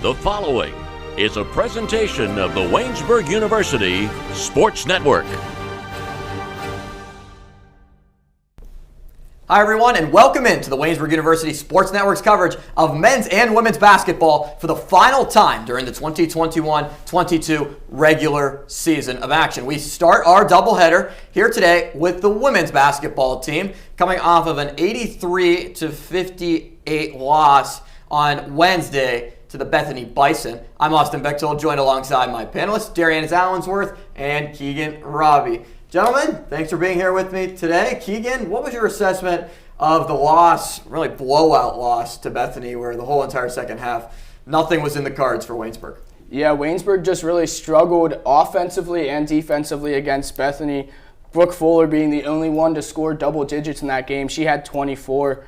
The following is a presentation of the Waynesburg University Sports Network. Hi everyone, and welcome into the Waynesburg University Sports Network's coverage of men's and women's basketball for the final time during the 2021-22 regular season of action. We start our doubleheader here today with the women's basketball team coming off of an 83-58 loss on Wednesday to the Bethany Bison. I'm Austin Bechtold, joined alongside my panelists, Darianne Allensworth and Keegan Robbie. Gentlemen, thanks for being here with me today. Keegan, what was your assessment of the loss, really blowout loss to Bethany, where the whole entire second half, nothing was in the cards for Waynesburg? Yeah, Waynesburg just really struggled offensively and defensively against Bethany. Brooke Fuller being the only one to score double digits in that game. She had 24,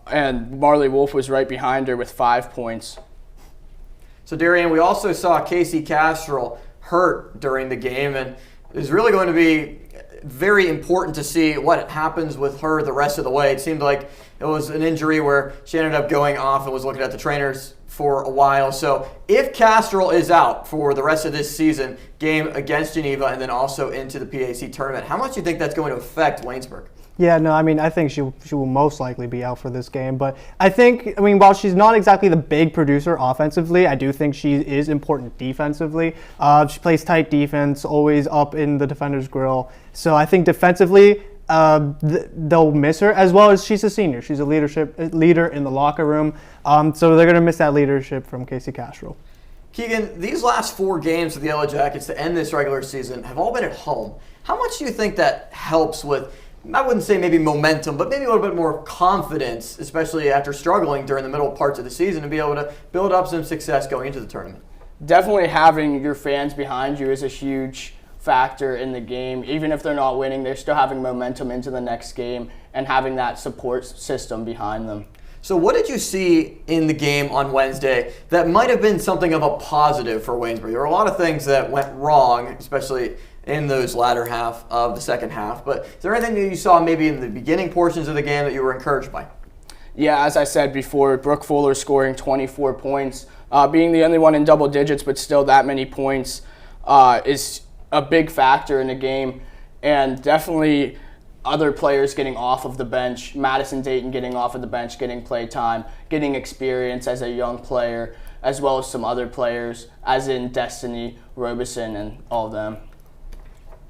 and Marley Wolf was right behind her with 5 points. So, Darianne, we also saw Casey Castrol hurt during the game, and it was really going to be very important to see what happens with her the rest of the way. It seemed like it was an injury where she ended up going off and was looking at the trainers for a while. So if Castrol is out for the rest of this season, game against Geneva and then also into the PAC tournament, how much do you think that's going to affect Waynesburg? Yeah, no, I think she will most likely be out for this game. But while she's not exactly the big producer offensively, I do think she is important defensively. She plays tight defense, always up in the defender's grill. So I think defensively, they'll miss her, as well as she's a senior. She's a leader in the locker room. So they're going to miss that leadership from Casey Castrol. Keegan, these last 4 games of the Yellow Jackets to end this regular season have all been at home. How much do you think that helps with, I wouldn't say maybe momentum, but maybe a little bit more confidence, especially after struggling during the middle parts of the season, to be able to build up some success going into the tournament? Definitely having your fans behind you is a huge factor in the game. Even if they're not winning, they're still having momentum into the next game and having that support system behind them. So what did you see in the game on Wednesday that might have been something of a positive for Waynesburg? There were a lot of things that went wrong, especially in those latter half of the second half. But is there anything that you saw maybe in the beginning portions of the game that you were encouraged by? Yeah, as I said before, Brooke Fuller scoring 24 points, being the only one in double digits, but still that many points is a big factor in the game. And definitely other players getting off of the bench, Madison Dayton getting off of the bench, getting play time, getting experience as a young player, as well as some other players, as in Destiny, Robeson, and all of them.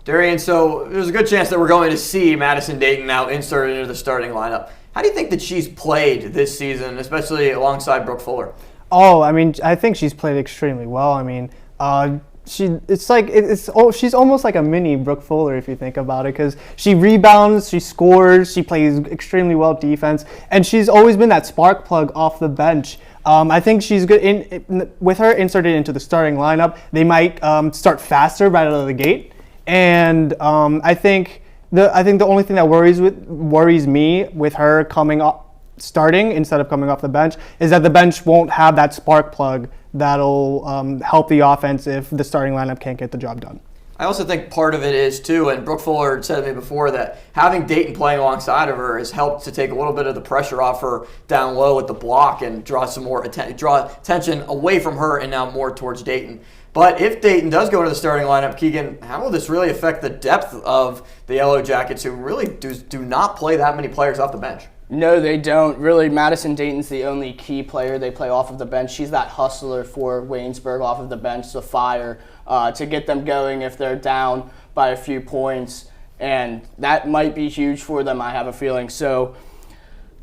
Darian, so there's a good chance that we're going to see Madison Dayton now inserted into the starting lineup. How do you think that she's played this season, especially alongside Brooke Fuller? I think she's played extremely well. She's almost like a mini Brooke Fuller if you think about it, because she rebounds, she scores, she plays extremely well defense, and she's always been that spark plug off the bench. I think she's good with her inserted into the starting lineup. They might start faster right out of the gate. And I think the only thing that worries me with her starting instead of coming off the bench is that the bench won't have that spark plug that'll help the offense if the starting lineup can't get the job done. I also think part of it is, too, and Brooke Fuller said to me before, that having Dayton playing alongside of her has helped to take a little bit of the pressure off her down low at the block and draw some more attention away from her and now more towards Dayton. But if Dayton does go into the starting lineup, Keegan, how will this really affect the depth of the Yellow Jackets, who really do not play that many players off the bench? No, they don't. Really, Madison Dayton's the only key player they play off of the bench. She's that hustler for Waynesburg off of the bench, the fire, to get them going if they're down by a few points. And that might be huge for them, I have a feeling. So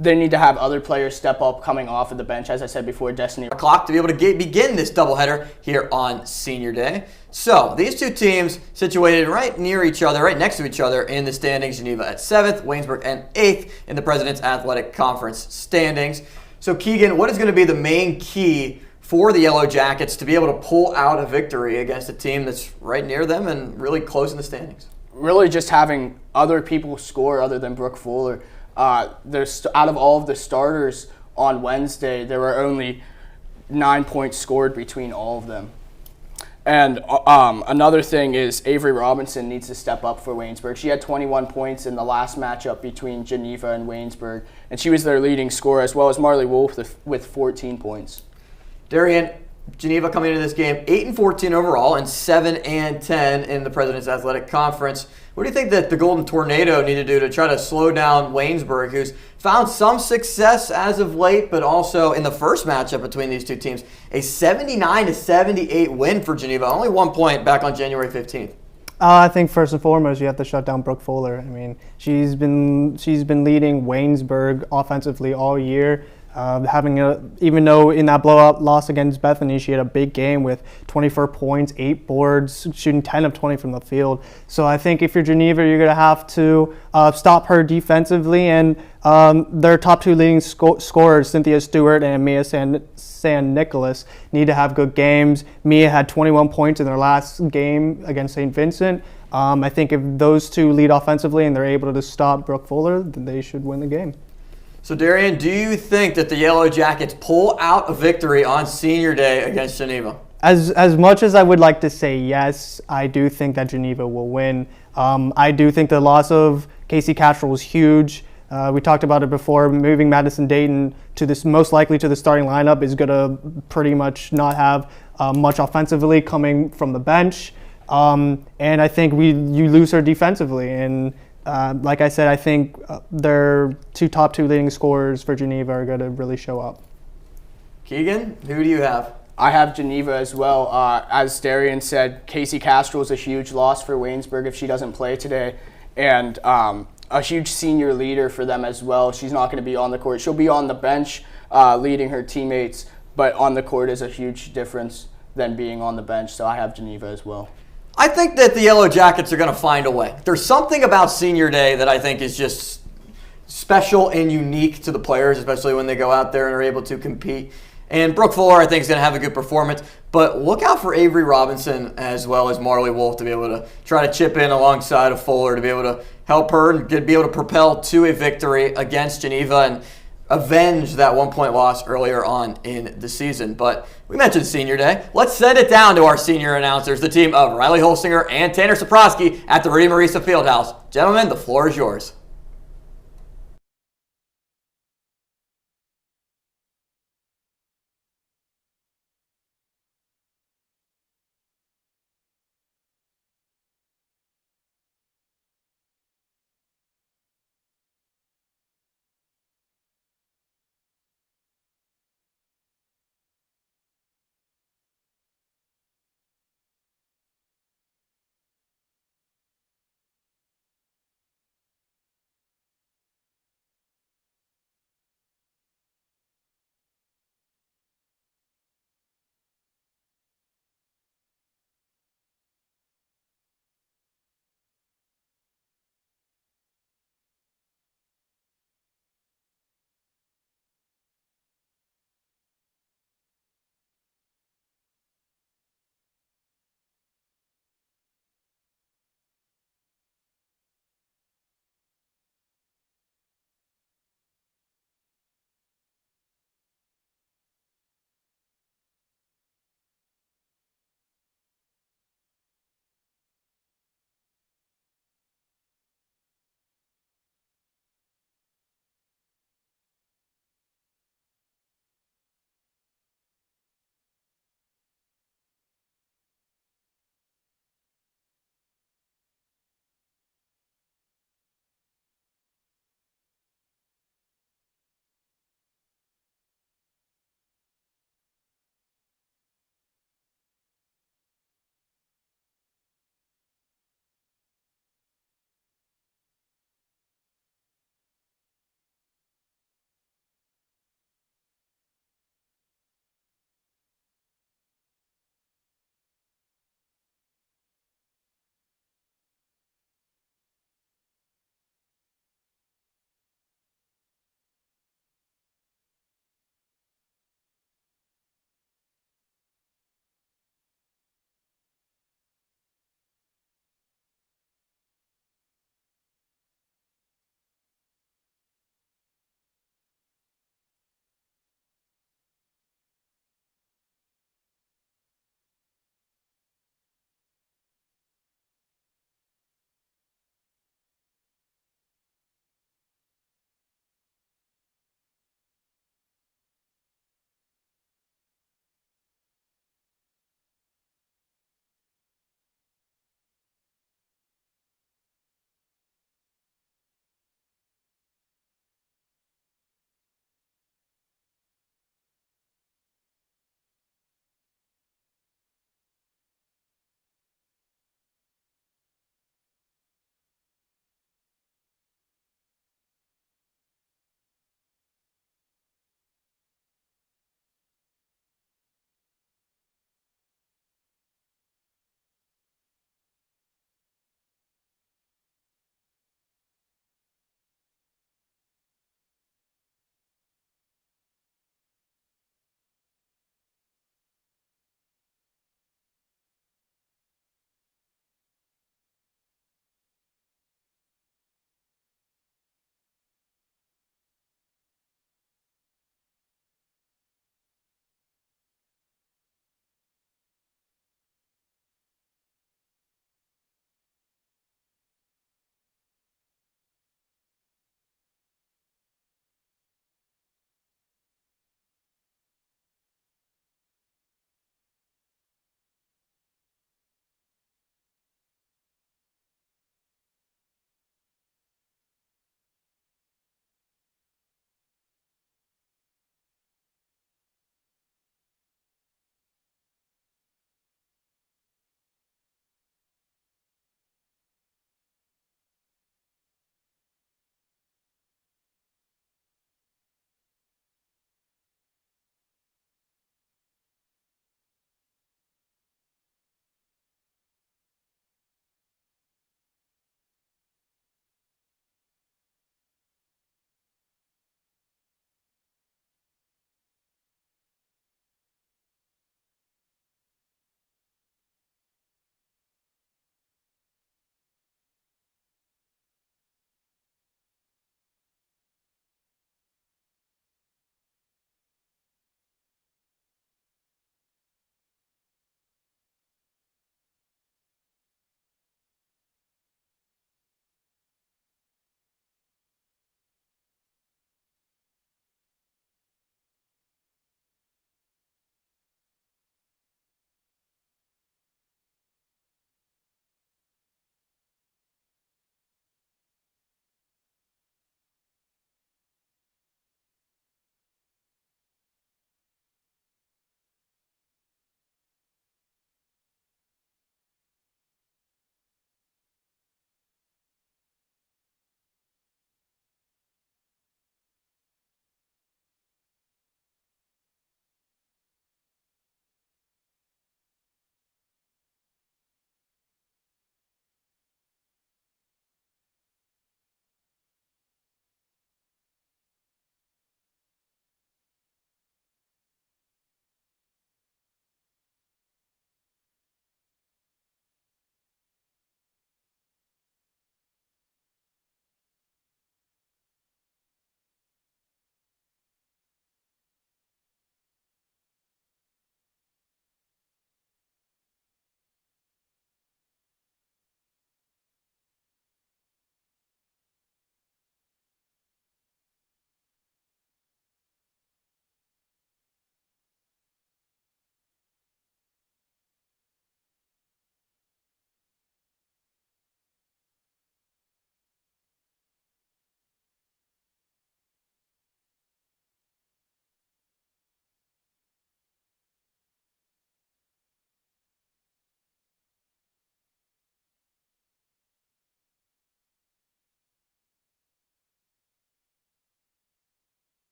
they need to have other players step up coming off of the bench, as I said before, Destiny. Clock to be able to begin this doubleheader here on Senior Day. So these two teams situated right near each other, right next to each other in the standings. Geneva at 7th, Waynesburg at 8th in the President's Athletic Conference standings. So Keegan, what is going to be the main key for the Yellow Jackets to be able to pull out a victory against a team that's right near them and really close in the standings? Really just having other people score other than Brooke Fuller. There's out of all of the starters on Wednesday, there were only 9 points scored between all of them. And another thing is Avery Robinson needs to step up for Waynesburg. She had 21 points in the last matchup between Geneva and Waynesburg, and she was their leading scorer, as well as Marley Wolf with 14 points. Darian, Geneva coming into this game 8-14 overall and 7-10 in the President's Athletic Conference. What do you think that the Golden Tornado need to do to try to slow down Waynesburg, who's found some success as of late, but also in the first matchup between these two teams, a 79-78 win for Geneva, only 1 point back on January 15th? I think first and foremost you have to shut down Brooke Fuller. I mean, she's been leading Waynesburg offensively all year. Even though in that blowout loss against Bethany, she had a big game with 24 points, 8 boards, shooting 10 of 20 from the field. So I think if you're Geneva, you're going to have to stop her defensively. And their top 2 leading scorers, Cynthia Stewart and Mia San Nicholas, need to have good games. Mia had 21 points in their last game against St. Vincent. I think if those 2 lead offensively and they're able to stop Brooke Fuller, then they should win the game. So, Darian, do you think that the Yellow Jackets pull out a victory on Senior Day against Geneva? As much as I would like to say yes, I do think that Geneva will win. I do think the loss of Casey Castro was huge. We talked about it before. Moving Madison Dayton to this, most likely to the starting lineup, is going to pretty much not have much offensively coming from the bench. And I think you lose her defensively. And like I said, I think their top two leading scorers for Geneva are going to really show up. Keegan, who do you have? I have Geneva as well. As Darian said, Casey Castro is a huge loss for Waynesburg if she doesn't play today, and a huge senior leader for them as well. She's not going to be on the court. She'll be on the bench leading her teammates, but on the court is a huge difference than being on the bench, so I have Geneva as well. I think that the Yellow Jackets are going to find a way. There's something about Senior Day that I think is just special and unique to the players, especially when they go out there and are able to compete. And Brooke Fuller, I think, is going to have a good performance. But look out for Avery Robinson as well as Marley Wolf to be able to try to chip in alongside of Fuller to be able to help her and be able to propel to a victory against Geneva and avenge that 1 point loss earlier on in the season. But we mentioned Senior Day. Let's send it down to our senior announcers, the team of Riley Holsinger and Tanner Saprosky at the Rudy Marisa Fieldhouse. Gentlemen, the floor is yours.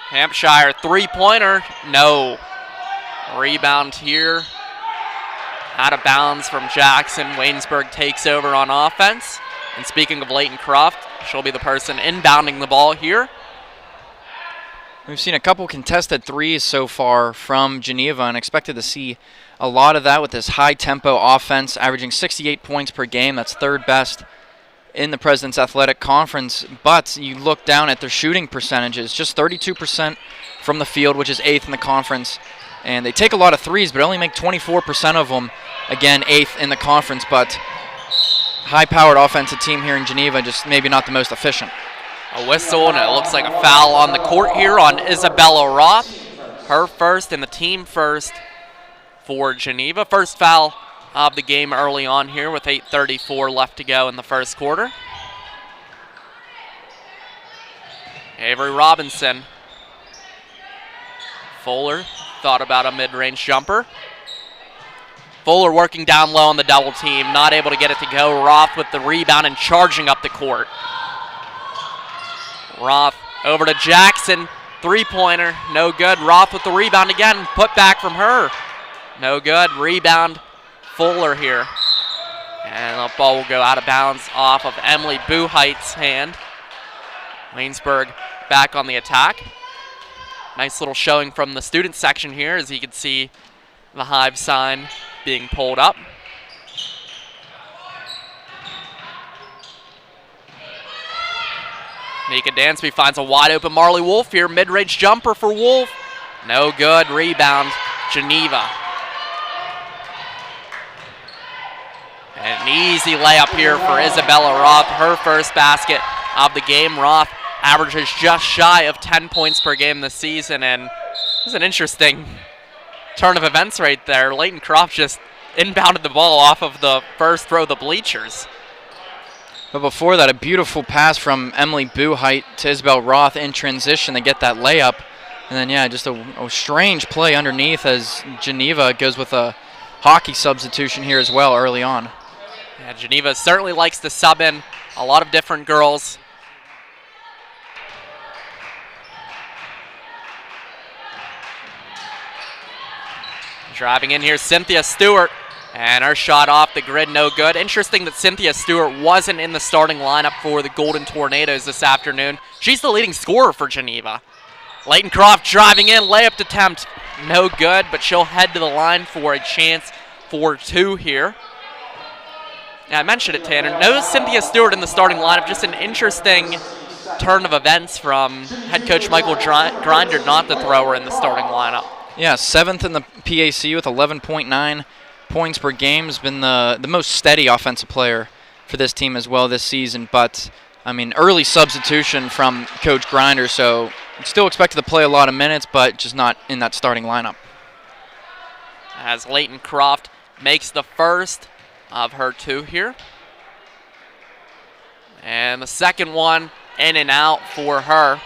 Hampshire three-pointer, no. Rebound here. Out of bounds from Jackson. Waynesburg takes over on offense. And speaking of Leighton Croft, she'll be the person inbounding the ball here. We've seen a couple contested threes so far from Geneva and expected to see a lot of that with this high-tempo offense, averaging 68 points per game. That's third best in the President's Athletic Conference. But you look down at their shooting percentages, just 32% from the field, which is 8th in the conference. And they take a lot of threes, but only make 24% of them. Again, 8th in the conference, but high-powered offensive team here in Geneva, just maybe not the most efficient. A whistle, and it looks like a foul on the court here on Isabella Roth. Her first and the team first for Geneva. First foul of the game early on here with 8:34 left to go in the first quarter. Avery Robinson. Fuller thought about a mid-range jumper. Fuller working down low on the double team, not able to get it to go. Roth with the rebound and charging up the court. Roth over to Jackson, three-pointer, no good. Roth with the rebound again, put back from her. No good, rebound, Fuller here. And the ball will go out of bounds off of Emily Buheit's hand. Waynesburg back on the attack. Nice little showing from the student section here, as you can see the Hive sign being pulled up. Nika Dansby finds a wide open Marley Wolf here. Mid-range jumper for Wolf. No good. Rebound, Geneva. And an easy layup here for Isabella Roth. Her first basket of the game. Roth averages just shy of 10 points per game this season. And it was an interesting turn of events right there. Leighton Croft just inbounded the ball off of the first row of the bleachers. But before that, a beautiful pass from Emily Buheit to Isabel Roth in transition to get that layup. And then, yeah, just a strange play underneath as Geneva goes with a hockey substitution here as well early on. Yeah, Geneva certainly likes to sub in a lot of different girls. Driving in here, Cynthia Stewart. And her shot off the grid, no good. Interesting that Cynthia Stewart wasn't in the starting lineup for the Golden Tornadoes this afternoon. She's the leading scorer for Geneva. Leighton Croft driving in, layup attempt, no good, but she'll head to the line for a chance for two here. Yeah, I mentioned it, Tanner. No Cynthia Stewart in the starting lineup, just an interesting turn of events from head coach Michael Grinder not to throw her in the starting lineup. Yeah, 7th in the PAC with 11.9 points per game. Has been the most steady offensive player for this team as well this season. But, I mean, early substitution from Coach Grinder, so still expected to play a lot of minutes, but just not in that starting lineup. As Leighton Croft makes the first of her two here. And the second one in and out for her.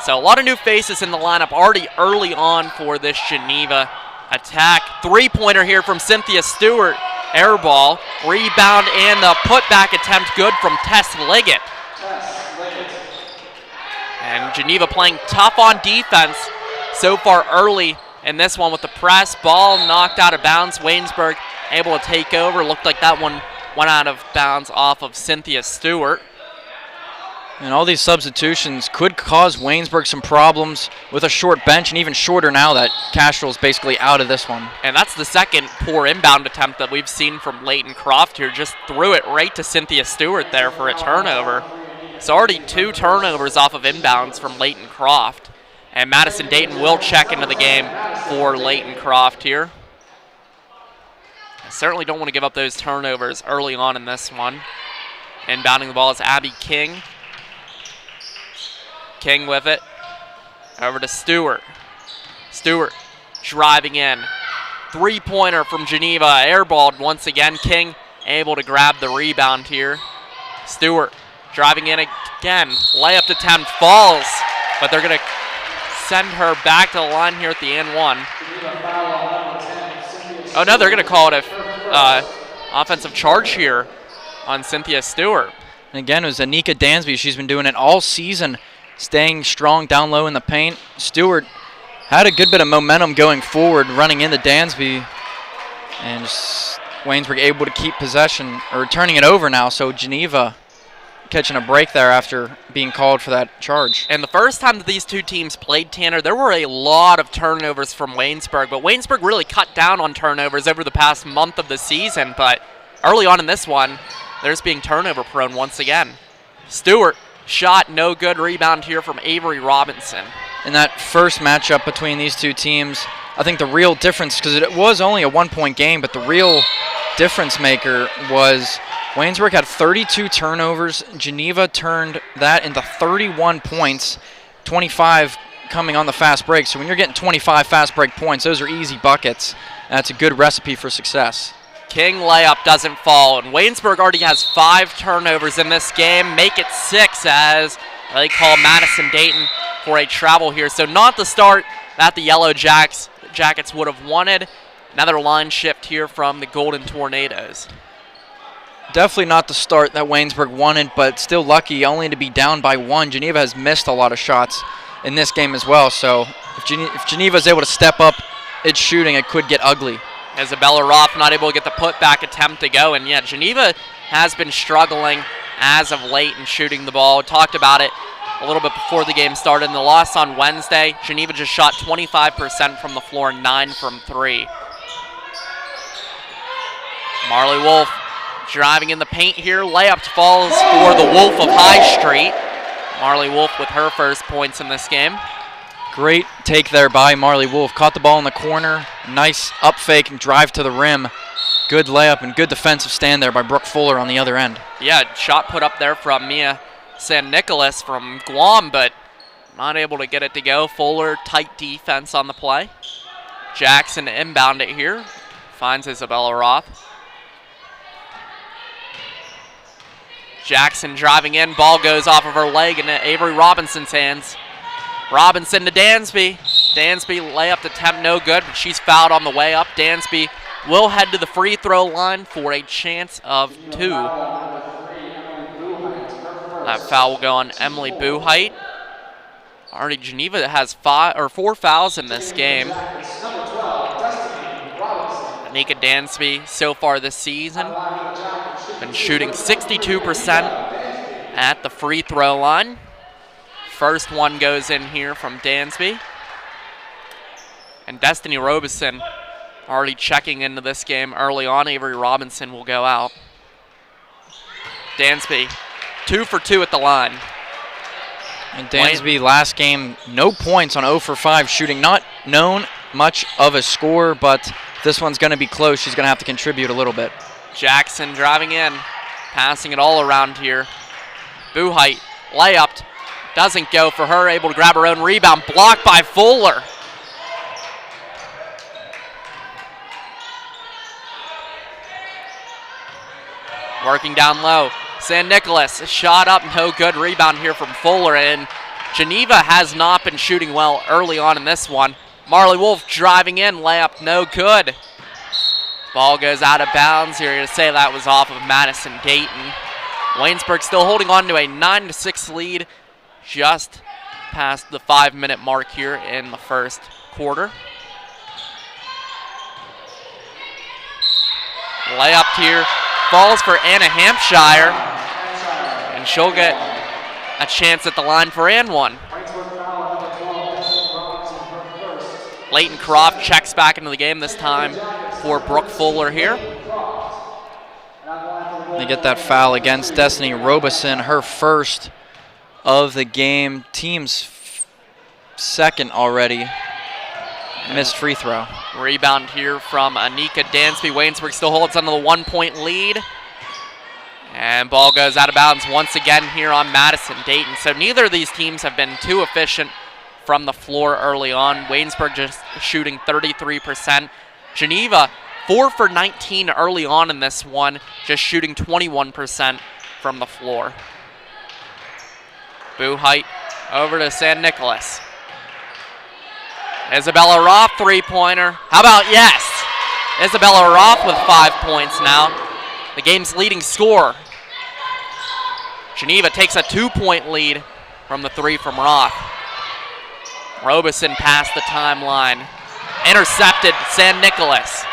So a lot of new faces in the lineup already early on for this Geneva attack. Three-pointer here from Cynthia Stewart. Air ball. Rebound and the putback attempt good from Tess Liggett. And Geneva playing tough on defense so far early in this one with the press. Ball knocked out of bounds. Waynesburg able to take over. Looked like that one went out of bounds off of Cynthia Stewart. And all these substitutions could cause Waynesburg some problems with a short bench, and even shorter now that Castrol's basically out of this one. And that's the second poor inbound attempt that we've seen from Leighton Croft here. Just threw it right to Cynthia Stewart there for a turnover. It's already 2 turnovers off of inbounds from Leighton Croft. And Madison Dayton will check into the game for Leighton Croft here. I certainly don't want to give up those turnovers early on in this one. Inbounding the ball is Abby King. King with it. Over to Stewart. Stewart driving in. Three-pointer from Geneva. Airballed once again. King able to grab the rebound here. Stewart driving in again. Layup attempt falls, but they're going to send her back to the line here at the end one. Oh, no, they're going to call it a offensive charge here on Cynthia Stewart. And again, it was Anika Dansby. She's been doing it all season staying strong down low in the paint. Stewart had a good bit of momentum going forward, running into Dansby, and just Waynesburg able to keep possession, or turning it over now, so Geneva catching a break there after being called for that charge. And the first time that these two teams played, Tanner, there were a lot of turnovers from Waynesburg, but Waynesburg really cut down on turnovers over the past month of the season, but early on in this one, they're just being turnover prone once again. Stewart, shot no good, rebound here from Avery Robinson. In that first matchup between these two teams, I think the real difference, because it was only a 1-point game, but the real difference maker was Waynesburg had 32 turnovers. Geneva turned that into 31 points, 25 coming on the fast break. So when you're getting 25 fast break points, those are easy buckets. That's a good recipe for success. King layup doesn't fall, and Waynesburg already has 5 turnovers in this game. Make it 6 as they call Madison Dayton for a travel here. So not the start that the Yellow Jackets would have wanted. Another line shift here from the Golden Tornadoes. Definitely not the start that Waynesburg wanted, but still lucky only to be down by 1. Geneva has missed a lot of shots in this game as well, so if Geneva is able to step up its shooting, it could get ugly. Isabella Roth not able to get the putback attempt to go, and yeah, Geneva has been struggling as of late in shooting the ball. We talked about it a little bit before the game started. In the loss on Wednesday, Geneva just shot 25% from the floor, 9 from 3. Marley Wolf driving in the paint here. Layup falls for the Wolf of High Street. Marley Wolf with her first points in this game. Great take there by Marley Wolf. Caught the ball in the corner. Nice up fake and drive to the rim. Good layup and good defensive stand there by Brooke Fuller on the other end. Yeah, shot put up there from Mia San Nicolas from Guam, but not able to get it to go. Fuller, tight defense on the play. Jackson inbound it here. Finds Isabella Roth. Jackson driving in, ball goes off of her leg into Avery Robinson's hands. Robinson to Dansby. Dansby layup attempt no good, but she's fouled on the way up. Dansby will head to the free throw line for a chance of 2. That foul will go on Emily Buhite. Already Geneva has 4 fouls in this game. Anika Dansby so far this season been shooting 62% at the free throw line. First one goes in here from Dansby. And Destiny Robeson already checking into this game early on. Avery Robinson will go out. Dansby, 2 for 2 at the line. And Dansby last game, no points on 0 for 5 shooting. Not known much of a score, but this one's going to be close. She's going to have to contribute a little bit. Jackson driving in, passing it all around here. Buhite, layup, doesn't go for her, able to grab her own rebound, blocked by Fuller. Working down low, San Nicolas, shot up, no good, rebound here from Fuller, and Geneva has not been shooting well early on in this one. Marley Wolf driving in, layup no good. Ball goes out of bounds. You're going to say that was off of Madison Dayton. Waynesburg still holding on to a 9-6 lead, just past the 5-minute mark here in the first quarter. Layup here, falls for Anna Hampshire, and she'll get a chance at the line for and one. Leighton Croft checks back into the game this time for Brooke Fuller here. They get that foul against Destiny Robeson, her first of the game. Team's second already. Missed free throw. Rebound here from Anika Dansby. Waynesburg still holds on to the 1-point lead. And ball goes out of bounds once again here on Madison Dayton. So neither of these teams have been too efficient from the floor early on. Waynesburg just shooting 33%. Geneva 4 for 19 early on in this one, just shooting 21% from the floor. Buhite over to San Nicolas. Isabella Roth, 3-pointer. How about yes? Isabella Roth with 5 points now. The game's leading scorer. Geneva takes a 2-point lead from the three from Roth. Robeson past the timeline. Intercepted San Nicolas.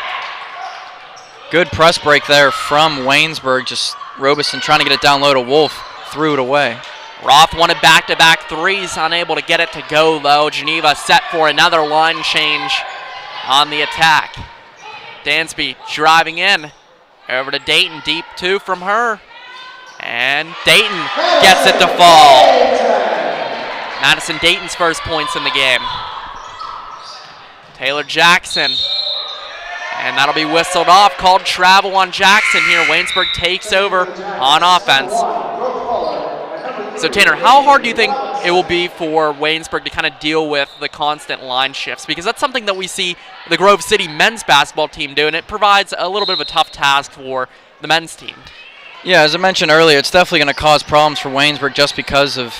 Good press break there from Waynesburg. Just Robeson trying to get it down low to Wolf. Threw it away. Roth wanted back-to-back threes, unable to get it to go though. Geneva set for another line change on the attack. Dansby driving in. Over to Dayton, deep two from her. And Dayton gets it to fall. Madison Dayton's first points in the game. Taylor Jackson. And that'll be whistled off. Called travel on Jackson here. Waynesburg takes over on offense. So Tanner, how hard do you think it will be for Waynesburg to kind of deal with the constant line shifts? Because that's something that we see the Grove City men's basketball team do, and it provides a little bit of a tough task for the men's team. Yeah, as I mentioned earlier, it's definitely going to cause problems for Waynesburg just because of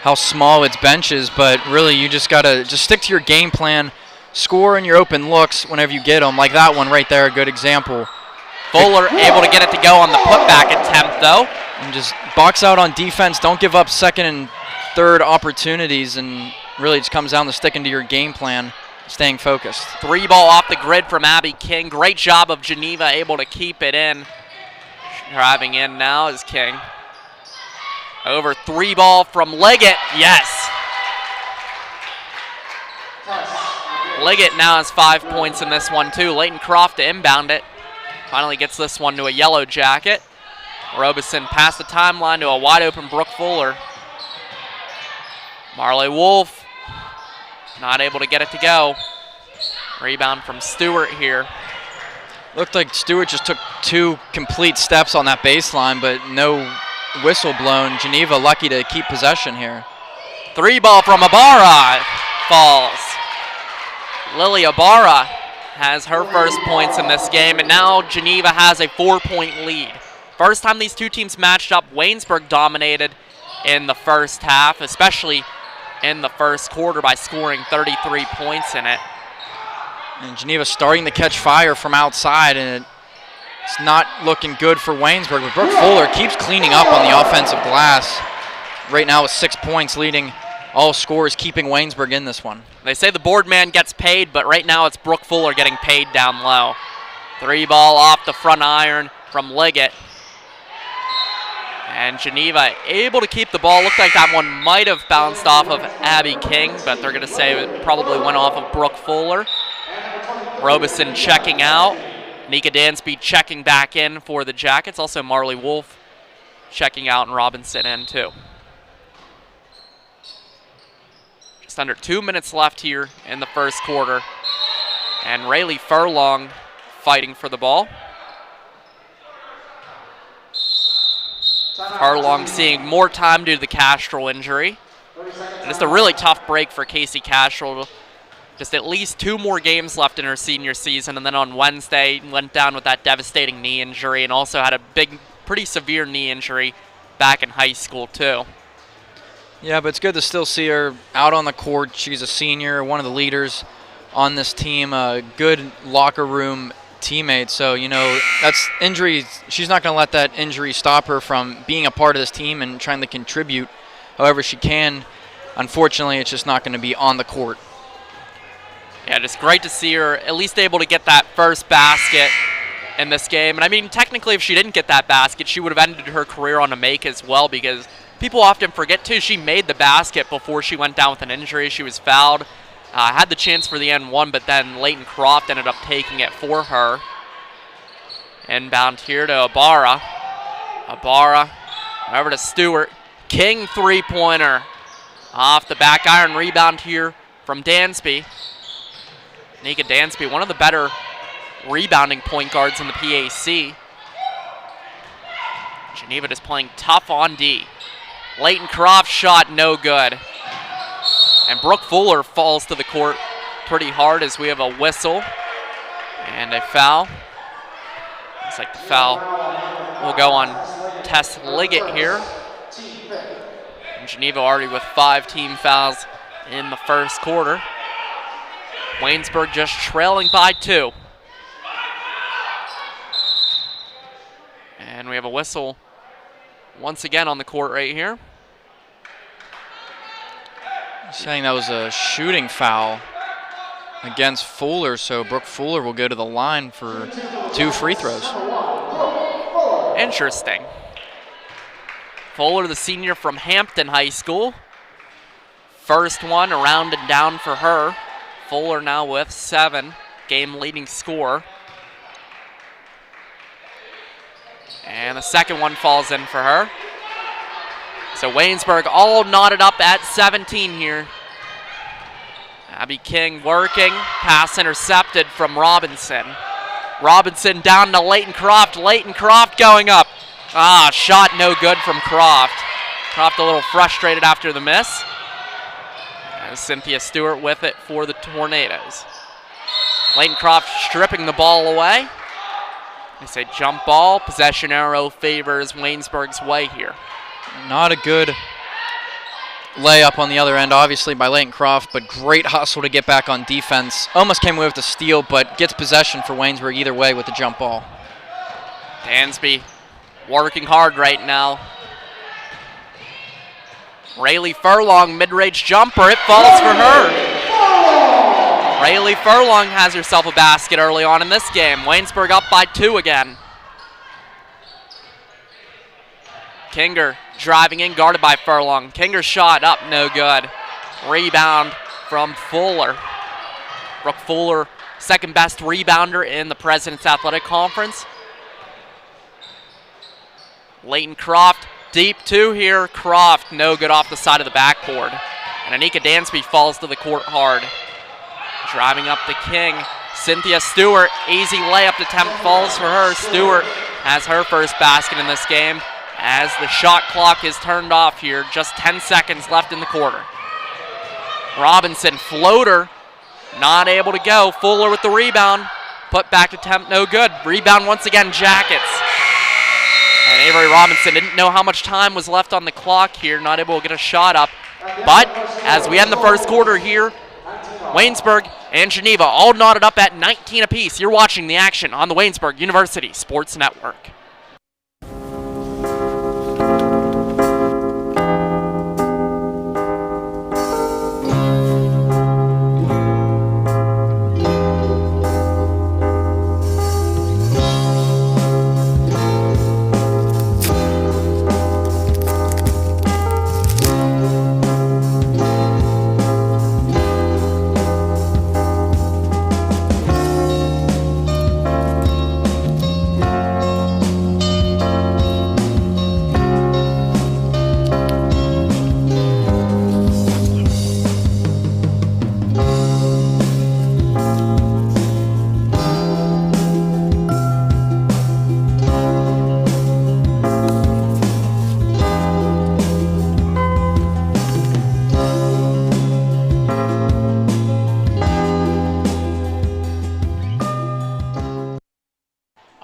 how small its bench is, but really you just got to just stick to your game plan, score in your open looks whenever you get them, like that one right there, a good example. Fuller able to get it to go on the putback attempt, though. And just box out on defense. Don't give up second and third opportunities, and really just comes down to sticking to your game plan, staying focused. Three ball off the grid from Abby King. Great job of Geneva able to keep it in. Driving in now is King. Over three ball from Liggett. Yes. Liggett now has 5 points in this one, too. Leighton Croft to inbound it. Finally gets this one to a Yellow Jacket. Robeson past the timeline to a wide-open Brooke Fuller. Marley Wolf not able to get it to go. Rebound from Stewart here. Looked like Stewart just took 2 complete steps on that baseline, but no whistle blown. Geneva lucky to keep possession here. Three ball from Ibarra falls. Lily Ibarra has her first points in this game, and now Geneva has a 4-point lead. First time these two teams matched up, Waynesburg dominated in the first half, especially in the first quarter by scoring 33 points in it. And Geneva starting to catch fire from outside, and it's not looking good for Waynesburg, but Brooke Fuller keeps cleaning up on the offensive glass. Right now with 6 points, leading all scorers, keeping Waynesburg in this one. They say the board man gets paid, but right now it's Brooke Fuller getting paid down low. Three ball off the front iron from Liggett. And Geneva able to keep the ball. Looked like that one might have bounced off of Abby King, but they're going to say it probably went off of Brooke Fuller. Robeson checking out. Nika Dansby checking back in for the Jackets. Also Marley Wolf checking out and Robinson in too. Just under 2 minutes left here in the first quarter. And Rayleigh Furlong fighting for the ball. Furlong seeing more time due to the Castrol injury. And it's a really tough break for Casey Castrol. Just at least 2 more games left in her senior season, and then on Wednesday went down with that devastating knee injury and also had a big, pretty severe knee injury back in high school too. Yeah, but it's good to still see her out on the court. She's a senior, one of the leaders on this team, a good locker room teammate. So, you know, that's injury. She's not going to let that injury stop her from being a part of this team and trying to contribute however she can. Unfortunately, it's just not going to be on the court. Yeah, just great to see her at least able to get that first basket in this game. And I mean, technically, if she didn't get that basket, she would have ended her career on a make as well, because people often forget, too, she made the basket before she went down with an injury. She was fouled, had the chance for the N1, but then Leighton Croft ended up taking it for her. Inbound here to Ibarra. Ibarra over to Stewart. King three-pointer off the back iron. Rebound here from Dansby. Nika Dansby, one of the better rebounding point guards in the PAC. Geneva just playing tough on D. Leighton Croft shot no good. And Brooke Fuller falls to the court pretty hard as we have a whistle and a foul. Looks like the foul will go on Tess Liggett here. And Geneva already with 5 team fouls in the first quarter. Waynesburg just trailing by 2. And we have a whistle once again on the court right here. Saying that was a shooting foul against Fuller, so Brooke Fuller will go to the line for 2 free throws. Interesting. Fuller, the senior from Hampton High School. First one around and down for her. Fuller now with 7, game leading scorer. And the second one falls in for her. So Waynesburg all knotted up at 17 here. Abby King working, pass intercepted from Robinson. Robinson down to Leighton Croft. Leighton Croft going up. Shot no good from Croft. Croft a little frustrated after the miss. And Cynthia Stewart with it for the Tornadoes. Leighton Croft stripping the ball away. They say jump ball. Possession arrow favors Waynesburg's way here. Not a good layup on the other end, obviously, by Leighton Croft, but great hustle to get back on defense. Almost came away with the steal, but gets possession for Waynesburg either way with the jump ball. Dansby working hard right now. Rayleigh Furlong, mid-range jumper. It falls for her. Rayleigh Furlong has herself a basket early on in this game. Waynesburg up by 2 again. Kinger driving in, guarded by Furlong. Kinger's shot up, no good. Rebound from Fuller. Brooke Fuller, second best rebounder in the President's Athletic Conference. Leighton Croft, deep 2 here. Croft, no good off the side of the backboard. And Anika Dansby falls to the court hard. Driving up to King. Cynthia Stewart, easy layup attempt falls for her. Stewart has her first basket in this game as the shot clock is turned off here. Just 10 seconds left in the quarter. Robinson, floater, not able to go. Fuller with the rebound. Put back attempt, no good. Rebound once again, Jackets. And Avery Robinson didn't know how much time was left on the clock here, not able to get a shot up. But as we end the first quarter here, Waynesburg and Geneva all knotted up at 19 apiece. You're watching the action on the Waynesburg University Sports Network.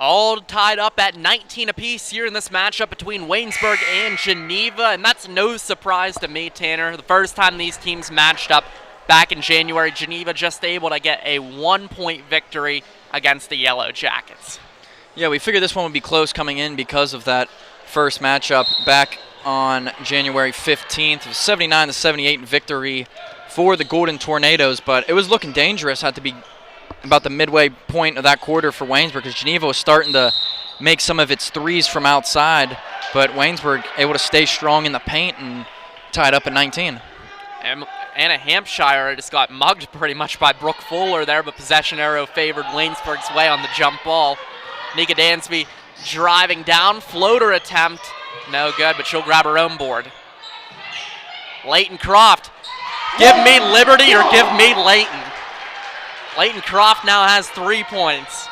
All tied up at 19 apiece here in this matchup between Waynesburg and Geneva, and that's no surprise to me, Tanner. The first time these teams matched up back in January, Geneva just able to get a 1-point victory against the Yellow Jackets. Yeah, we figured this one would be close coming in because of that first matchup back on January 15th. It was 79-78 victory for the Golden Tornadoes, but it was looking dangerous. Had to be about the midway point of that quarter for Waynesburg because Geneva was starting to make some of its threes from outside, but Waynesburg able to stay strong in the paint and tied up at 19. And Anna Hampshire just got mugged pretty much by Brooke Fuller there, but possession arrow favored Waynesburg's way on the jump ball. Nika Dansby driving down, floater attempt, no good, but she'll grab her own board. Leighton Croft, give me Liberty or give me Leighton. Leighton Croft now has 3 points.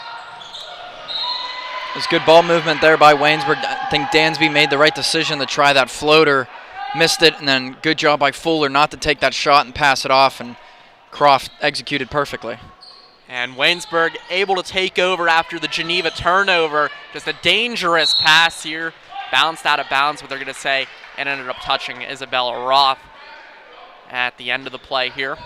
It was good ball movement there by Waynesburg. I think Dansby made the right decision to try that floater, missed it, and then good job by Fuller not to take that shot and pass it off, and Croft executed perfectly. And Waynesburg able to take over after the Geneva turnover. Just a dangerous pass here. Bounced out of bounds, what they're going to say, and ended up touching Isabella Roth at the end of the play here.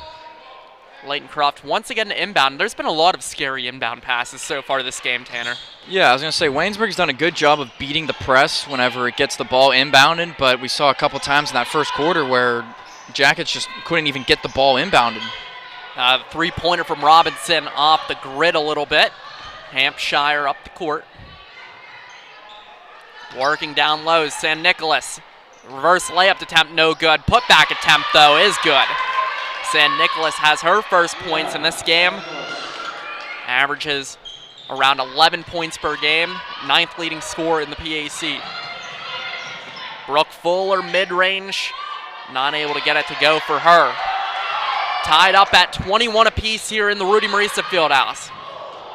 Leighton Croft once again inbound. There's been a lot of scary inbound passes so far this game, Tanner. Yeah, I was going to say Waynesburg's done a good job of beating the press whenever it gets the ball inbounded, but we saw a couple times in that first quarter where Jackets just couldn't even get the ball inbounded. Three-pointer from Robinson off the grid a little bit. Hampshire up the court. Working down low, San Nicolas. Reverse layup attempt, no good. Putback attempt, though, is good. San Nicolas has her first points in this game. Averages around 11 points per game. 9th leading scorer in the PAC. Brooke Fuller, mid-range. Not able to get it to go for her. Tied up at 21 apiece here in the Rudy Marisa Fieldhouse.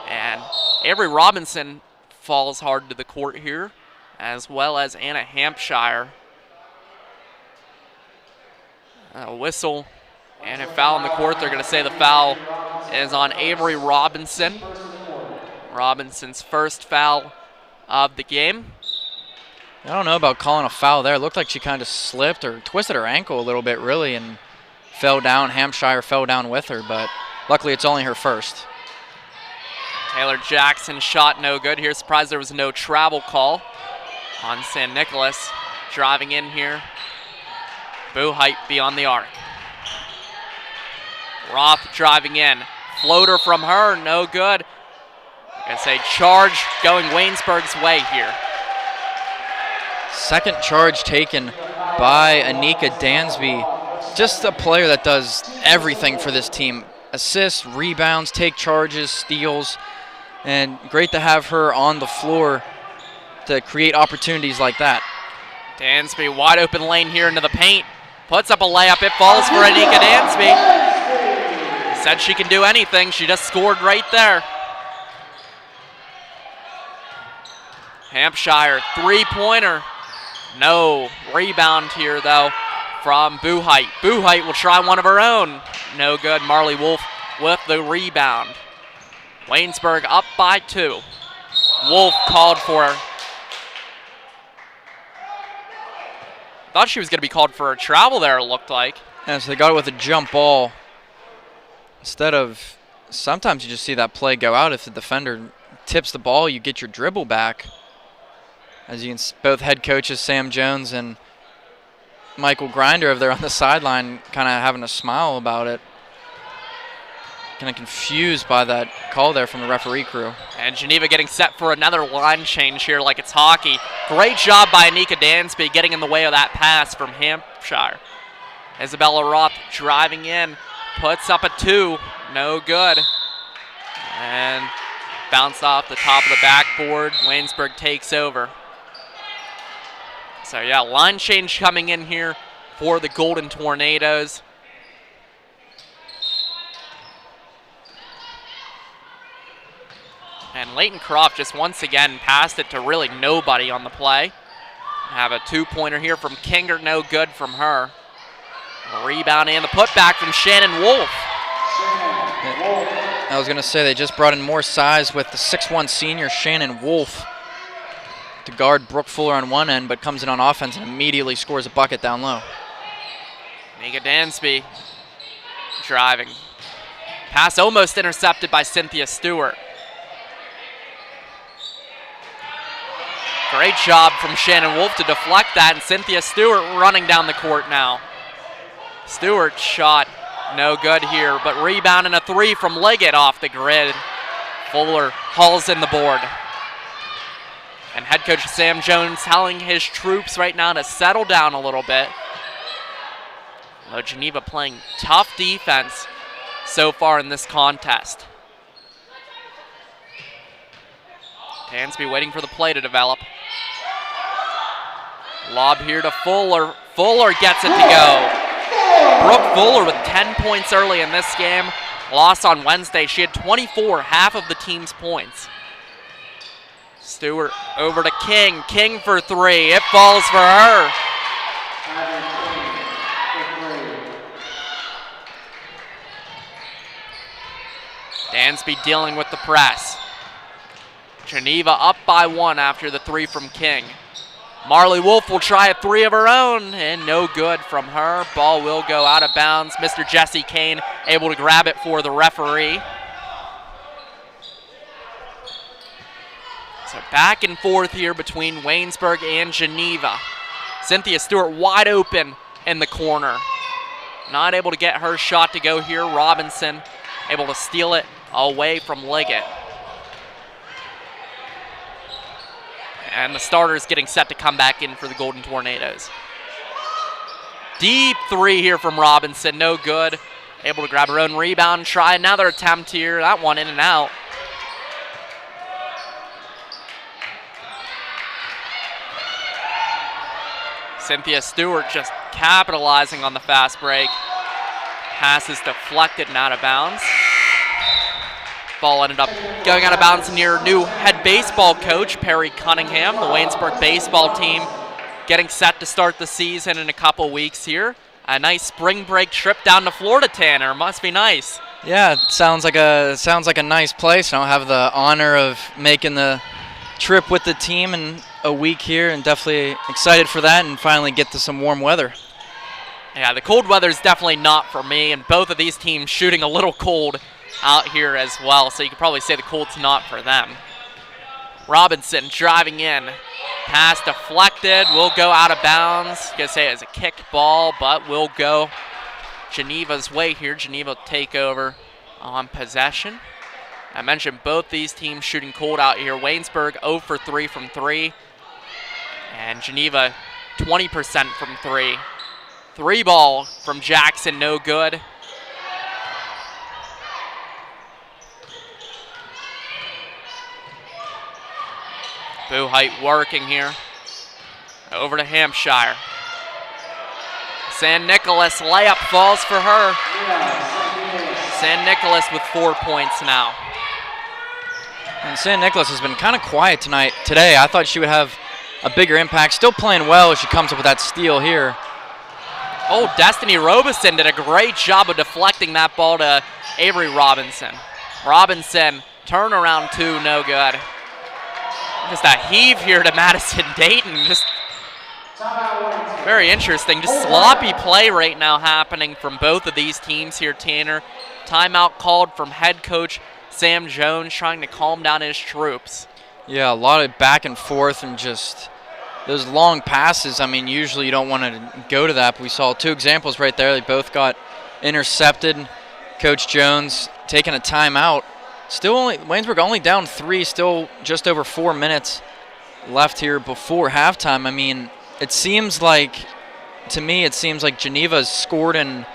And Avery Robinson falls hard to the court here, as well as Anna Hampshire. A whistle and a foul on the court. They're going to say the foul is on Avery Robinson. Robinson's first foul of the game. I don't know about calling a foul there. It looked like she kind of slipped or twisted her ankle a little bit, really, and fell down. Hampshire fell down with her, but luckily it's only her first. Taylor Jackson shot no good here. Surprised there was no travel call on San Nicolas. Driving in here. Buhite beyond the arc. Roth driving in. Floater from her, no good. I say charge going Waynesburg's way here. Second charge taken by Anika Dansby. Just a player that does everything for this team. Assists, rebounds, take charges, steals. And great to have her on the floor to create opportunities like that. Dansby, wide open lane here into the paint. Puts up a layup. It falls for Anika Dansby. Said she can do anything. She just scored right there. Hampshire, three-pointer. No. Rebound here, though, from Buhite. Buhite will try one of her own. No good. Marley Wolf with the rebound. Waynesburg up by 2. Wolf called for her. Thought she was going to be called for a travel there, it looked like. Yeah, so they got it with a jump ball. Instead of, sometimes you just see that play go out. If the defender tips the ball, you get your dribble back. As you can see, both head coaches, Sam Jones and Michael Grinder, over there on the sideline, kind of having a smile about it. Kind of confused by that call there from the referee crew. And Geneva getting set for another line change here like it's hockey. Great job by Anika Dansby getting in the way of that pass from Hampshire. Isabella Roth driving in, puts up a 2, no good. And bounced off the top of the backboard. Waynesburg takes over. So yeah, line change coming in here for the Golden Tornadoes. And Leighton Croft just once again passed it to really nobody on the play. Have a 2-pointer here from Kinger, no good from her. A rebound and the putback from Shannon Wolf. I was going to say they just brought in more size with the 6'1 senior Shannon Wolf to guard Brooke Fuller on one end, but comes in on offense and immediately scores a bucket down low. Anika Dansby driving. Pass almost intercepted by Cynthia Stewart. Great job from Shannon Wolf to deflect that, and Cynthia Stewart running down the court now. Stewart shot no good here, but rebound and a 3 from Liggett off the grid. Fuller hauls in the board. And head coach Sam Jones telling his troops right now to settle down a little bit. Though Geneva playing tough defense so far in this contest. Dansby waiting for the play to develop. Lob here to Fuller. Fuller gets it to go. Brooke Fuller with 10 points early in this game. Lost on Wednesday. She had 24, half of the team's points. Stewart over to King. King for 3. It falls for her. Dansby dealing with the press. Geneva up by 1 after the 3 from King. Marley Wolf will try a 3 of her own, and no good from her. Ball will go out of bounds. Mr. Jesse Kane able to grab it for the referee. So back and forth here between Waynesburg and Geneva. Cynthia Stewart wide open in the corner. not able to get her shot to go here. Robinson able to steal it away from Liggett. And the starters getting set to come back in for the Golden Tornadoes. Deep three here from Robinson, no good. Able to grab her own rebound, try another attempt here. That one in and out. Cynthia Stewart just capitalizing on the fast break. Pass is deflected and out of bounds. Ball ended up going out of bounds near new head baseball coach, Perry Cunningham. The Waynesburg baseball team getting set to start the season in a couple weeks here. A nice spring break trip down to Florida, Tanner. Must be nice. Yeah, it sounds like a nice place. I'll have the honor of making the trip with the team in a week here, and definitely excited for that and finally get to some warm weather. Yeah, the cold weather is definitely not for me, and both of these teams shooting a little cold out here as well, so you could probably say the cold's not for them. Robinson driving in. Pass deflected, will go out of bounds. Gonna say it was a kicked ball, but will go Geneva's way here. Geneva will take over on possession. I mentioned both these teams shooting cold out here. Waynesburg 0 for 3 from 3, and Geneva 20% from 3. Three ball from Jackson, no good. Buhite working here. Over to Hampshire. San Nicolas layup falls for her. San Nicolas with 4 points now. And San Nicolas has been kind of quiet today. I thought she would have a bigger impact. Still playing well as she comes up with that steal here. Oh, Destiny Robeson did a great job of deflecting that ball to Avery Robinson. Robinson, turnaround two, no good. Just a heave here to Madison Dayton. Just very interesting. Just sloppy play right now happening from both of these teams here, Tanner. Timeout called from head coach Sam Jones, trying to calm down his troops. Yeah, a lot of back and forth and just those long passes. I mean, usually you don't want to go to that, but we saw two examples right there. They both got intercepted. Coach Jones taking a timeout. Still Waynesburg only down 3, still just over 4 minutes left here before halftime. I mean, to me, it seems like Geneva's scored in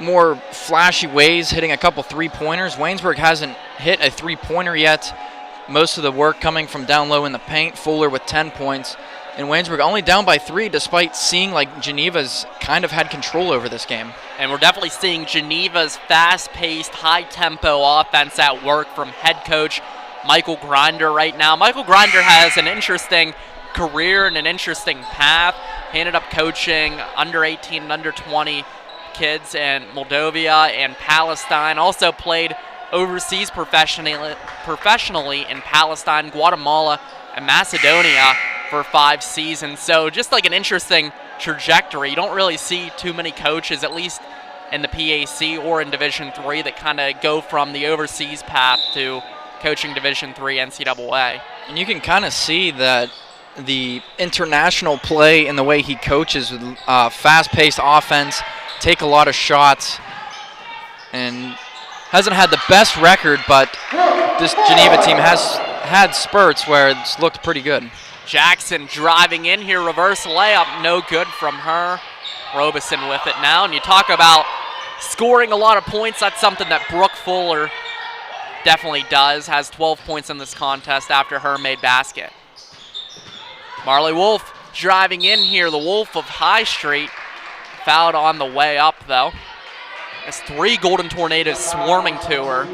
more flashy ways, hitting a couple three-pointers. Waynesburg hasn't hit a three-pointer yet. Most of the work coming from down low in the paint. Fuller with 10 points. And Waynesburg only down by 3, despite seeing like Geneva's kind of had control over this game. And we're definitely seeing Geneva's fast-paced, high-tempo offense at work from head coach Michael Grinder right now. Michael Grinder has an interesting career and an interesting path. He ended up coaching under 18 and under 20 kids in Moldova and Palestine. Also played overseas professionally in Palestine, Guatemala, and Macedonia for 5 seasons. So just like an interesting trajectory. You don't really see too many coaches, at least in the PAC or in Division III, that kind of go from the overseas path to coaching Division III NCAA. And you can kind of see that the international play in the way he coaches with fast-paced offense, take a lot of shots, and hasn't had the best record, but this Geneva team has had spurts where it's looked pretty good. Jackson driving in here, reverse layup, no good from her. Robeson with it now, and you talk about scoring a lot of points. That's something that Brooke Fuller definitely does, has 12 points in this contest after her made basket. Marley Wolf driving in here, the Wolf of High Street, fouled on the way up though. There's 3 Golden Tornadoes swarming to her.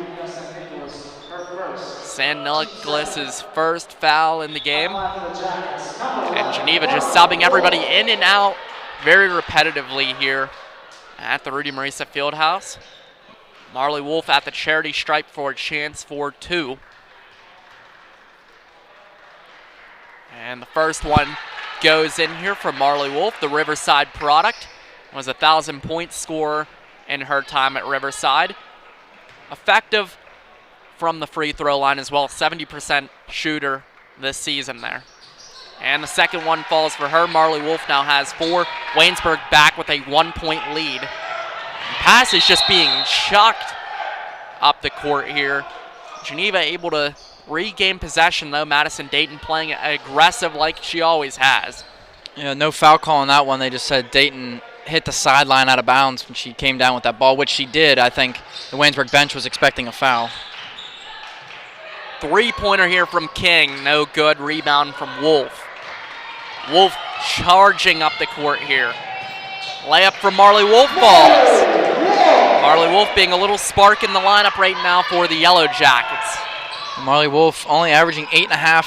San Nicolas' first foul in the game. And Geneva just subbing everybody in and out very repetitively here at the Rudy Marisa Fieldhouse. Marley Wolf at the charity stripe for a chance for 2. And the first one goes in here from Marley Wolf, the Riverside product. Was a 1,000-point scorer in her time at Riverside. Effective from the free throw line as well, 70% shooter this season there. And the second one falls for her. Marley Wolf now has 4. Waynesburg back with a 1-point lead. pass is just being chucked up the court here. Geneva able to regain possession, though. Madison Dayton playing aggressive like she always has. Yeah, no foul call on that one. They just said Dayton hit the sideline out of bounds when she came down with that ball, which she did. I think the Waynesburg bench was expecting a foul. Three-pointer here from King. No good. Rebound from Wolf. Wolf charging up the court here. Layup from Marley Wolf falls. Marley Wolf being a little spark in the lineup right now for the Yellow Jackets. Marley Wolf only averaging 8.5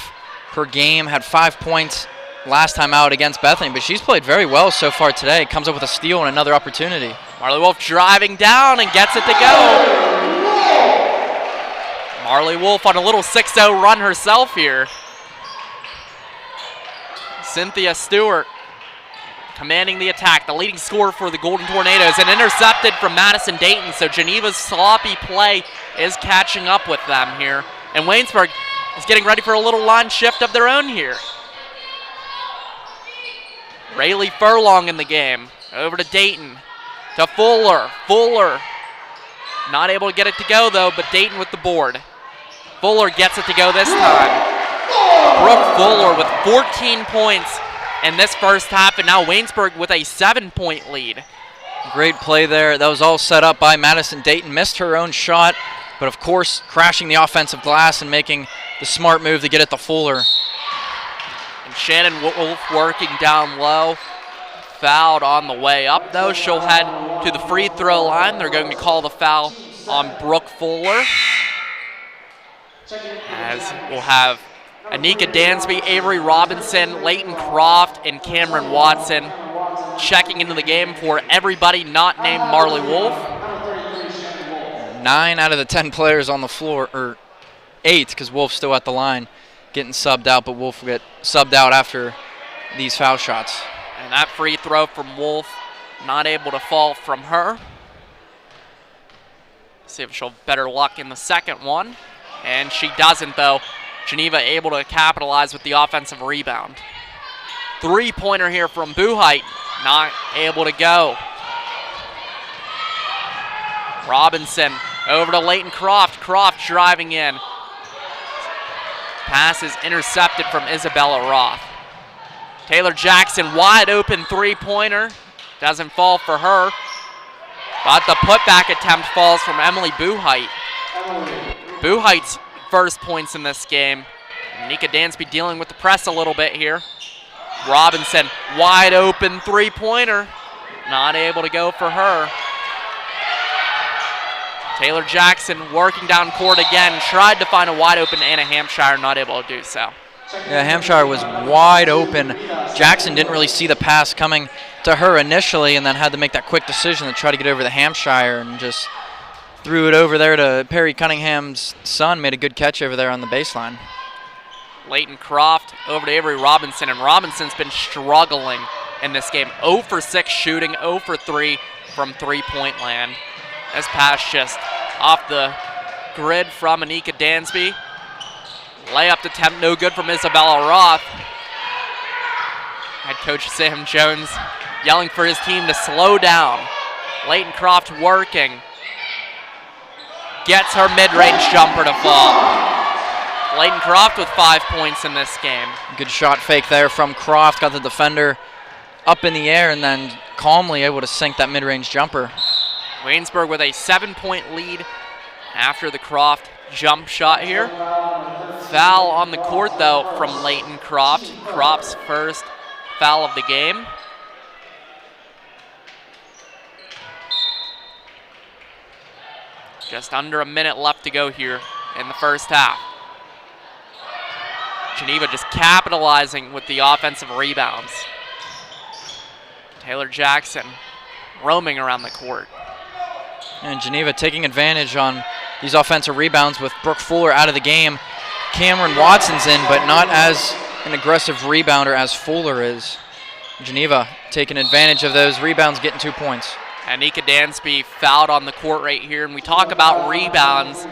per game, had 5 points last time out against Bethany, but she's played very well so far today. Comes up with a steal and another opportunity. Marley Wolf driving down and gets it to go. Marley Wolf on a little 6-0 run herself here. Cynthia Stewart commanding the attack, the leading scorer for the Golden Tornadoes, and intercepted from Madison Dayton, so Geneva's sloppy play is catching up with them here. And Waynesburg is getting ready for a little line shift of their own here. Rayleigh Furlong in the game. Over to Dayton. To Fuller. Fuller not able to get it to go, though, but Dayton with the board. Fuller gets it to go this time. Brooke Fuller with 14 points in this first half, and now Waynesburg with a 7-point lead. Great play there. That was all set up by Madison Dayton. Missed her own shot, but of course crashing the offensive glass and making the smart move to get it to Fuller. And Shannon Wolf working down low. Fouled on the way up, though. She'll head to the free throw line. They're going to call the foul on Brooke Fuller. As we'll have Anika Dansby, Avery Robinson, Leighton Croft, and Cameron Watson checking into the game for everybody not named Marley Wolf. 9 out of the 10 players on the floor, or 8, because Wolf's still at the line, getting subbed out, but Wolf will get subbed out after these foul shots. And that free throw from Wolf, not able to fall from her. See if she'll have better luck in the second one. And she doesn't, though. Geneva able to capitalize with the offensive rebound. Three-pointer here from Buhite, not able to go. Robinson over to Leighton Croft. Croft driving in. Pass is intercepted from Isabella Roth. Taylor Jackson, wide open three-pointer. Doesn't fall for her. But the putback attempt falls from Emily Buhite. Buhite's first points in this game. Nika Dansby dealing with the press a little bit here. Robinson, wide open three-pointer. Not able to go for her. Taylor Jackson working down court again. Tried to find a wide open Anna Hampshire, not able to do so. Yeah, Hampshire was wide open. Jackson didn't really see the pass coming to her initially and then had to make that quick decision to try to get over the Hampshire and just threw it over there to Perry Cunningham's son. Made a good catch over there on the baseline. Leighton Croft over to Avery Robinson, and Robinson's been struggling in this game. 0 for 6 shooting, 0 for 3 from three-point land. This pass just off the grid from Anika Dansby. Layup attempt no good from Isabella Roth. Head coach Sam Jones yelling for his team to slow down. Leighton Croft working. Gets her mid-range jumper to fall. Leighton Croft with 5 points in this game. Good shot fake there from Croft. Got the defender up in the air and then calmly able to sink that mid-range jumper. Waynesburg with a 7-point lead after the Croft jump shot here. Foul on the court, though, from Leighton Croft. Croft's first foul of the game. Just under a minute left to go here in the first half. Geneva just capitalizing with the offensive rebounds. Taylor Jackson roaming around the court. And Geneva taking advantage on these offensive rebounds with Brooke Fuller out of the game. Cameron Watson's in, but not as an aggressive rebounder as Fuller is. Geneva taking advantage of those rebounds, getting 2 points. Anika Dansby fouled on the court right here, and we talk about rebounds.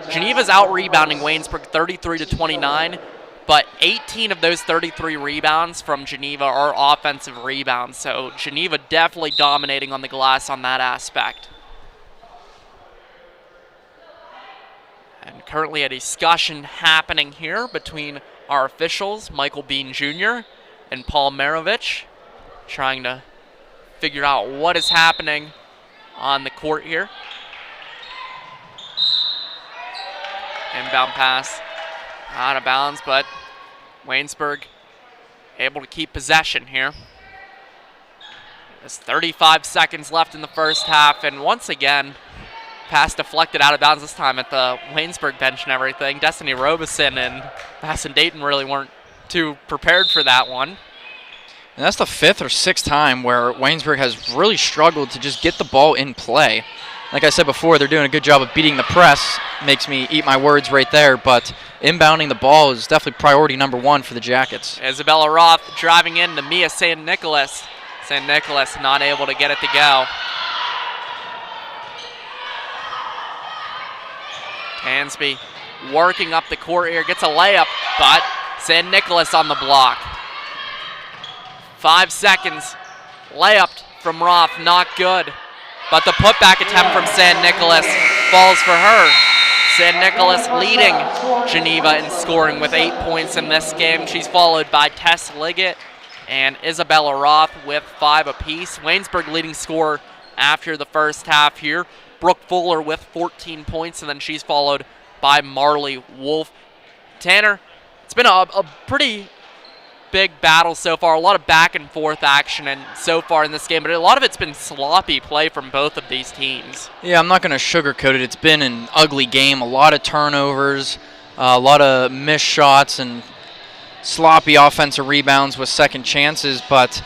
Geneva's out-rebounding Waynesburg 33-29, but 18 of those 33 rebounds from Geneva are offensive rebounds, so Geneva definitely dominating on the glass on that aspect. And currently a discussion happening here between our officials, Michael Bean Jr. and Paul Marovich, trying to figure out what is happening on the court here. Inbound pass, out of bounds, but Waynesburg able to keep possession here. There's 35 seconds left in the first half, and once again, pass deflected out of bounds, this time at the Waynesburg bench and everything. Destiny Robeson and Basson Dayton really weren't too prepared for that one. And that's the 5th or 6th time where Waynesburg has really struggled to just get the ball in play. Like I said before, they're doing a good job of beating the press. Makes me eat my words right there, but inbounding the ball is definitely priority number 1 for the Jackets. Isabella Roth driving in to Mia San Nicolas. San Nicolas not able to get it to go. Tansby working up the court here, gets a layup, but San Nicolas on the block. 5 seconds, layup from Roth, not good. But the putback attempt from San Nicolas falls for her. San Nicolas leading Geneva in scoring with 8 points in this game. She's followed by Tess Liggett and Isabella Roth with 5 apiece. Waynesburg leading scorer after the first half here. Brooke Fuller with 14 points, and then she's followed by Marley Wolf. Tanner, it's been a pretty big battle so far, a lot of back and forth action and so far in this game, but a lot of it's been sloppy play from both of these teams. Yeah, I'm not going to sugarcoat it. It's been an ugly game, a lot of turnovers, a lot of missed shots and sloppy offensive rebounds with second chances, but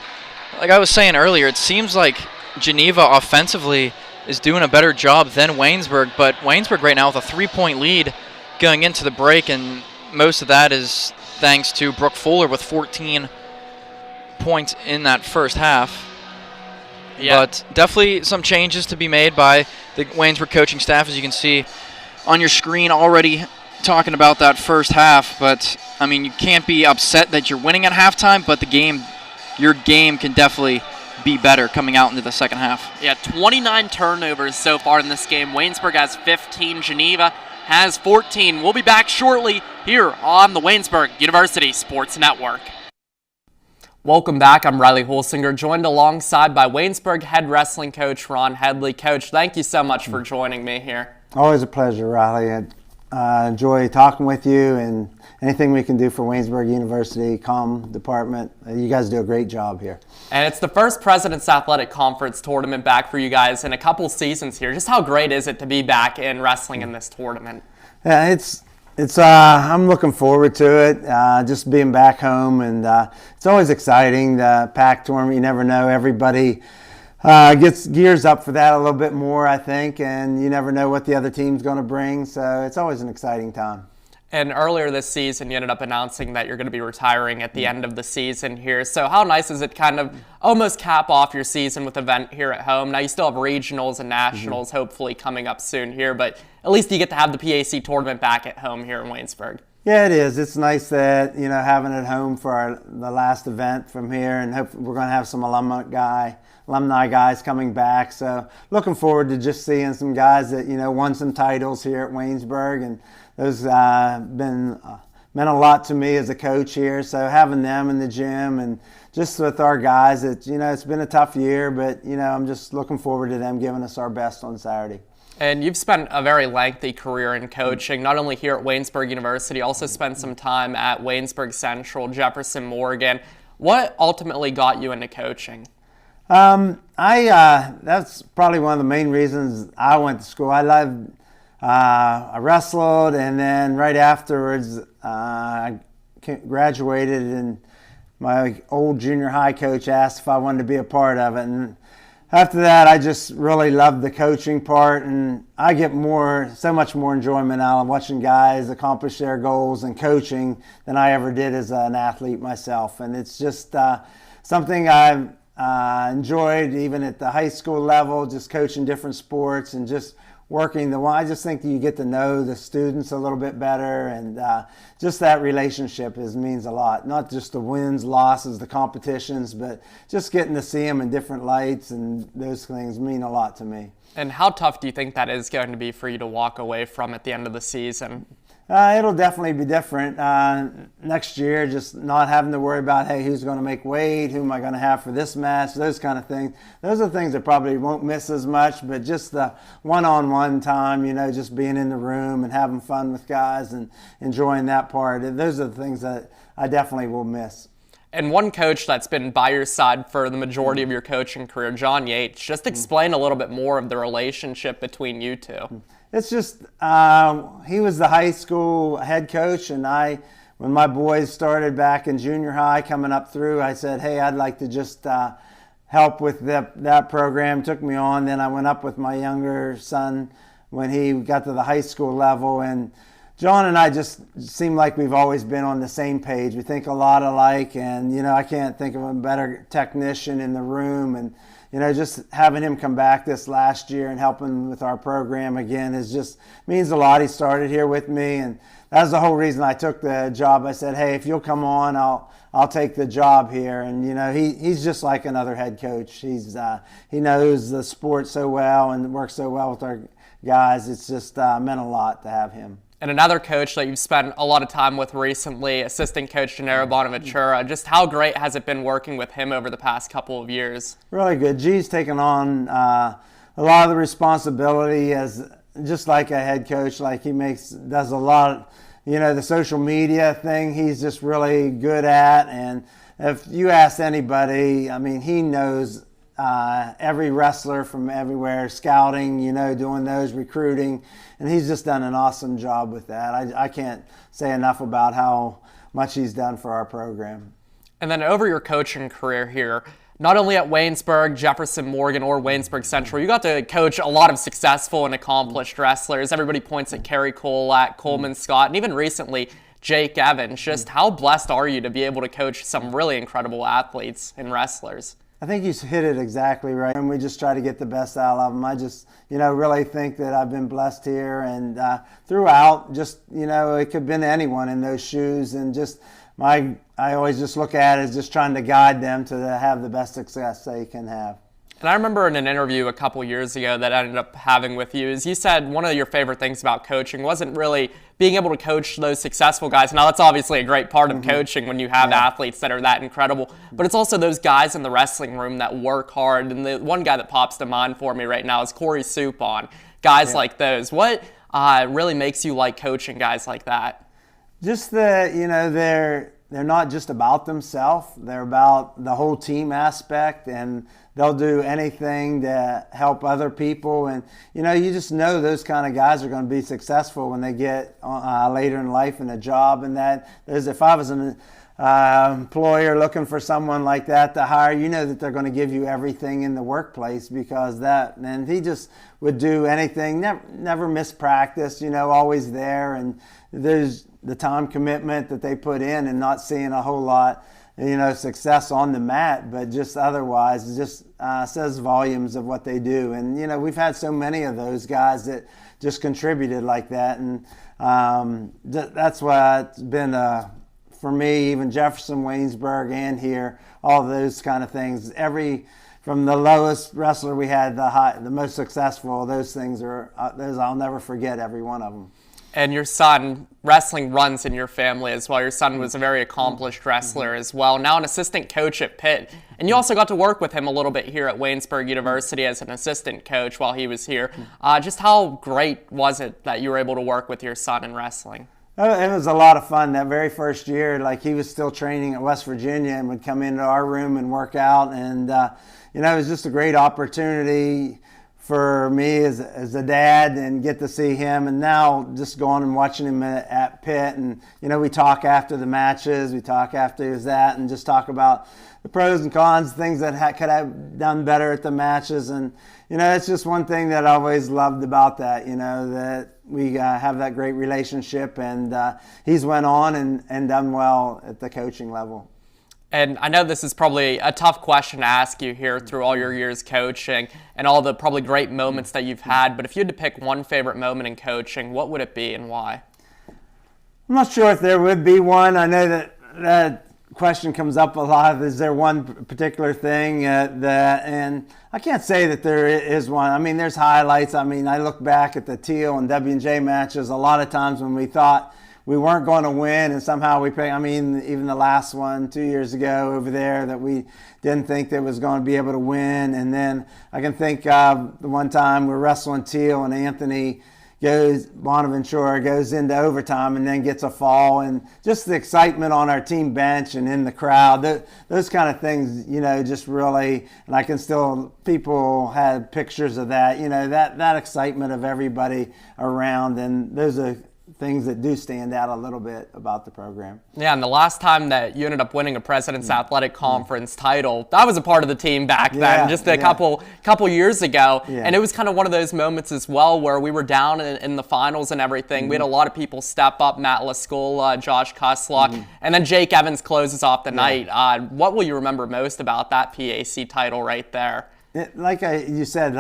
like I was saying earlier, it seems like Geneva offensively is doing a better job than Waynesburg, but Waynesburg right now with a 3-point lead going into the break, and most of that is thanks to Brooke Fuller with 14 points in that first half. Yeah. But definitely some changes to be made by the Waynesburg coaching staff, as you can see on your screen already talking about that first half. But, I mean, you can't be upset that you're winning at halftime, but your game can definitely be better coming out into the second half. Yeah, 29 turnovers so far in this game. Waynesburg has 15. Geneva has 14. We'll be back shortly here on the Waynesburg University Sports Network. Welcome back. I'm Riley Holsinger, joined alongside by Waynesburg head wrestling coach Ron Headley. Coach, thank you so much for joining me here. Always a pleasure, Riley. I enjoy talking with you, and anything we can do for Waynesburg University comm department, you guys do a great job here. And it's the first President's Athletic Conference tournament back for you guys in a couple seasons here. Just how great is it to be back in wrestling in this tournament? Yeah, it's I'm looking forward to it, just being back home, and it's always exciting. The PAC tournament, you never know, everybody gets gears up for that a little bit more, I think, and you never know what the other team's going to bring, so it's always an exciting time. And earlier this season, you ended up announcing that you're going to be retiring at the end of the season here. So how nice is it kind of almost cap off your season with an event here at home? Now you still have regionals and nationals hopefully coming up soon here, but at least you get to have the PAC tournament back at home here in Waynesburg. Yeah, it is. It's nice that, having it home for the last event from here, and hopefully we're going to have some alumni guys coming back. So looking forward to just seeing some guys that, won some titles here at Waynesburg, and those meant a lot to me as a coach here. So having them in the gym and just with our guys, it's been a tough year, but I'm just looking forward to them giving us our best on Saturday. And you've spent a very lengthy career in coaching, not only here at Waynesburg University, also spent some time at Waynesburg Central, Jefferson Morgan. What ultimately got you into coaching? That's probably one of the main reasons I went to school. I wrestled, and then right afterwards I graduated, and my old junior high coach asked if I wanted to be a part of it. And after that, I just really loved the coaching part, and I get so much more enjoyment out of watching guys accomplish their goals and coaching than I ever did as an athlete myself. And it's just something I've enjoyed even at the high school level, just coaching different sports and just working the one. I just think you get to know the students a little bit better, and just that relationship means a lot. Not just the wins, losses, the competitions, but just getting to see them in different lights, and those things mean a lot to me. And how tough do you think that is going to be for you to walk away from at the end of the season? It'll definitely be different next year, just not having to worry about, hey, who's going to make weight, who am I going to have for this match, those kind of things. Those are things that probably won't miss as much, but just the one-on-one time, just being in the room and having fun with guys and enjoying that part, those are the things that I definitely will miss. And one coach that's been by your side for the majority of your coaching career, John Yates, just explain a little bit more of the relationship between you two. It's just, he was the high school head coach, and when my boys started back in junior high coming up through, I said, hey, I'd like to just help with that program. Took me on. Then I went up with my younger son when he got to the high school level, and John and I just seem like we've always been on the same page. We think a lot alike, and I can't think of a better technician in the room. And just having him come back this last year and helping with our program again means a lot. He started here with me, and that's the whole reason I took the job. I said, hey, if you'll come on, I'll take the job here. And he's just like another head coach. He knows the sport so well and works so well with our guys. It's just meant a lot to have him. And another coach that you've spent a lot of time with recently, assistant coach Geneva Waynesburg, just how great has it been working with him over the past couple of years? Really good. G's taken on a lot of the responsibility as just like a head coach. Like does a lot of, the social media thing he's just really good at. And if you ask anybody, he knows every wrestler from everywhere, scouting, doing those, recruiting, and he's just done an awesome job with that. I can't say enough about how much he's done for our program. And then over your coaching career here, not only at Waynesburg, Jefferson Morgan, or Waynesburg Central, you got to coach a lot of successful and accomplished wrestlers. Everybody points at Kerry Colac, Coleman Scott, and even recently, Jake Evans. Just how blessed are you to be able to coach some really incredible athletes and wrestlers? I think you hit it exactly right, and we just try to get the best out of them. I just, really think that I've been blessed here, and throughout, just, it could have been anyone in those shoes, and just I always just look at it as just trying to guide them to have the best success they can have. And I remember in an interview a couple years ago that I ended up having with you is you said one of your favorite things about coaching wasn't really being able to coach those successful guys. Now, that's obviously a great part of coaching when you have athletes that are that incredible, but it's also those guys in the wrestling room that work hard. And the one guy that pops to mind for me right now is Corey Supon. Guys like those. What really makes you like coaching guys like that? Just that, they're not just about themselves. They're about the whole team aspect, and they'll do anything to help other people. And, you just know those kind of guys are going to be successful when they get later in life in a job. And if I was an employer looking for someone like that to hire, that they're going to give you everything in the workplace and he just would do anything, never miss practice, always there. And there's the time commitment that they put in, and not seeing a whole lot, success on the mat, but just otherwise, it just says volumes of what they do. And, we've had so many of those guys that just contributed like that. And that's why it's been, for me, even Jefferson, Waynesburg, and here, all those kind of things. From the lowest wrestler we had, the most successful, those things those I'll never forget, every one of them. And your son, wrestling runs in your family as well. Your son was a very accomplished wrestler as well, now an assistant coach at Pitt. And you also got to work with him a little bit here at Waynesburg University as an assistant coach while he was here. Just how great was it that you were able to work with your son in wrestling? It was a lot of fun. That very first year, he was still training at West Virginia and would come into our room and work out. And, it was just a great opportunity for me as a dad, and get to see him. And now just going and watching him at Pitt, and we talk after the matches, we talk after he was that, and just talk about the pros and cons, things that could have done better at the matches. And it's just one thing that I always loved about that, that we have that great relationship, and he's went on and done well at the coaching level. And I know this is probably a tough question to ask you here through all your years coaching and all the probably great moments that you've had, but if you had to pick one favorite moment in coaching, what would it be and why? I'm not sure if there would be one. I know that question comes up a lot. Is there one particular thing that, and I can't say that there is one. I mean, there's highlights. I mean, I look back at the Teal and W&J matches a lot of times when we thought we weren't going to win, and somehow we played. I mean, even the last one 2 years ago over there that we didn't think that was going to be able to win. And then I can think of the one time we're wrestling Teal and Anthony Bonaventura goes into overtime and then gets a fall, and just the excitement on our team bench and in the crowd, those kind of things, just really, and I can still, people had pictures of that, that excitement of everybody around, and those are things that do stand out a little bit about the program. Yeah, and the last time that you ended up winning a President's Athletic Conference title, I was a part of the team back then, just a couple years ago, and it was kind of one of those moments as well where we were down in the finals and everything. We had a lot of people step up, Matt Lascola, Josh Kuslock, and then Jake Evans closes off the night. What will you remember most about that PAC title right there? You said,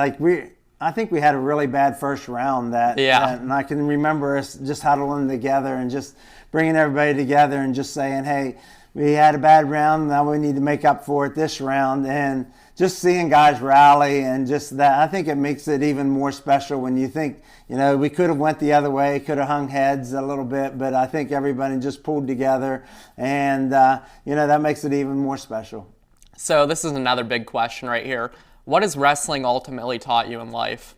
I think we had a really bad first round and I can remember us just huddling together and just bringing everybody together and just saying, hey, we had a bad round, now we need to make up for it this round, and just seeing guys rally and just that, I think it makes it even more special when you think, we could have went the other way, could have hung heads a little bit, but I think everybody just pulled together, and that makes it even more special. So this is another big question right here. What has wrestling ultimately taught you in life?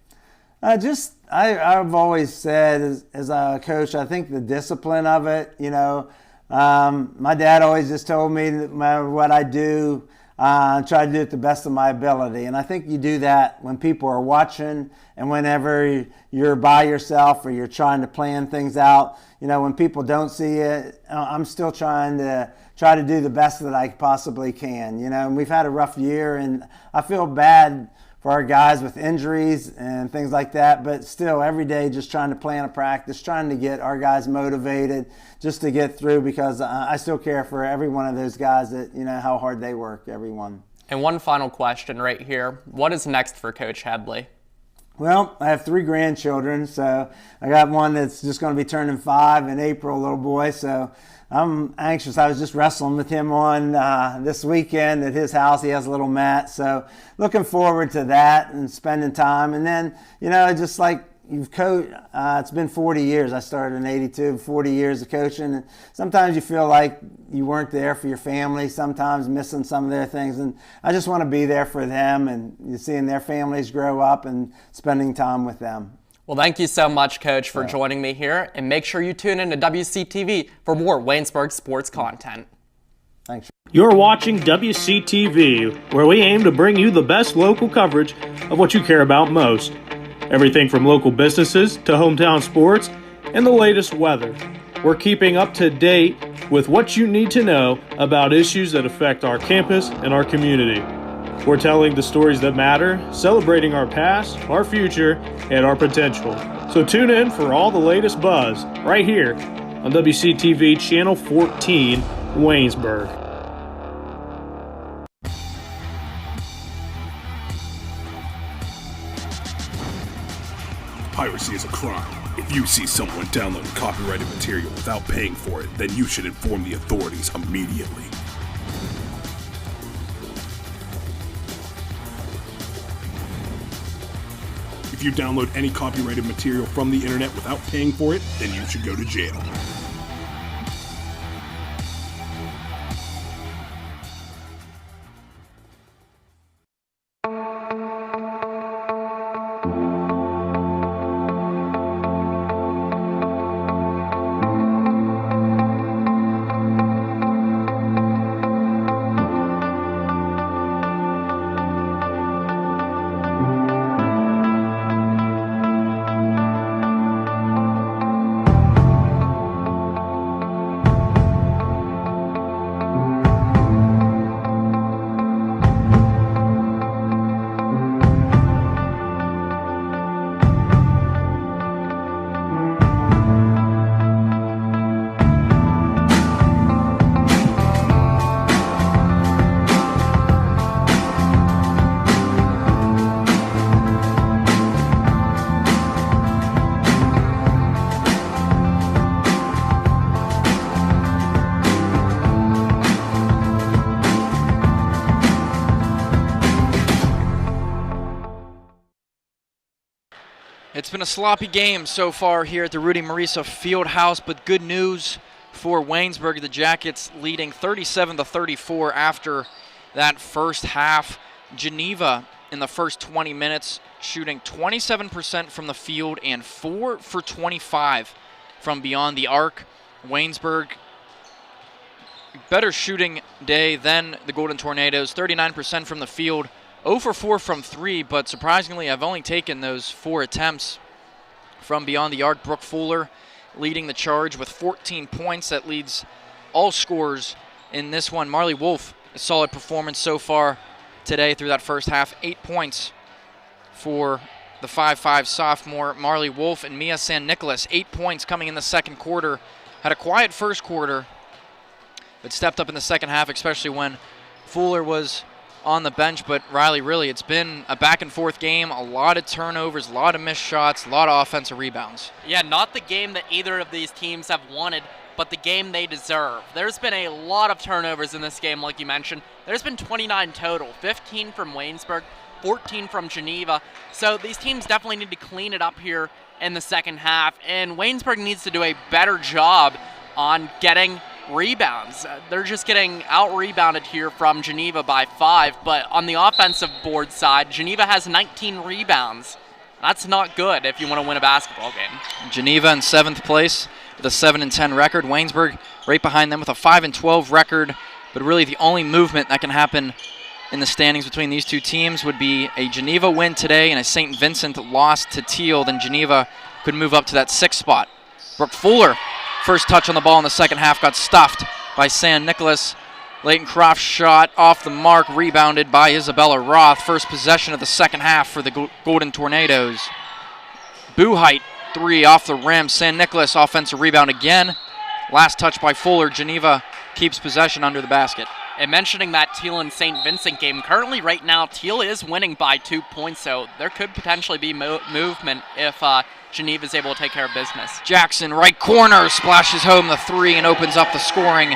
I've always said as a coach, I think the discipline of it, my dad always just told me that no matter what I do, try to do it the best of my ability. And I think you do that when people are watching and whenever you're by yourself or you're trying to plan things out. When people don't see it, I'm still trying to do the best that I possibly can. And we've had a rough year, and I feel bad for our guys with injuries and things like that, but still every day just trying to plan a practice, trying to get our guys motivated just to get through, because I still care for every one of those guys that, how hard they work, everyone. And one final question right here. What is next for Coach Headley? Well, I have 3 grandchildren, so I got one that's just going to be turning 5 in April, a little boy, so I'm anxious. I was just wrestling with him on this weekend at his house. He has a little mat, so looking forward to that and spending time. And then, just like you've coached, it's been 40 years. I started in '82, 40 years of coaching. And sometimes you feel like you weren't there for your family, sometimes missing some of their things. And I just want to be there for them and seeing their families grow up and spending time with them. Well, thank you so much, Coach, for joining me here. And make sure you tune in to WCTV for more Waynesburg sports content. Thanks. You're watching WCTV, where we aim to bring you the best local coverage of what you care about most. Everything from local businesses to hometown sports and the latest weather. We're keeping up to date with what you need to know about issues that affect our campus and our community. We're telling the stories that matter, celebrating our past, our future, and our potential. So tune in for all the latest buzz right here on WCTV Channel 14, Waynesburg. Piracy is a crime. If you see someone downloading copyrighted material without paying for it, then you should inform the authorities immediately. If you download any copyrighted material from the internet without paying for it, then you should go to jail. It's been a sloppy game so far here at the Rudy Marisa Fieldhouse, but good news for Waynesburg. The Jackets leading 37-34 after that first half. Geneva in the first 20 minutes shooting 27% from the field and 4 for 25 from beyond the arc. Waynesburg, better shooting day than the Golden Tornadoes, 39% from the field, 0 for 4 from 3, but surprisingly, I've only taken those 4 attempts from beyond the arc. Brooke Fuller leading the charge with 14 points. That leads all scorers in this one. Marley Wolf, a solid performance so far today through that first half. 8 points for the 5'5 sophomore Marley Wolf. And Mia San Nicolas, 8 points coming in the second quarter. Had a quiet first quarter, but stepped up in the second half, especially when Fuller was on the bench. But Riley, really, it's been a back and forth game, a lot of turnovers, a lot of missed shots, a lot of offensive rebounds. Yeah, not the game that either of these teams have wanted, but the game they deserve. There's been a lot of turnovers in this game, like you mentioned. There's been 29 total, 15 from Waynesburg, 14 from Geneva. So these teams definitely need to clean it up here in the second half, and Waynesburg needs to do a better job on getting rebounds. They're just getting out-rebounded here from Geneva by 5, but on the offensive board side, Geneva has 19 rebounds. That's not good if you want to win a basketball game. Geneva in 7th place with a 7-10 record. Waynesburg right behind them with a 5-12 record, but really the only movement that can happen in the standings between these two teams would be a Geneva win today and a St. Vincent loss to Teal. Then Geneva could move up to that 6th spot. Brooke Fuller, first touch on the ball in the second half, got stuffed by San Nicolas. Leighton Croft's shot off the mark, rebounded by Isabella Roth. First possession of the second half for the Golden Tornadoes. Buhite, 3 off the rim. San Nicolas offensive rebound again. Last touch by Fuller. Geneva keeps possession under the basket. And mentioning that Teal and St. Vincent game, currently right now Teal is winning by 2 points, so there could potentially be movement if Geneva is able to take care of business. Jackson, right corner, splashes home the 3 and opens up the scoring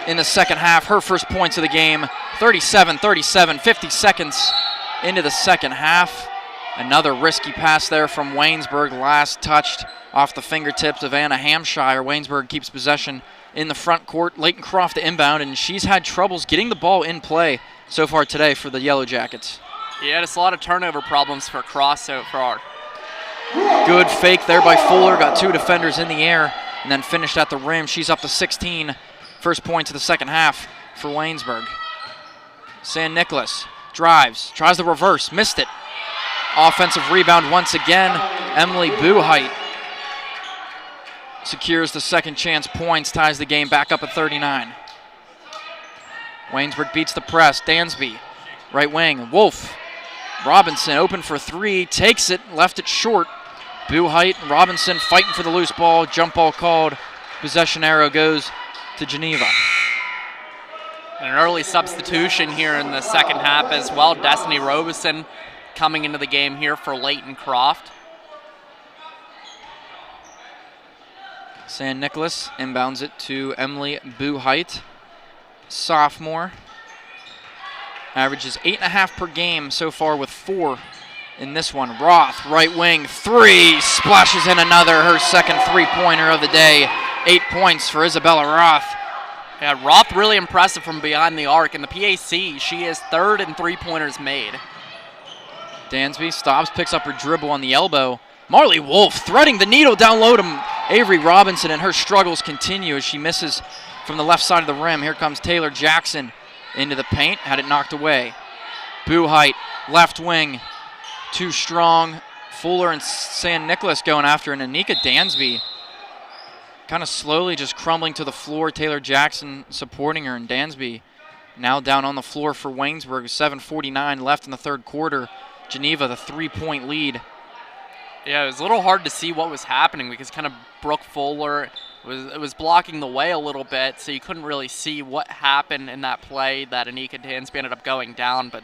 in the second half. Her first points of the game, 37-37, 50 seconds into the second half. Another risky pass there from Waynesburg, last touched off the fingertips of Anna Hampshire. Waynesburg keeps possession in the front court. Leighton Croft to inbound, and she's had troubles getting the ball in play so far today for the Yellow Jackets. Yeah, just a lot of turnover problems for Cross so far. Good fake there by Fuller, got 2 defenders in the air, and then finished at the rim. She's up to 16. First points of the second half for Waynesburg. San Nicolas drives, tries the reverse, missed it. Offensive rebound once again. Emily Buhite secures the second chance points, ties the game back up at 39. Waynesburg beats the press. Dansby, right wing. Wolf, Robinson open for 3, takes it, left it short. Buhite and Robinson fighting for the loose ball. Jump ball called. Possession arrow goes to Geneva. An early substitution here in the second half as well. Destiny Robeson coming into the game here for Leighton Croft. San Nicolas inbounds it to Emily Buhite, sophomore. Averages 8.5 per game so far with 4 in this one. Roth, right wing, 3, splashes in another, her second 3-pointer of the day. 8 points for Isabella Roth. Yeah, Roth really impressive from behind the arc. In the PAC, she is 3rd in 3-pointers made. Dansby stops, picks up her dribble on the elbow. Marley Wolf threading the needle down low to Avery Robinson, and her struggles continue as she misses from the left side of the rim. Here comes Taylor Jackson into the paint, had it knocked away. Buhite, left wing, too strong. Fuller and San Nicolas going after, and Anika Dansby kind of slowly just crumbling to the floor. Taylor Jackson supporting her, and Dansby now down on the floor for Waynesburg. 7:49 left in the third quarter. Geneva, the 3-point lead. Yeah, it was a little hard to see what was happening because kind of Brooke Fuller was blocking the way a little bit, so you couldn't really see what happened in that play that Anika Dansby ended up going down. But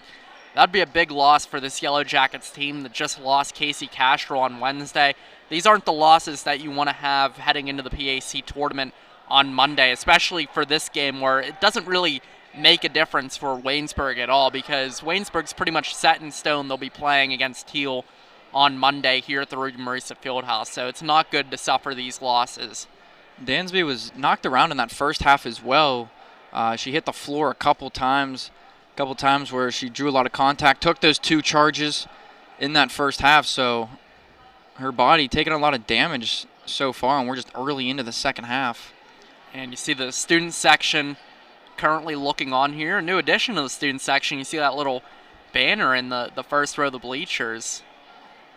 that'd be a big loss for this Yellow Jackets team that just lost Casey Castro on Wednesday. These aren't the losses that you want to have heading into the PAC tournament on Monday, especially for this game where it doesn't really make a difference for Waynesburg at all because Waynesburg's pretty much set in stone. They'll be playing against Teal on Monday here at the Rudy Marisa Fieldhouse. So it's not good to suffer these losses. Dansby was knocked around in that first half as well. She hit the floor a couple times where she drew a lot of contact, took those 2 charges in that first half. So her body taking a lot of damage so far, and we're just early into the second half. And you see the student section currently looking on here. A new addition to the student section. You see that little banner in the first row of the bleachers.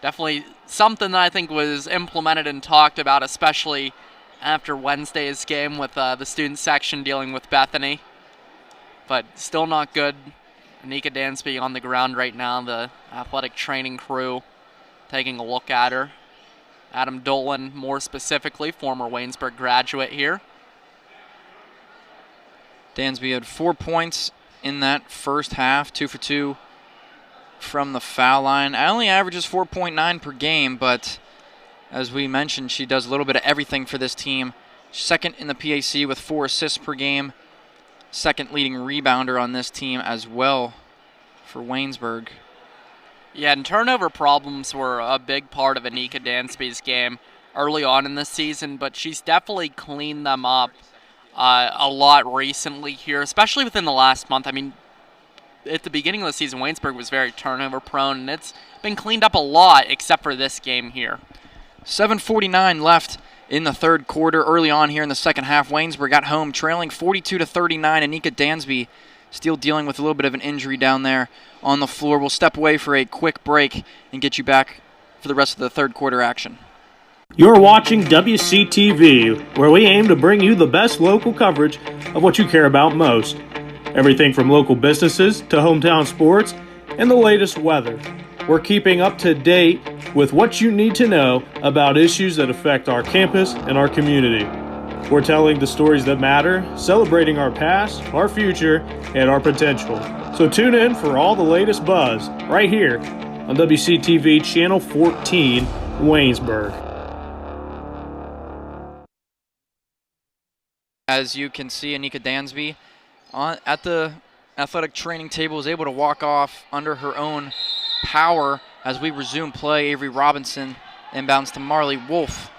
Definitely something that I think was implemented and talked about, especially after Wednesday's game with the student section dealing with Bethany. But still not good. Anika Dansby on the ground right now, the athletic training crew taking a look at her. Adam Dolan, more specifically, former Waynesburg graduate here. Dansby had 4 points in that first half, 2 for 2 from the foul line. Only averages 4.9 per game, but as we mentioned, she does a little bit of everything for this team. Second in the PAC with 4 assists per game. Second leading rebounder on this team as well for Waynesburg. Yeah, and turnover problems were a big part of Anika Dansby's game early on in the season, but she's definitely cleaned them up a lot recently here, especially within the last month. I mean, at the beginning of the season, Waynesburg was very turnover prone, and it's been cleaned up a lot except for this game here. 7:49 left in the third quarter. Early on here in the second half, Waynesburg got home trailing 42-39. Anika Dansby still dealing with a little bit of an injury down there on the floor. We'll step away for a quick break and get you back for the rest of the third quarter action. You're watching WCTV, where we aim to bring you the best local coverage of what you care about most. Everything from local businesses to hometown sports and the latest weather. We're keeping up to date with what you need to know about issues that affect our campus and our community. We're telling the stories that matter, celebrating our past, our future, and our potential. So tune in for all the latest buzz right here on WCTV Channel 14, Waynesburg. As you can see, Anika Dansby at the athletic training table is able to walk off under her own power as we resume play. Avery Robinson inbounds to Marley Wolf.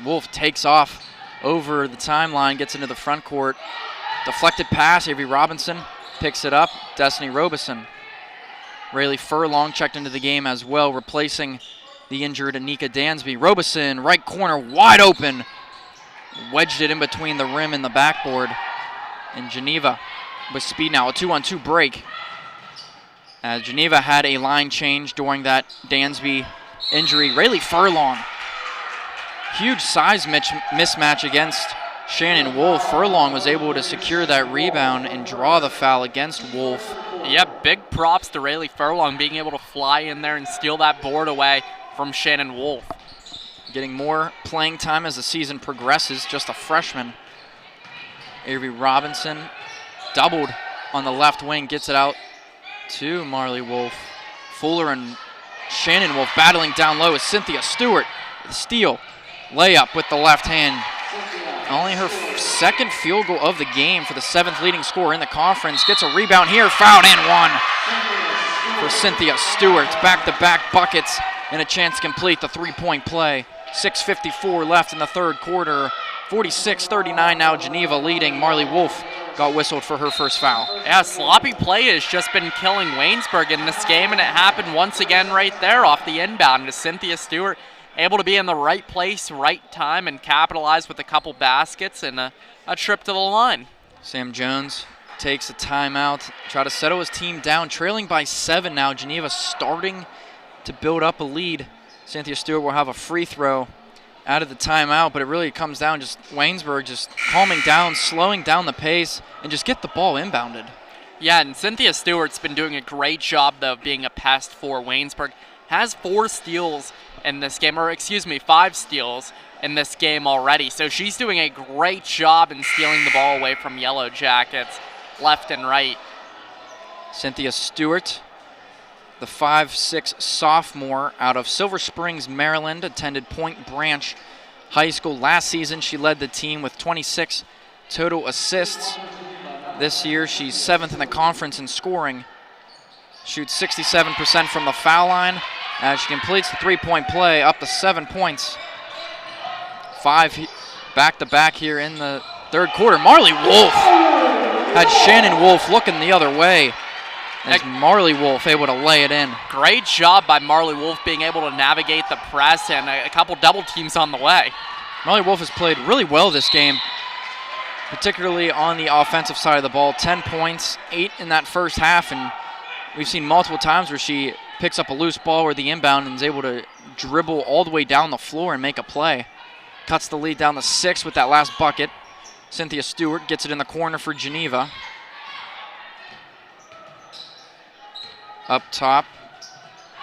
Wolf takes off over the timeline, gets into the front court. Deflected pass, Avery Robinson picks it up. Destiny Robeson. Rayleigh Furlong checked into the game as well, replacing the injured Anika Dansby. Robeson, right corner, wide open. Wedged it in between the rim and the backboard. And Geneva with speed now, a 2-on-2 break. As Geneva had a line change during that Dansby injury. Rayleigh Furlong, huge size mismatch against Shannon Wolf. Furlong was able to secure that rebound and draw the foul against Wolf. Yeah, big props to Rayleigh Furlong being able to fly in there and steal that board away from Shannon Wolf. Getting more playing time as the season progresses, just a freshman. Avery Robinson doubled on the left wing, gets it out to Marley Wolf. Fuller and Shannon Wolf battling down low as Cynthia Stewart with a steal. Layup with the left hand. Only her second field goal of the game for the 7th leading scorer in the conference. Gets a rebound here, fouled and one for Cynthia Stewart. Back-to-back buckets and a chance to complete the three-point play. 6:54 left in the third quarter. 46-39 now, Geneva leading. Marley Wolf got whistled for her first foul. Yeah, sloppy play has just been killing Waynesburg in this game, and it happened once again right there off the inbound to Cynthia Stewart. Able to be in the right place, right time, and capitalize with a couple baskets and a trip to the line. Sam Jones takes a timeout, try to settle his team down, trailing by 7 now. Geneva starting to build up a lead. Cynthia Stewart will have a free throw out of the timeout, but it really comes down just Waynesburg just calming down, slowing down the pace, and just get the ball inbounded. Yeah, and Cynthia Stewart's been doing a great job, though, of being a pest for Waynesburg. Has 4 steals in this game, or excuse me, 5 steals in this game already. So she's doing a great job in stealing the ball away from Yellow Jackets left and right. Cynthia Stewart, the 5'6" sophomore out of Silver Springs, Maryland, attended Point Branch High School last season. She led the team with 26 total assists. This year, she's 7th in the conference in scoring. Shoots 67% from the foul line, as she completes the three-point play, up to 7 points. 5 back-to-back here in the third quarter. Marley Wolf had Shannon Wolf looking the other way, as Marley Wolf able to lay it in. Great job by Marley Wolf being able to navigate the press and a couple double teams on the way. Marley Wolf has played really well this game, particularly on the offensive side of the ball. 10 points, 8 in that first half, and we've seen multiple times where she picks up a loose ball or the inbound and is able to dribble all the way down the floor and make a play. Cuts the lead down to 6 with that last bucket. Cynthia Stewart gets it in the corner for Geneva. Up top,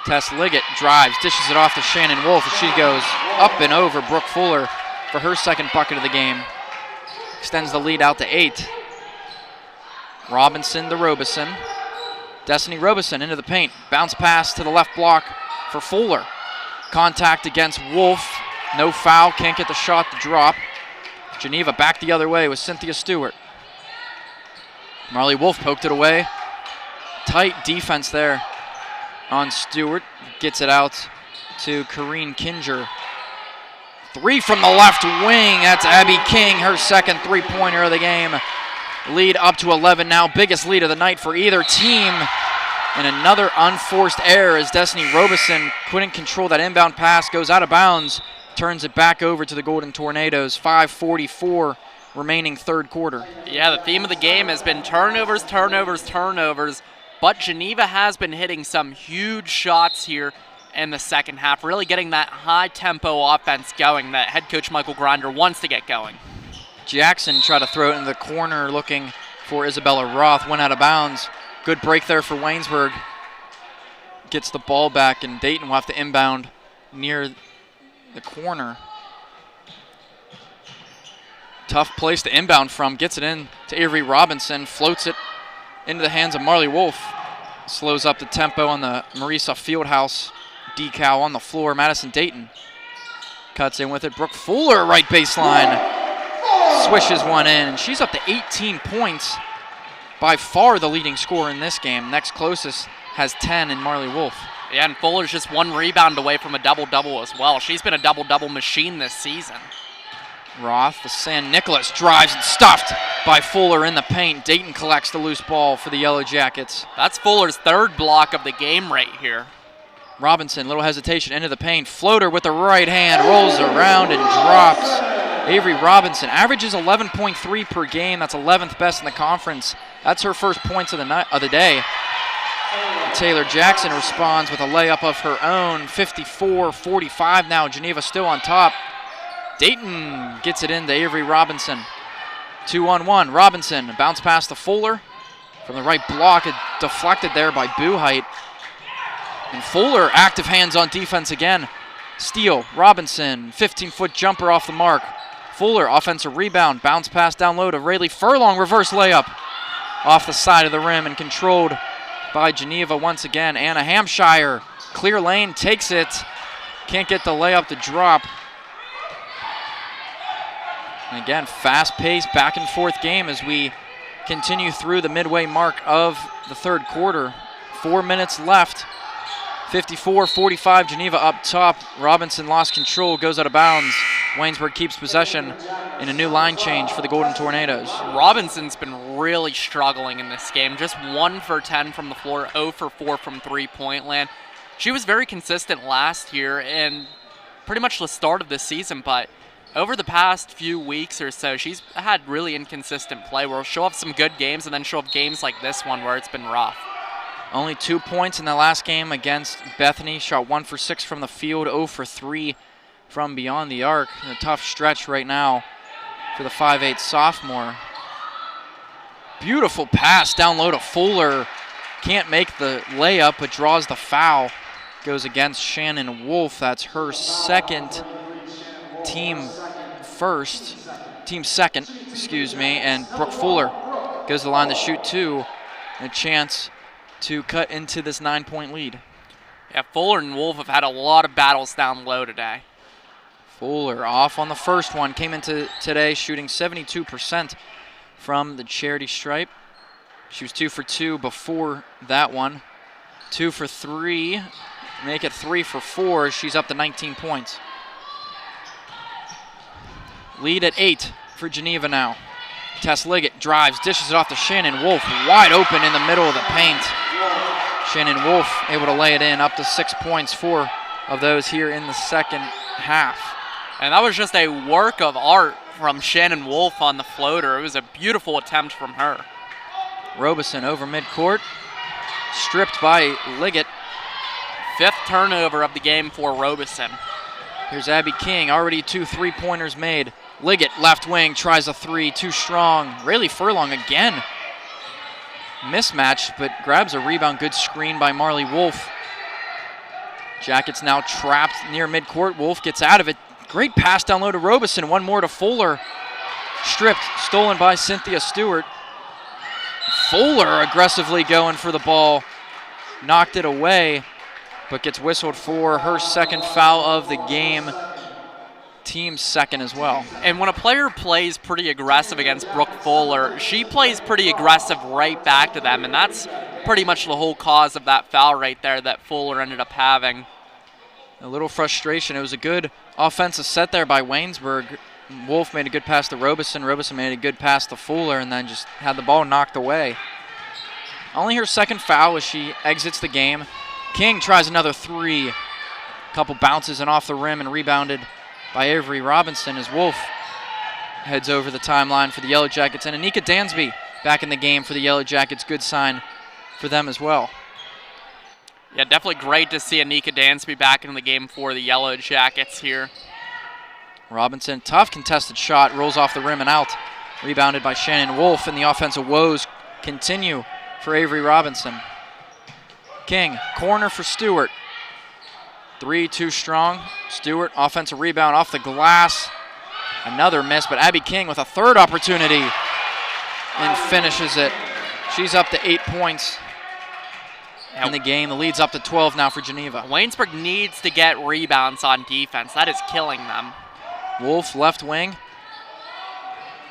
Tess Liggett drives, dishes it off to Shannon Wolf as she goes up and over Brooke Fuller for her second bucket of the game. Extends the lead out to 8. Robinson to Robeson. Destiny Robeson into the paint. Bounce pass to the left block for Fuller. Contact against Wolf. No foul, can't get the shot to drop. Geneva back the other way with Cynthia Stewart. Marley Wolf poked it away. Tight defense there on Stewart. Gets it out to Kareen Kinger. 3 from the left wing. That's Abby King, her second three-pointer of the game. Lead up to 11 now. Biggest lead of the night for either team. And another unforced error as Destiny Robeson couldn't control that inbound pass. Goes out of bounds. Turns it back over to the Golden Tornadoes. 5:44 remaining third quarter. Yeah, the theme of the game has been turnovers, turnovers, turnovers. But Geneva has been hitting some huge shots here in the second half, really getting that high-tempo offense going that head coach Michael Grinder wants to get going. Jackson tried to throw it in the corner looking for Isabella Roth. Went out of bounds. Good break there for Waynesburg. Gets the ball back, and Dayton will have to inbound near the corner. Tough place to inbound from. Gets it in to Avery Robinson. Floats it into the hands of Marley Wolf. Slows up the tempo on the Marisa Fieldhouse decal on the floor. Madison Dayton cuts in with it. Brooke Fuller, right baseline. Swishes one in, and she's up to 18 points. By far the leading scorer in this game. Next closest has 10 in Marley Wolf. Yeah, and Fuller's just one rebound away from a double-double as well. She's been a double-double machine this season. Roth, the San Nicolas, drives and stuffed by Fuller in the paint. Dayton collects the loose ball for the Yellow Jackets. That's Fuller's third block of the game right here. Robinson, little hesitation, into the paint. Floater with the right hand, rolls around and drops. Avery Robinson averages 11.3 per game. That's 11th best in the conference. That's her first points of the day. Taylor Jackson responds with a layup of her own. 54-45 now. Geneva still on top. Dayton gets it into Avery Robinson. 2-on-1. Robinson, bounce pass to Fuller. From the right block, it deflected there by Buhite. And Fuller, active hands on defense again. Steal, Robinson, 15-foot jumper off the mark. Fuller, offensive rebound, bounce pass down low to Rayleigh Furlong, reverse layup. Off the side of the rim and controlled by Geneva once again. Anna Hampshire, clear lane, takes it. Can't get the layup to drop. And again, fast-paced, back-and-forth game as we continue through the midway mark of the third quarter. 4 minutes left. 54-45, Geneva up top. Robinson lost control, goes out of bounds. Waynesburg keeps possession in a new line change for the Golden Tornadoes. Robinson's been really struggling in this game. Just 1 for 10 from the floor, 0 for 4 from three-point land. She was very consistent last year and pretty much the start of this season, but over the past few weeks or so, she's had really inconsistent play where she'll have some good games and then she'll have games like this one where it's been rough. Only 2 points in the last game against Bethany. Shot 1 for 6 from the field, 0 for 3 from beyond the arc. In a tough stretch right now for the 5'8" sophomore. Beautiful pass down low to Fuller. Can't make the layup, but draws the foul. Goes against Shannon Wolf. That's her second, team second, and Brooke Fuller goes to the line to shoot 2. And a chance to cut into this 9-point lead. Yeah, Fuller and Wolf have had a lot of battles down low today. Fuller off on the first one. Came into today shooting 72% from the charity stripe. She was 2 for 2 before that one. 2 for 3 make it 3 for 4. She's up to 19 points. Lead at 8 for Geneva now. Tess Liggett drives, dishes it off to Shannon Wolf, wide open in the middle of the paint. Shannon Wolf able to lay it in, up to 6 points, 4 of those here in the second half. And that was just a work of art from Shannon Wolf on the floater. It was a beautiful attempt from her. Robeson over midcourt, stripped by Liggett. 5th turnover of the game for Robeson. Here's Abby King, already 2 3-pointers made. Liggett, left wing, tries a 3, too strong. Rayleigh Furlong again. Mismatched, but grabs a rebound. Good screen by Marley Wolf. Jackets now trapped near midcourt. Wolf gets out of it. Great pass down low to Robeson. One more to Fuller. Stripped, stolen by Cynthia Stewart. Fuller aggressively going for the ball. Knocked it away, but gets whistled for her second foul of the game. Team's second as well. And when a player plays pretty aggressive against Brooke Fuller, she plays pretty aggressive right back to them, and that's pretty much the whole cause of that foul right there that Fuller ended up having. A little frustration. It was a good offensive set there by Waynesburg. Wolf made a good pass to Robeson. Robeson made a good pass to Fuller and then just had the ball knocked away. Only her second foul as she exits the game. King tries another 3. Couple bounces and off the rim and rebounded by Avery Robinson as Wolf heads over the timeline for the Yellow Jackets. And Anika Dansby back in the game for the Yellow Jackets. Good sign for them as well. Yeah, definitely great to see Anika Dansby back in the game for the Yellow Jackets here. Robinson, tough contested shot, rolls off the rim and out. Rebounded by Shannon Wolf, and the offensive woes continue for Avery Robinson. King, corner for Stewart. 3 too strong. Stewart, offensive rebound off the glass. Another miss, but Abby King with a third opportunity and finishes it. She's up to 8 points in the game. The lead's up to 12 now for Geneva. Waynesburg needs to get rebounds on defense. That is killing them. Wolf, left wing.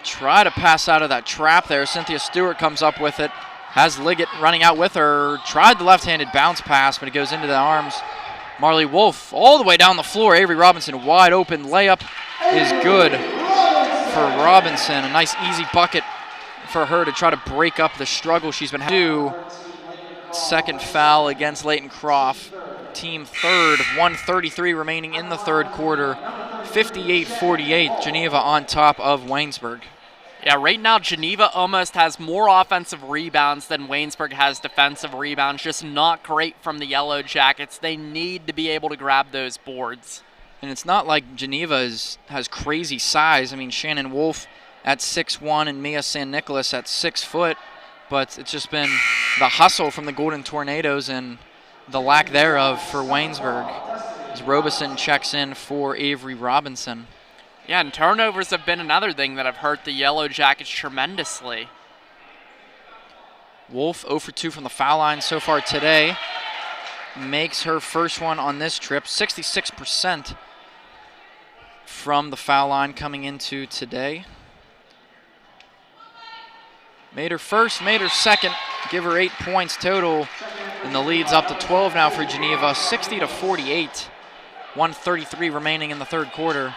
Try to pass out of that trap there. Cynthia Stewart comes up with it. Has Liggett running out with her. Tried the left-handed bounce pass, but it goes into the arms. Marley Wolf all the way down the floor. Avery Robinson wide open. Layup is good for Robinson. A nice easy bucket for her to try to break up the struggle she's been having. Second foul against Leighton Croft. Team third, 1:33 remaining in the third quarter. 58-48, Geneva on top of Waynesburg. Yeah, right now Geneva almost has more offensive rebounds than Waynesburg has defensive rebounds. Just not great from the Yellow Jackets. They need to be able to grab those boards. And it's not like Geneva has crazy size. I mean, Shannon Wolf at 6'1" and Mia San Nicolas at 6 foot. But it's just been the hustle from the Golden Tornadoes and the lack thereof for Waynesburg as Robeson checks in for Avery Robinson. Yeah, and turnovers have been another thing that have hurt the Yellow Jackets tremendously. Wolf 0 for 2 from the foul line so far today. Makes her first one on this trip. 66% from the foul line coming into today. Made her first, made her second. Give her 8 points total. And the lead's up to 12 now for Geneva, 60-48. 1:33 remaining in the third quarter.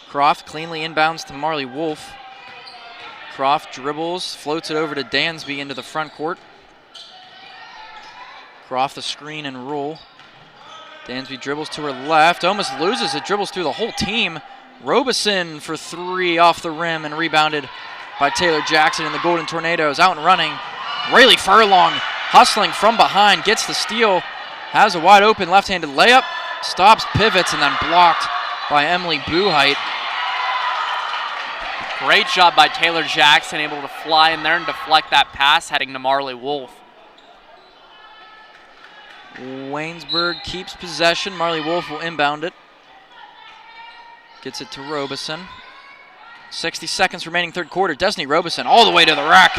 Croft cleanly inbounds to Marley Wolf. Croft dribbles, floats it over to Dansby into the front court. Croft the screen and roll. Dansby dribbles to her left, almost loses it, dribbles through the whole team. Robeson for 3 off the rim and rebounded by Taylor Jackson, and the Golden Tornadoes out and running. Rayleigh Furlong hustling from behind, gets the steal, has a wide open left-handed layup, stops, pivots, and then blocked by Emily Buhite. Great job by Taylor Jackson, able to fly in there and deflect that pass heading to Marley Wolf. Waynesburg keeps possession. Marley Wolf will inbound it. Gets it to Robeson. 60 seconds remaining third quarter. Destiny Robeson all the way to the rack.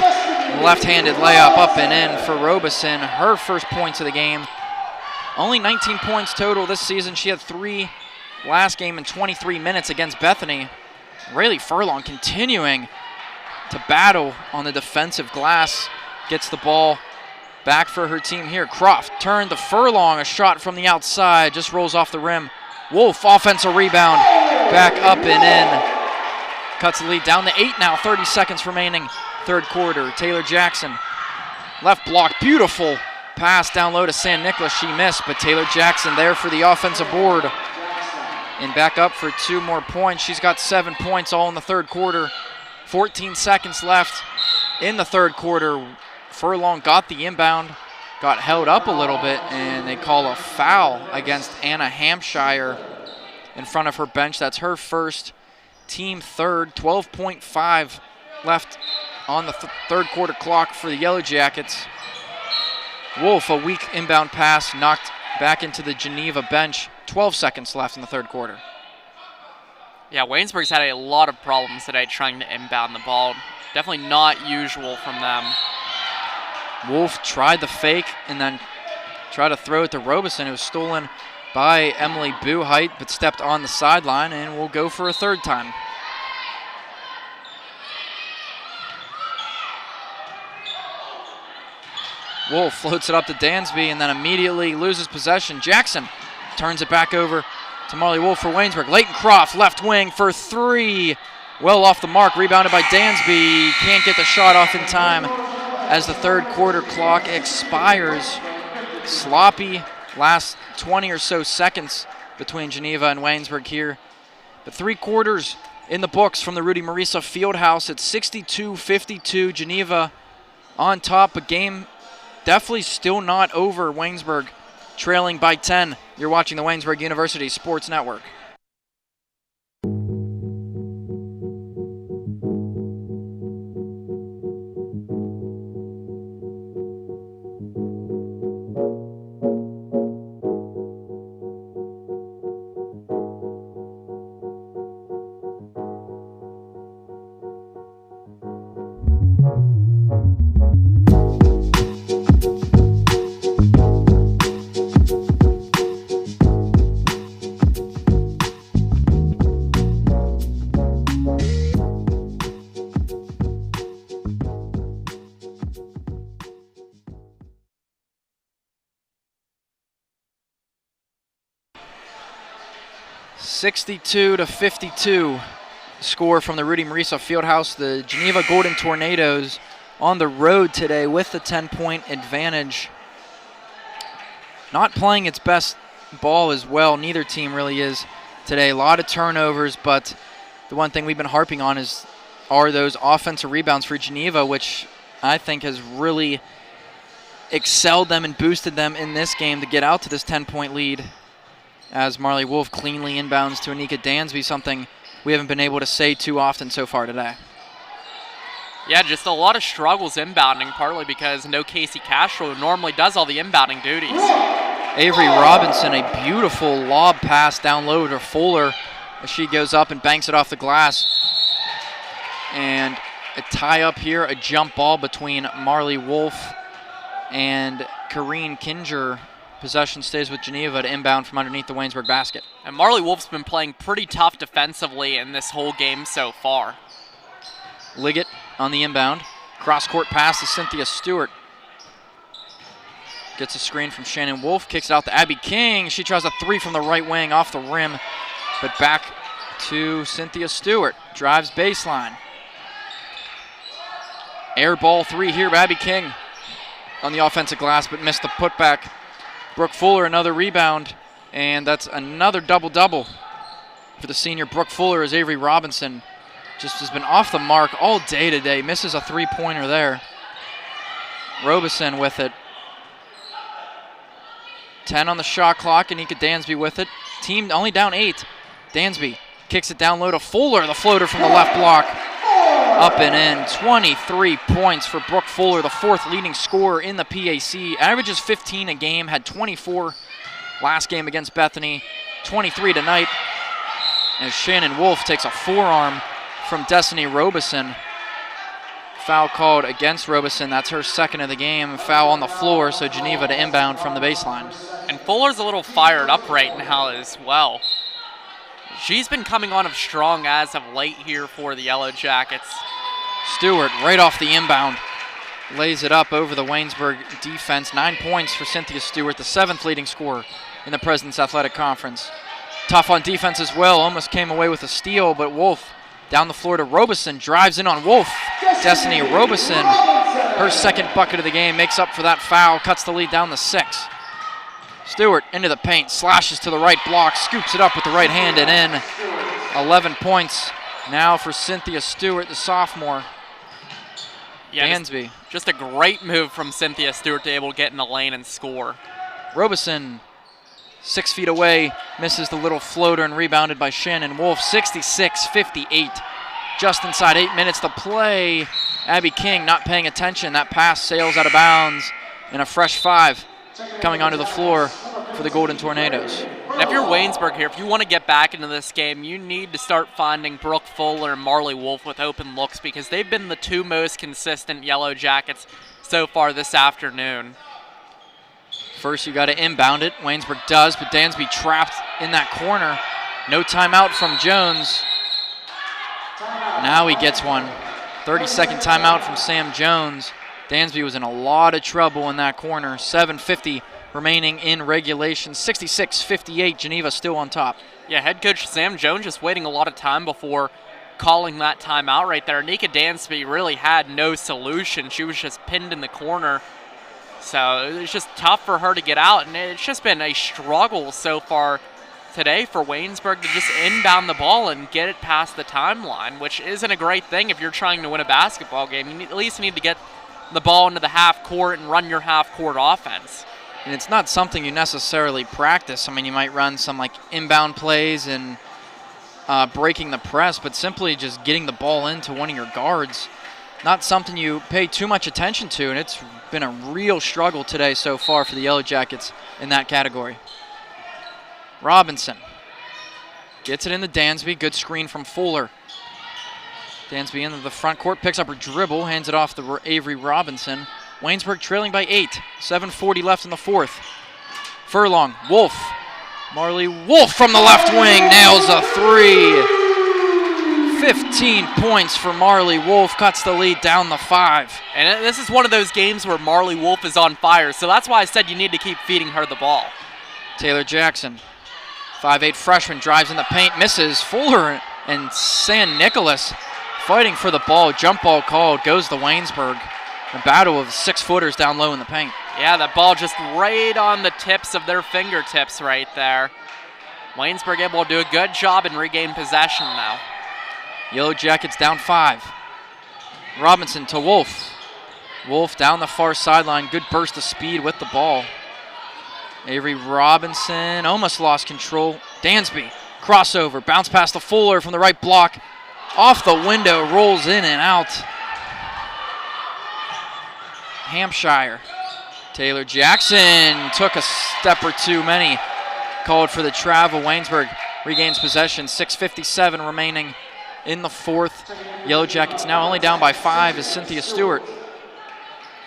Left-handed layup up and in for Robeson. Her first points of the game. Only 19 points total this season. She had 3 last game in 23 minutes against Bethany. Rayleigh Furlong continuing to battle on the defensive glass. Gets the ball back for her team here. Croft turned to Furlong, a shot from the outside, just rolls off the rim. Wolf, offensive rebound, back up and in. Cuts the lead down to 8 now, 30 seconds remaining, third quarter. Taylor Jackson, left block, beautiful pass down low to San Nicolas. She missed, but Taylor Jackson there for the offensive board. And back up for 2 more points. She's got 7 points all in the third quarter. 14 seconds left in the third quarter. Furlong got the inbound, got held up a little bit, and they call a foul against Anna Hampshire in front of her bench. That's her first, team third. 12.5 left on the third quarter clock for the Yellow Jackets. Wolf, a weak inbound pass, knocked back into the Geneva bench. 12 seconds left in the third quarter. Yeah, Waynesburg's had a lot of problems today trying to inbound the ball. Definitely not usual from them. Wolf tried the fake and then tried to throw it to Robeson. It was stolen by Emily Buhite, but stepped on the sideline and will go for a third time. Wolf floats it up to Dansby and then immediately loses possession. Jackson turns it back over to Marley Wolf for Waynesburg. Leighton Croft, left wing for 3. Well off the mark, rebounded by Dansby. Can't get the shot off in time as the third quarter clock expires. Sloppy last 20 or so seconds between Geneva and Waynesburg here. But 3 quarters in the books from the Rudy Marisa Fieldhouse. It's 62-52. Geneva on top. A game definitely still not over. Waynesburg trailing by 10. You're watching the Waynesburg University Sports Network. (62-52) score from the Rudy Marisa Fieldhouse. The Geneva Golden Tornadoes on the road today with the 10-point advantage. Not playing its best ball as well. Neither team really is today. A lot of turnovers, but the one thing we've been harping on are those offensive rebounds for Geneva, which I think has really excelled them and boosted them in this game to get out to this 10-point lead. As Marley Wolf cleanly inbounds to Anika Dansby, something we haven't been able to say too often so far today. Yeah, just a lot of struggles inbounding, partly because no Casey Castro, who normally does all the inbounding duties. Avery Robinson, a beautiful lob pass down low to Fuller as she goes up and banks it off the glass. And a tie up here, a jump ball between Marley Wolf and Kareen Kinger. Possession stays with Geneva to inbound from underneath the Waynesburg basket. And Marley Wolf's been playing pretty tough defensively in this whole game so far. Liggett on the inbound. Cross-court pass to Cynthia Stewart. Gets a screen from Shannon Wolf, kicks it out to Abby King. She tries a 3 from the right wing off the rim, but back to Cynthia Stewart. Drives baseline. Air ball 3 here by Abby King on the offensive glass, but missed the putback. Brooke Fuller, another rebound, and that's another double-double for the senior Brooke Fuller, as Avery Robinson just has been off the mark all day today. Misses a 3-pointer there. Robeson with it. 10 on the shot clock, Anika Dansby with it. Team only down 8. Dansby kicks it down low to Fuller, the floater from the left block. Up and in, 23 points for Brooke Fuller, the 4th leading scorer in the PAC. Averages 15 a game, had 24 last game against Bethany, 23 tonight. As Shannon Wolf takes a forearm from Destiny Robeson. Foul called against Robeson. That's her 2nd of the game. Foul on the floor, so Geneva to inbound from the baseline. And Fuller's a little fired up right now as well. She's been coming on strong as of late here for the Yellow Jackets. Stewart right off the inbound. lays it up over the Waynesburg defense. 9 points for Cynthia Stewart, the 7th leading scorer in the President's Athletic Conference. Tough on defense as well, almost came away with a steal, but Wolf down the floor to Robeson, drives in on Wolf. Destiny Robeson, her 2nd bucket of the game, makes up for that foul, cuts the lead down to 6. Stewart into the paint, slashes to the right block, scoops it up with the right hand and in. 11 points now for Cynthia Stewart, the sophomore. Yeah, Dansby. Just a great move from Cynthia Stewart to be able to get in the lane and score. Robeson, 6 feet away, misses the little floater and rebounded by Shannon Wolf. 66-58. Just inside 8 minutes to play. Abby King not paying attention. That pass sails out of bounds. And a fresh 5 coming onto the floor for the Golden Tornadoes. And if you're Waynesburg here, if you want to get back into this game, you need to start finding Brooke Fuller and Marley Wolf with open looks because they've been the 2 most consistent Yellow Jackets so far this afternoon. First, you got to inbound it. Waynesburg does, but Dansby trapped in that corner. No timeout from Jones. Now he gets one. 30-second timeout from Sam Jones. Dansby was in a lot of trouble in that corner. 7:50 remaining in regulation. 66-58, Geneva still on top. Yeah, head coach Sam Jones just waiting a lot of time before calling that timeout right there. Nika Dansby really had no solution. She was just pinned in the corner. So it's just tough for her to get out, and it's just been a struggle so far today for Waynesburg to just inbound the ball and get it past the timeline, which isn't a great thing if you're trying to win a basketball game. You at least need to get the ball into the half court and run your half court offense. And it's not something you necessarily practice. I mean, you might run some like inbound plays and breaking the press, but simply just getting the ball into one of your guards, not something you pay too much attention to, and it's been a real struggle today so far for the Yellow Jackets in that category. Robinson gets it into Dansby. Good screen from Fuller. Dansby into the front court, picks up her dribble, hands it off to Avery Robinson. Waynesburg trailing by 8. 7:40 left in the 4th. Furlong, Wolf. Marley Wolf from the left wing nails a 3. 15 points for Marley Wolf, cuts the lead down the 5. And this is one of those games where Marley Wolf is on fire, so that's why I said you need to keep feeding her the ball. Taylor Jackson, 5'8" freshman, drives in the paint, misses. Fuller and San Nicolas fighting for the ball. Jump ball called, goes to Waynesburg. A battle of 6-footers down low in the paint. Yeah, that ball just right on the tips of their fingertips right there. Waynesburg able to do a good job and regain possession now. Yellow Jackets down 5. Robinson to Wolf. Wolf down the far sideline. Good burst of speed with the ball. Avery Robinson almost lost control. Dansby, crossover, bounce pass to Fuller from the right block. Off the window, rolls in and out. Hampshire. Taylor Jackson took a step or too many. Called for the travel. Waynesburg regains possession. 6:57 remaining in the 4th. Yellow Jackets now only down by 5 as Cynthia Stewart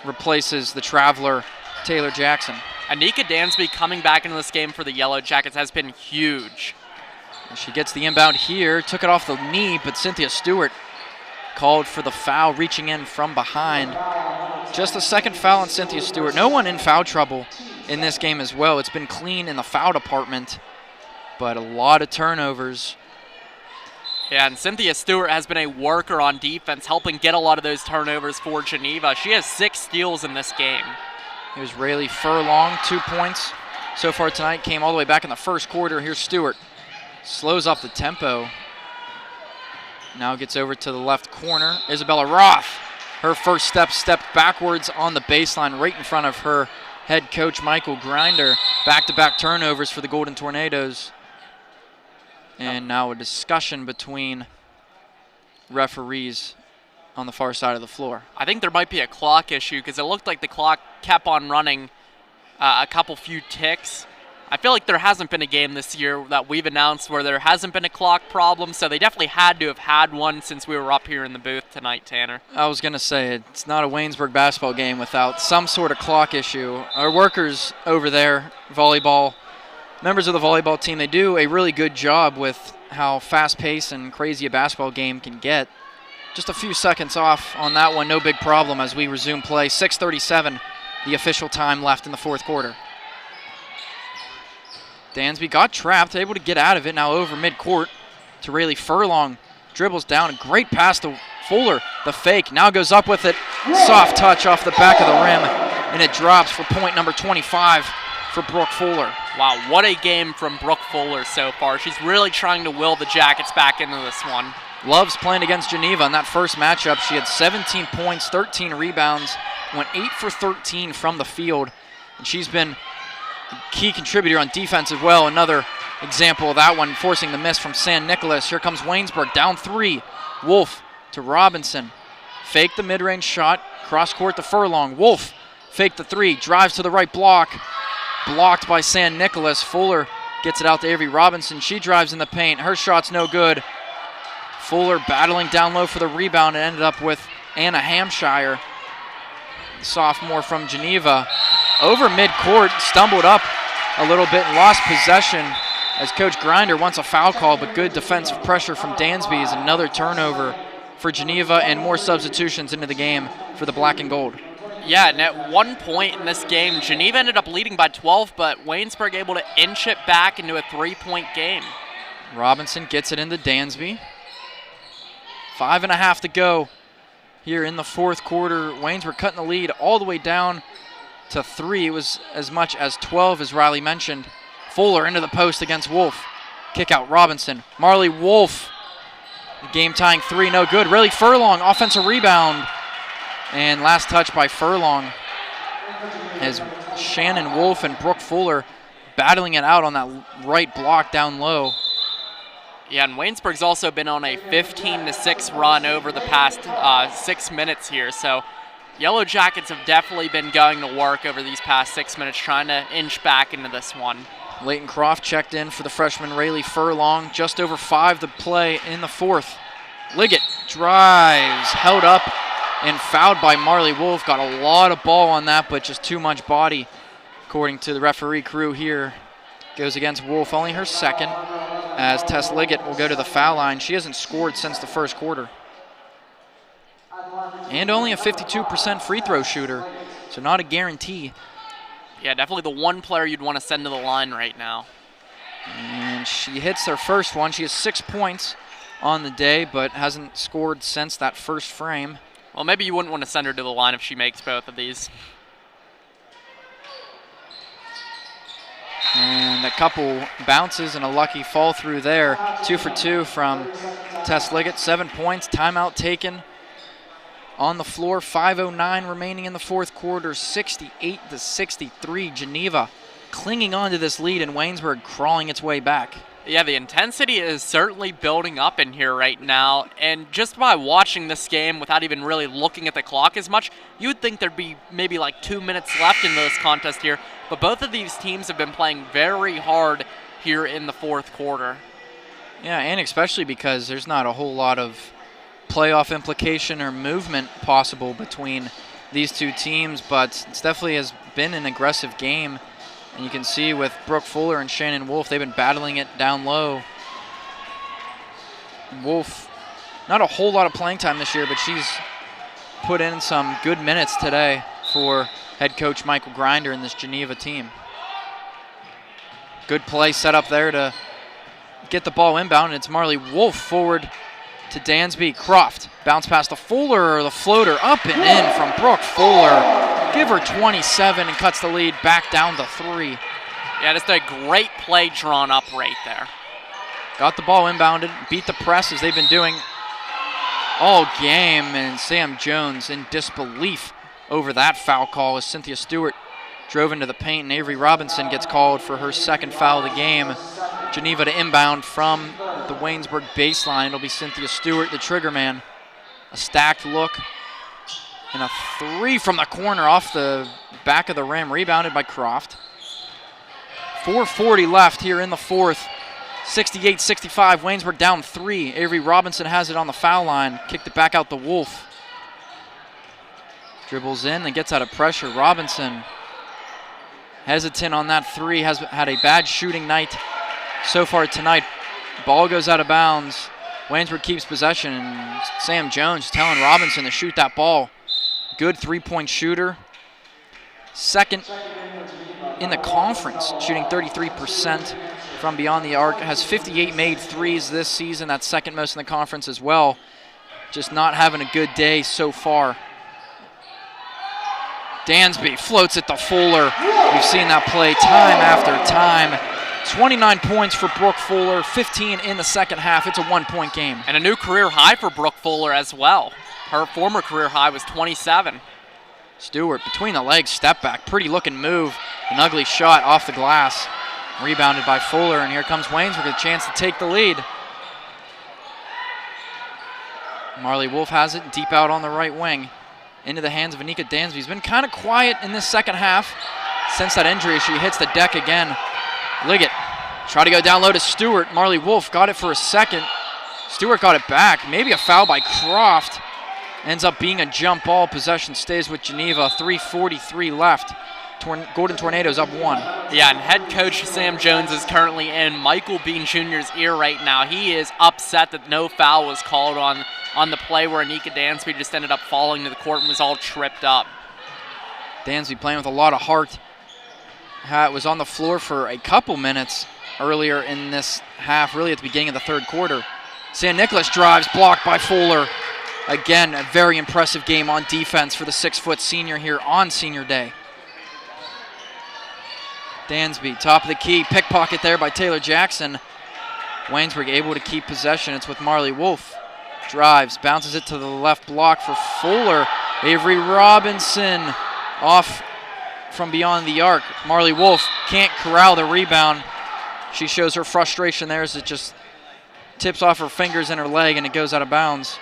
replaces the traveler Taylor Jackson. Anika Dansby coming back into this game for the Yellow Jackets has been huge. She gets the inbound here, took it off the knee, but Cynthia Stewart called for the foul, reaching in from behind. Just the 2nd foul on Cynthia Stewart. No one in foul trouble in this game as well. It's been clean in the foul department, but a lot of turnovers. Yeah, and Cynthia Stewart has been a worker on defense, helping get a lot of those turnovers for Geneva. She has 6 steals in this game. Here's Rayleigh Furlong, 2 points so far tonight. Came all the way back in the 1st quarter. Here's Stewart. Slows up the tempo. Now gets over to the left corner. Isabella Roth. Her first step stepped backwards on the baseline right in front of her head coach, Michael Grinder. Back-to-back turnovers for the Golden Tornadoes. And now a discussion between referees on the far side of the floor. I think there might be a clock issue because it looked like the clock kept on running a few ticks. I feel like there hasn't been a game this year that we've announced where there hasn't been a clock problem, so they definitely had to have had one since we were up here in the booth tonight, Tanner. I was going to say, it's not a Waynesburg basketball game without some sort of clock issue. Our workers over there, volleyball, members of the volleyball team, they do a really good job with how fast-paced and crazy a basketball game can get. just a few seconds off on that one. No big problem as we resume play. 6:37, the official time left in the fourth quarter. Dansby got trapped, able to get out of it. Now over midcourt to Rayleigh Furlong. Dribbles down. A great pass to Fuller. The fake now goes up with it. Soft touch off the back of the rim, and it drops for point number 25 for Brooke Fuller. Wow, what a game from Brooke Fuller so far. She's really trying to will the Jackets back into this one. Loves playing against Geneva in that first matchup. She had 17 points, 13 rebounds, went 8 for 13 from the field, and she's been a key contributor on defense as well. Another example of that one, forcing the miss from San Nicolas. Here comes Waynesburg, down 3. Wolf to Robinson. Fake the mid-range shot, cross court to Furlong. Wolf fake the 3, drives to the right block. Blocked by San Nicolas. Fuller gets it out to Avery Robinson. She drives in the paint. Her shot's no good. Fuller battling down low for the rebound and ended up with Anna Hampshire, sophomore from Geneva. Over midcourt, stumbled up a little bit and lost possession as Coach Grinder wants a foul call, but good defensive pressure from Dansby is another turnover for Geneva and more substitutions into the game for the black and gold. Yeah, and at one point in this game, Geneva ended up leading by 12, but Waynesburg able to inch it back into a 3-point game. Robinson gets it into Dansby. 5.5 to go here in the fourth quarter. Waynesburg cutting the lead all the way down to 3. It was as much as 12, as Riley mentioned. Fuller into the post against Wolf. Kick out Robinson. Marley Wolf. Game tying 3, no good. Rayleigh Furlong, offensive rebound. And last touch by Furlong as Shannon Wolf and Brooke Fuller battling it out on that right block down low. Yeah, and Waynesburg's also been on a 15-6 run over the past 6 minutes here. So Yellow Jackets have definitely been going to work over these past 6 minutes, trying to inch back into this one. Leighton Croft checked in for the freshman Rayleigh Furlong. Just over 5 to play in the fourth. Liggett drives, held up, and fouled by Marley Wolf. Got a lot of ball on that, but just too much body, according to the referee crew here. Goes against Wolf, only her second, as Tess Liggett will go to the foul line. She hasn't scored since the first quarter. And only a 52% free throw shooter, so not a guarantee. Yeah, definitely the one player you'd want to send to the line right now. And she hits her first one. She has 6 points on the day, but hasn't scored since that first frame. Well, maybe you wouldn't want to send her to the line if she makes both of these. And a couple bounces and a lucky fall through there. 2 for 2 from Tess Liggett. 7 points, timeout taken on the floor. 5:09 remaining in the fourth quarter. 68-63. Geneva clinging on to this lead and Waynesburg crawling its way back. Yeah, the intensity is certainly building up in here right now, and just by watching this game without even really looking at the clock as much, you would think there'd be maybe like 2 minutes left in this contest here, but both of these teams have been playing very hard here in the fourth quarter. Yeah, and especially because there's not a whole lot of playoff implication or movement possible between these two teams, but it definitely has been an aggressive game. And you can see with Brooke Fuller and Shannon Wolf, they've been battling it down low. Wolf, not a whole lot of playing time this year, but she's put in some good minutes today for head coach Michael Grinder and this Geneva team. Good play set up there to get the ball inbound, and it's Marley Wolf forward to Dansby. Croft, bounce pass to Fuller, the floater up and in from Brooke Fuller. Give her 27 and cuts the lead back down to 3. Yeah, just a great play drawn up right there. Got the ball inbounded, beat the press as they've been doing all game, and Sam Jones in disbelief over that foul call as Cynthia Stewart drove into the paint, and Avery Robinson gets called for her second foul of the game. Geneva to inbound from the Waynesburg baseline. It'll be Cynthia Stewart, the trigger man. A stacked look. And a 3 from the corner off the back of the rim, rebounded by Croft. 4:40 left here in the fourth. 68-65, Waynesburg down 3. Avery Robinson has it on the foul line. Kicked it back out to Wolf. Dribbles in and gets out of pressure. Robinson hesitant on that 3, has had a bad shooting night so far tonight. Ball goes out of bounds. Waynesburg keeps possession, and Sam Jones telling Robinson to shoot that ball. Good three-point shooter. Second in the conference, shooting 33% from beyond the arc. Has 58 made threes this season. That's second most in the conference as well. Just not having a good day so far. Dansby floats it to Fuller. We've seen that play time after time. 29 points for Brooke Fuller, 15 in the second half. It's a one-point game. And a new career high for Brooke Fuller as well. Her former career high was 27. Stewart between the legs, step back, pretty looking move. An ugly shot off the glass. Rebounded by Fuller, and here comes Waynesburg with a chance to take the lead. Marley Wolf has it deep out on the right wing. Into the hands of Anika Dansby. He's been kind of quiet in this second half. Since that injury, she hits the deck again. Liggett try to go down low to Stewart. Marley Wolf got it for a second. Stewart got it back. Maybe a foul by Croft. Ends up being a jump ball. Possession stays with Geneva. 3:43 left. Golden Tornadoes up 1. Yeah, and head coach Sam Jones is currently in Michael Bean Jr.'s ear right now. He is upset that no foul was called on the play where Anika Dansby just ended up falling to the court and was all tripped up. Dansby playing with a lot of heart. Was on the floor for a couple minutes earlier in this half, really at the beginning of the third quarter. San Nicolas drives, blocked by Fuller. Again, a very impressive game on defense for the 6-foot senior here on senior day. Dansby, top of the key, pickpocket there by Taylor Jackson. Waynesburg able to keep possession. It's with Marley Wolf. Drives, bounces it to the left block for Fuller. Avery Robinson off from beyond the arc. Marley Wolf can't corral the rebound. She shows her frustration there as it just tips off her fingers and her leg and it goes out of bounds.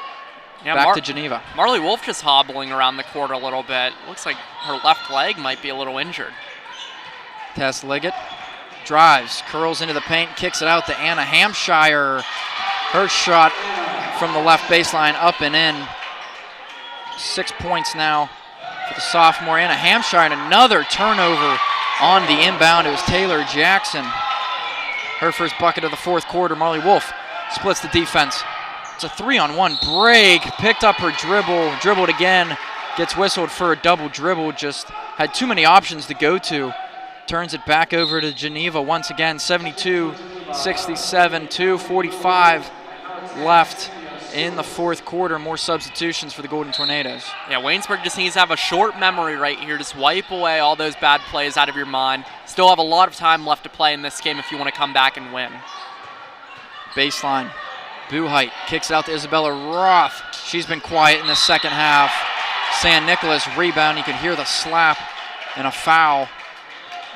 Yeah, back to Geneva. Marley Wolf just hobbling around the court a little bit. Looks like her left leg might be a little injured. Tess Liggett drives, curls into the paint, kicks it out to Anna Hampshire. Her shot from the left baseline up and in. 6 points now for the sophomore Anna Hampshire, and another turnover on the inbound. It was Taylor Jackson. Her first bucket of the fourth quarter. Marley Wolf splits the defense. It's a 3-on-1 break. Picked up her dribble, dribbled again, gets whistled for a double dribble. Just had too many options to go to. Turns it back over to Geneva once again. 72-67, 2:45 left in the fourth quarter. More substitutions for the Golden Tornadoes. Yeah, Waynesburg just needs to have a short memory right here. Just wipe away all those bad plays out of your mind. Still have a lot of time left to play in this game if you want to come back and win. Baseline. Buhite kicks it out to Isabella Roth. She's been quiet in the second half. San Nicolas rebound. You can hear the slap and a foul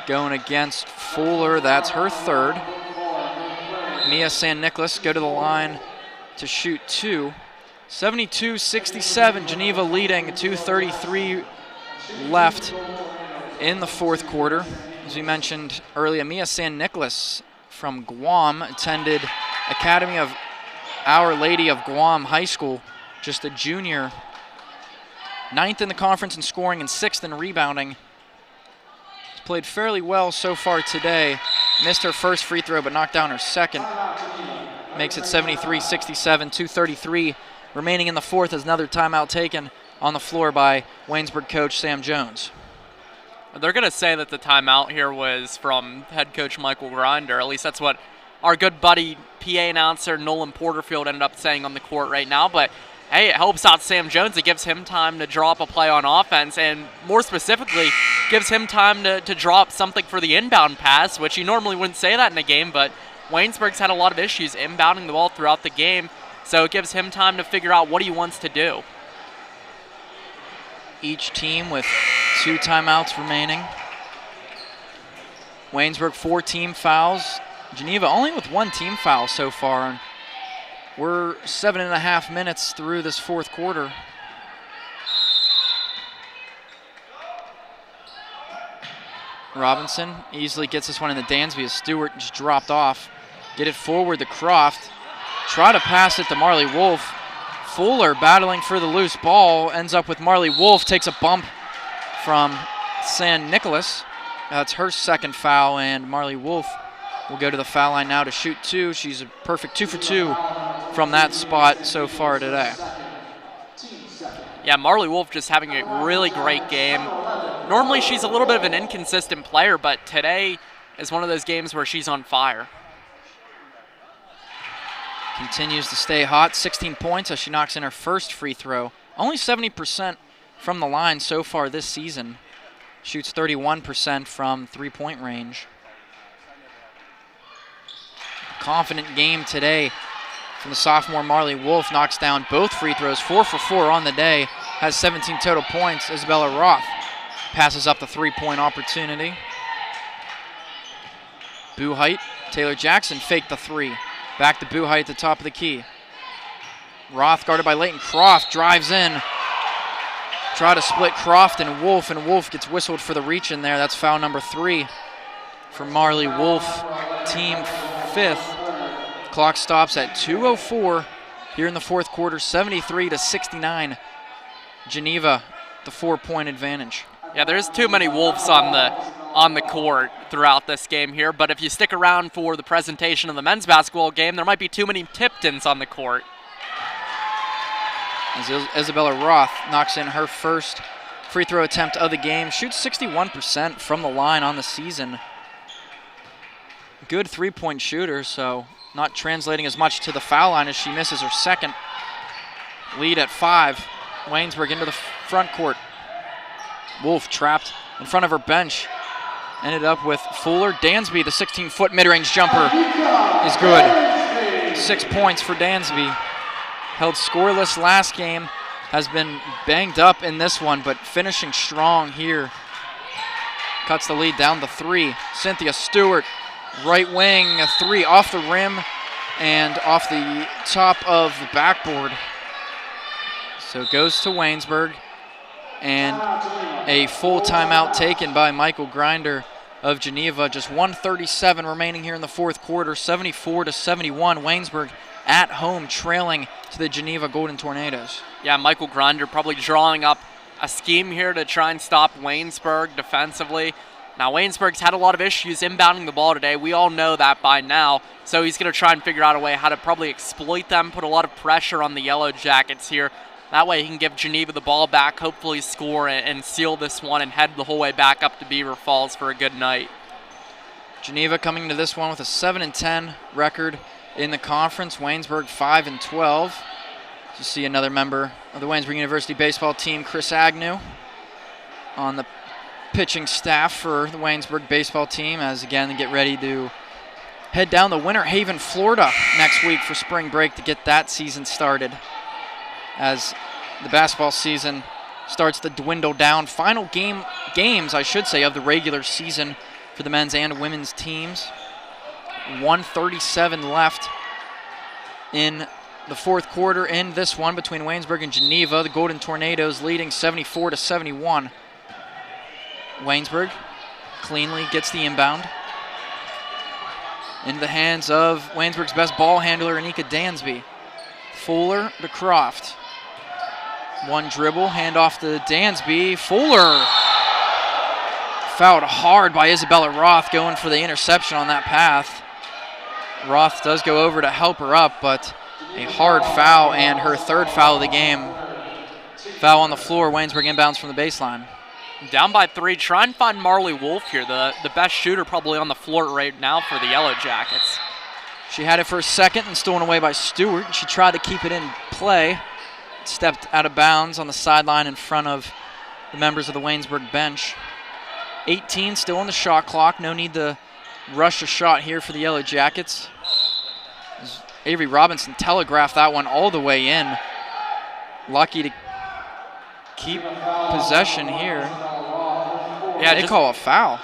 going against Fuller. That's her third. Mia San Nicolas go to the line to shoot two. 72-67, Geneva leading, 2:33 left in the fourth quarter. As we mentioned earlier, Mia San Nicolas from Guam attended Academy of Our Lady of Guam High School, just a junior. 9th in the conference in scoring and 6th in rebounding. She's played fairly well so far today. Missed her first free throw but knocked down her second. Makes it 73-67, 2:33 remaining in the fourth as another timeout taken on the floor by Waynesburg coach Sam Jones. They're going to say that the timeout here was from head coach Michael Grinder. At least that's what our good buddy PA announcer Nolan Porterfield ended up saying on the court right now. But hey, it helps out Sam Jones. It gives him time to draw up a play on offense, and more specifically, gives him time to draw up something for the inbound pass, which you normally wouldn't say that in a game, but Waynesburg's had a lot of issues inbounding the ball throughout the game, so it gives him time to figure out what he wants to do. Each team with 2 timeouts remaining. Waynesburg 4 team fouls. Geneva only with 1 team foul so far. And we're 7.5 minutes through this fourth quarter. Robinson easily gets this one in the Dansby as Stewart just dropped off. Get it forward to Croft. Try to pass it to Marley Wolf. Fuller battling for the loose ball. Ends up with Marley Wolf. Takes a bump from San Nicolas. That's her second foul, and Marley Wolf will go to the foul line now to shoot 2. She's a perfect 2 for 2 from that spot so far today. Yeah, Marley Wolf just having a really great game. Normally she's a little bit of an inconsistent player, but today is one of those games where she's on fire. Continues to stay hot, 16 points as she knocks in her first free throw. Only 70% from the line so far this season. Shoots 31% from three-point range. Confident game today from the sophomore Marley Wolf. Knocks down both free throws, 4 for 4 on the day. Has 17 total points. Isabella Roth passes up the three-point opportunity. Buhite, Taylor Jackson faked the three. Back to Buhite at the top of the key. Roth guarded by Leighton Croft, drives in. Try to split Croft and Wolf gets whistled for the reach in there. That's foul number 3 for Marley Wolf, team 5th. Clock stops at 2:04 here in the fourth quarter, 73-69. Geneva, the 4-point advantage. Yeah, there's too many Wolves on the court throughout this game here, but if you stick around for the presentation of the men's basketball game, there might be too many Tiptons on the court. As Isabella Roth knocks in her first free throw attempt of the game, shoots 61% from the line on the season. Good three-point shooter, so not translating as much to the foul line as she misses her second. Lead at 5. Waynesburg into the front court. Wolf trapped in front of her bench. Ended up with Fuller. Dansby, the 16-foot mid-range jumper, is good. 6 points for Dansby. Held scoreless last game. Has been banged up in this one, but finishing strong here. Cuts the lead down to 3. Cynthia Stewart, right wing, a 3 off the rim and off the top of the backboard. So it goes to Waynesburg, and a full timeout taken by Michael Grinder of Geneva. Just 1:37 remaining here in the fourth quarter, 74-71. Waynesburg at home trailing to the Geneva Golden Tornadoes. Yeah, Michael Grinder probably drawing up a scheme here to try and stop Waynesburg defensively. Now, Waynesburg's had a lot of issues inbounding the ball today. We all know that by now. So he's going to try and figure out a way how to probably exploit them, put a lot of pressure on the Yellow Jackets here. That way he can give Geneva the ball back, hopefully score and seal this one and head the whole way back up to Beaver Falls for a good night. Geneva coming to this one with a 7-10 record in the conference. Waynesburg 5-12. You see another member of the Waynesburg University baseball team, Chris Agnew, on the pitching staff for the Waynesburg baseball team, as again they get ready to head down to Winter Haven, Florida next week for spring break to get that season started. As the basketball season starts to dwindle down. Final games, I should say, of the regular season for the men's and women's teams. 1:37 left in the fourth quarter in this one between Waynesburg and Geneva. The Golden Tornadoes leading 74-71. Waynesburg cleanly gets the inbound into the hands of Waynesburg's best ball handler, Anika Dansby. Fuller to Croft. One dribble, handoff to Dansby. Fuller fouled hard by Isabella Roth, going for the interception on that path. Roth does go over to help her up, but a hard foul and her third foul of the game. Foul on the floor, Waynesburg inbounds from the baseline. Down by 3, try and find Marley Wolf here, the best shooter probably on the floor right now for the Yellow Jackets. She had it for a second and stolen away by Stewart. She tried to keep it in play. Stepped out of bounds on the sideline in front of the members of the Waynesburg bench. 18 still on the shot clock. No need to rush a shot here for the Yellow Jackets. Avery Robinson telegraphed that one all the way in. Lucky to keep possession here. Yeah, they call a foul.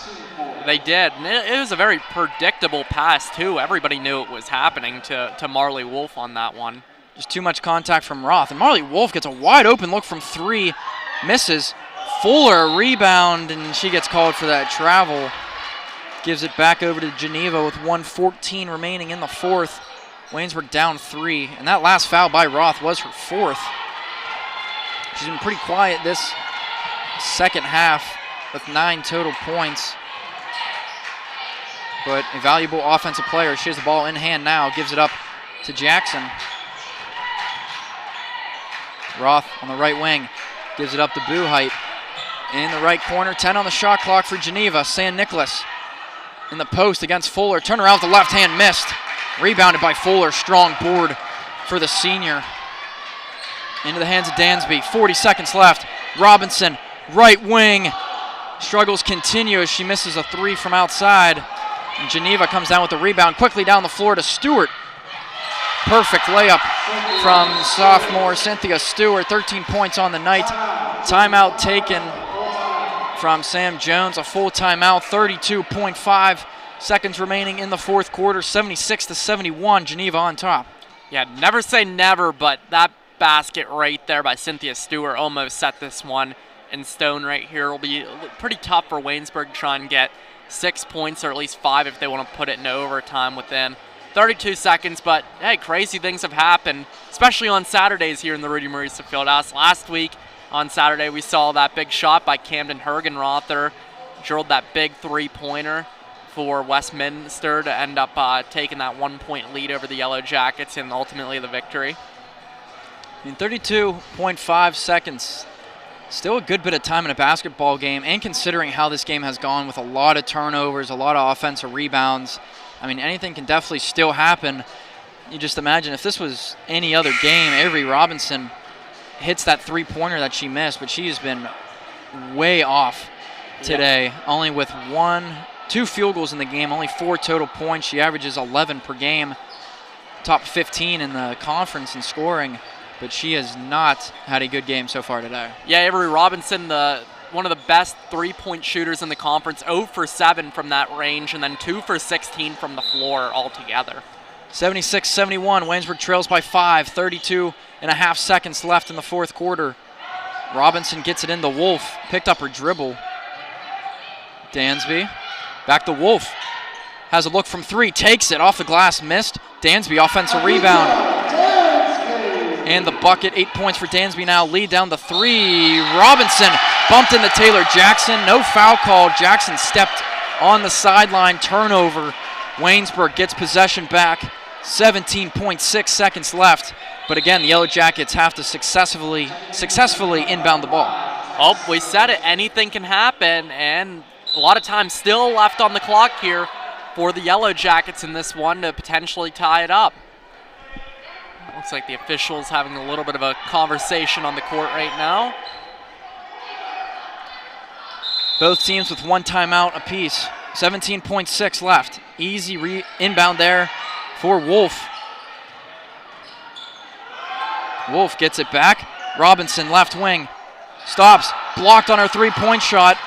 They did. And it was a very predictable pass, too. Everybody knew it was happening to Marley Wolf on that one. Just too much contact from Roth. And Marley Wolf gets a wide open look from 3. Misses. Fuller rebound, and she gets called for that travel. Gives it back over to Geneva with 1:14 remaining in the fourth. Waynesburg down 3. And that last foul by Roth was her 4th. She's been pretty quiet this second half with 9 total points. But a valuable offensive player. She has the ball in hand now. Gives it up to Jackson. Roth on the right wing. Gives it up to Buhite. In the right corner, 10 on the shot clock for Geneva. San Nicolas in the post against Fuller. Turn around with the left hand, missed. Rebounded by Fuller. Strong board for the senior. Into the hands of Dansby. 40 seconds left. Robinson, right wing. Struggles continue as she misses a three from outside. And Geneva comes down with the rebound. Quickly down the floor to Stewart. Perfect layup from sophomore Cynthia Stewart. 13 points on the night. Timeout taken from Sam Jones. A full timeout. 32.5 seconds remaining in the fourth quarter. 76-71. Geneva on top. Yeah, never say never, but that basket right there by Cynthia Stewart almost set this one in stone right here. It'll be pretty tough for Waynesburg to try and get 6 points, or at least 5 if they want to put it into overtime within 32 seconds. But hey, crazy things have happened, especially on Saturdays here in the Rudy Marisa Fieldhouse. Last week on Saturday, we saw that big shot by Camden Hergenrother, drilled that big three-pointer for Westminster to end up taking that 1-point lead over the Yellow Jackets and ultimately the victory. In 32.5 seconds, still a good bit of time in a basketball game, and considering how this game has gone with a lot of turnovers, a lot of offensive rebounds, I mean, anything can definitely still happen. You just imagine if this was any other game, Avery Robinson hits that three-pointer that she missed, but she has been way off today, only with 2 field goals in the game, only 4 total points. She averages 11 per game, top 15 in the conference in scoring, but she has not had a good game so far today. Yeah, Avery Robinson, one of the best three-point shooters in the conference, 0 for 7 from that range, and then 2 for 16 from the floor altogether. 76-71, Waynesburg trails by 5, 32.5 seconds left in the fourth quarter. Robinson gets it into Wolf, picked up her dribble. Dansby, back to Wolf. Has a look from 3, takes it off the glass, missed. Dansby, offensive rebound. And the bucket, 8 points for Dansby now, lead down to 3. Robinson bumped into Taylor Jackson, no foul called. Jackson stepped on the sideline, turnover. Waynesburg gets possession back, 17.6 seconds left. But again, the Yellow Jackets have to successfully inbound the ball. Oh, we said it, anything can happen, and a lot of time still left on the clock here for the Yellow Jackets in this one to potentially tie it up. Looks like the officials having a little bit of a conversation on the court right now. Both teams with 1 timeout apiece. 17.6 left. Easy inbound there for Wolf. Wolf gets it back. Robinson, left wing. Stops. Blocked on her three-point shot.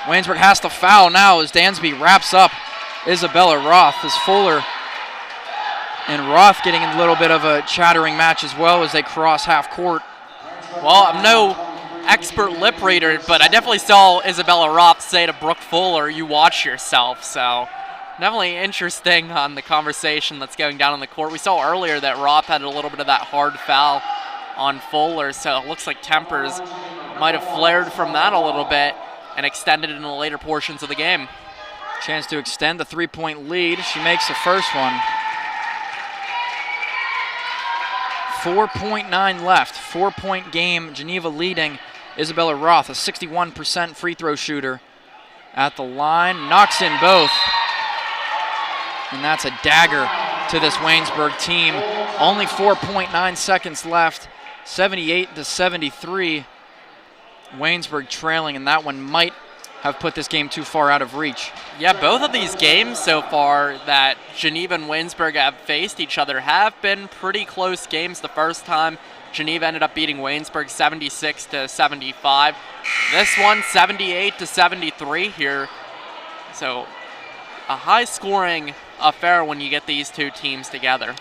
Waynesburg has to foul now as Dansby wraps up Isabella Roth as Fuller and Roth getting a little bit of a chattering match as well as they cross half court. Well, I'm no expert lip reader, but I definitely saw Isabella Roth say to Brooke Fuller, "You watch yourself." So definitely interesting on the conversation that's going down on the court. We saw earlier that Roth had a little bit of that hard foul on Fuller, so it looks like tempers might have flared from that a little bit and extended in the later portions of the game. Chance to extend the three-point lead. She makes the first one. 4.9 left, 4-point game. Geneva leading. Isabella Roth, a 61% free throw shooter at the line, knocks in both. And that's a dagger to this Waynesburg team. Only 4.9 seconds left, 78-73. Waynesburg trailing, and that one might have put this game too far out of reach. Yeah, both of these games so far that Geneva and Waynesburg have faced each other have been pretty close games. The first time, Geneva ended up beating Waynesburg 76-75. This one, 78-73 here. So a high-scoring affair when you get these two teams together.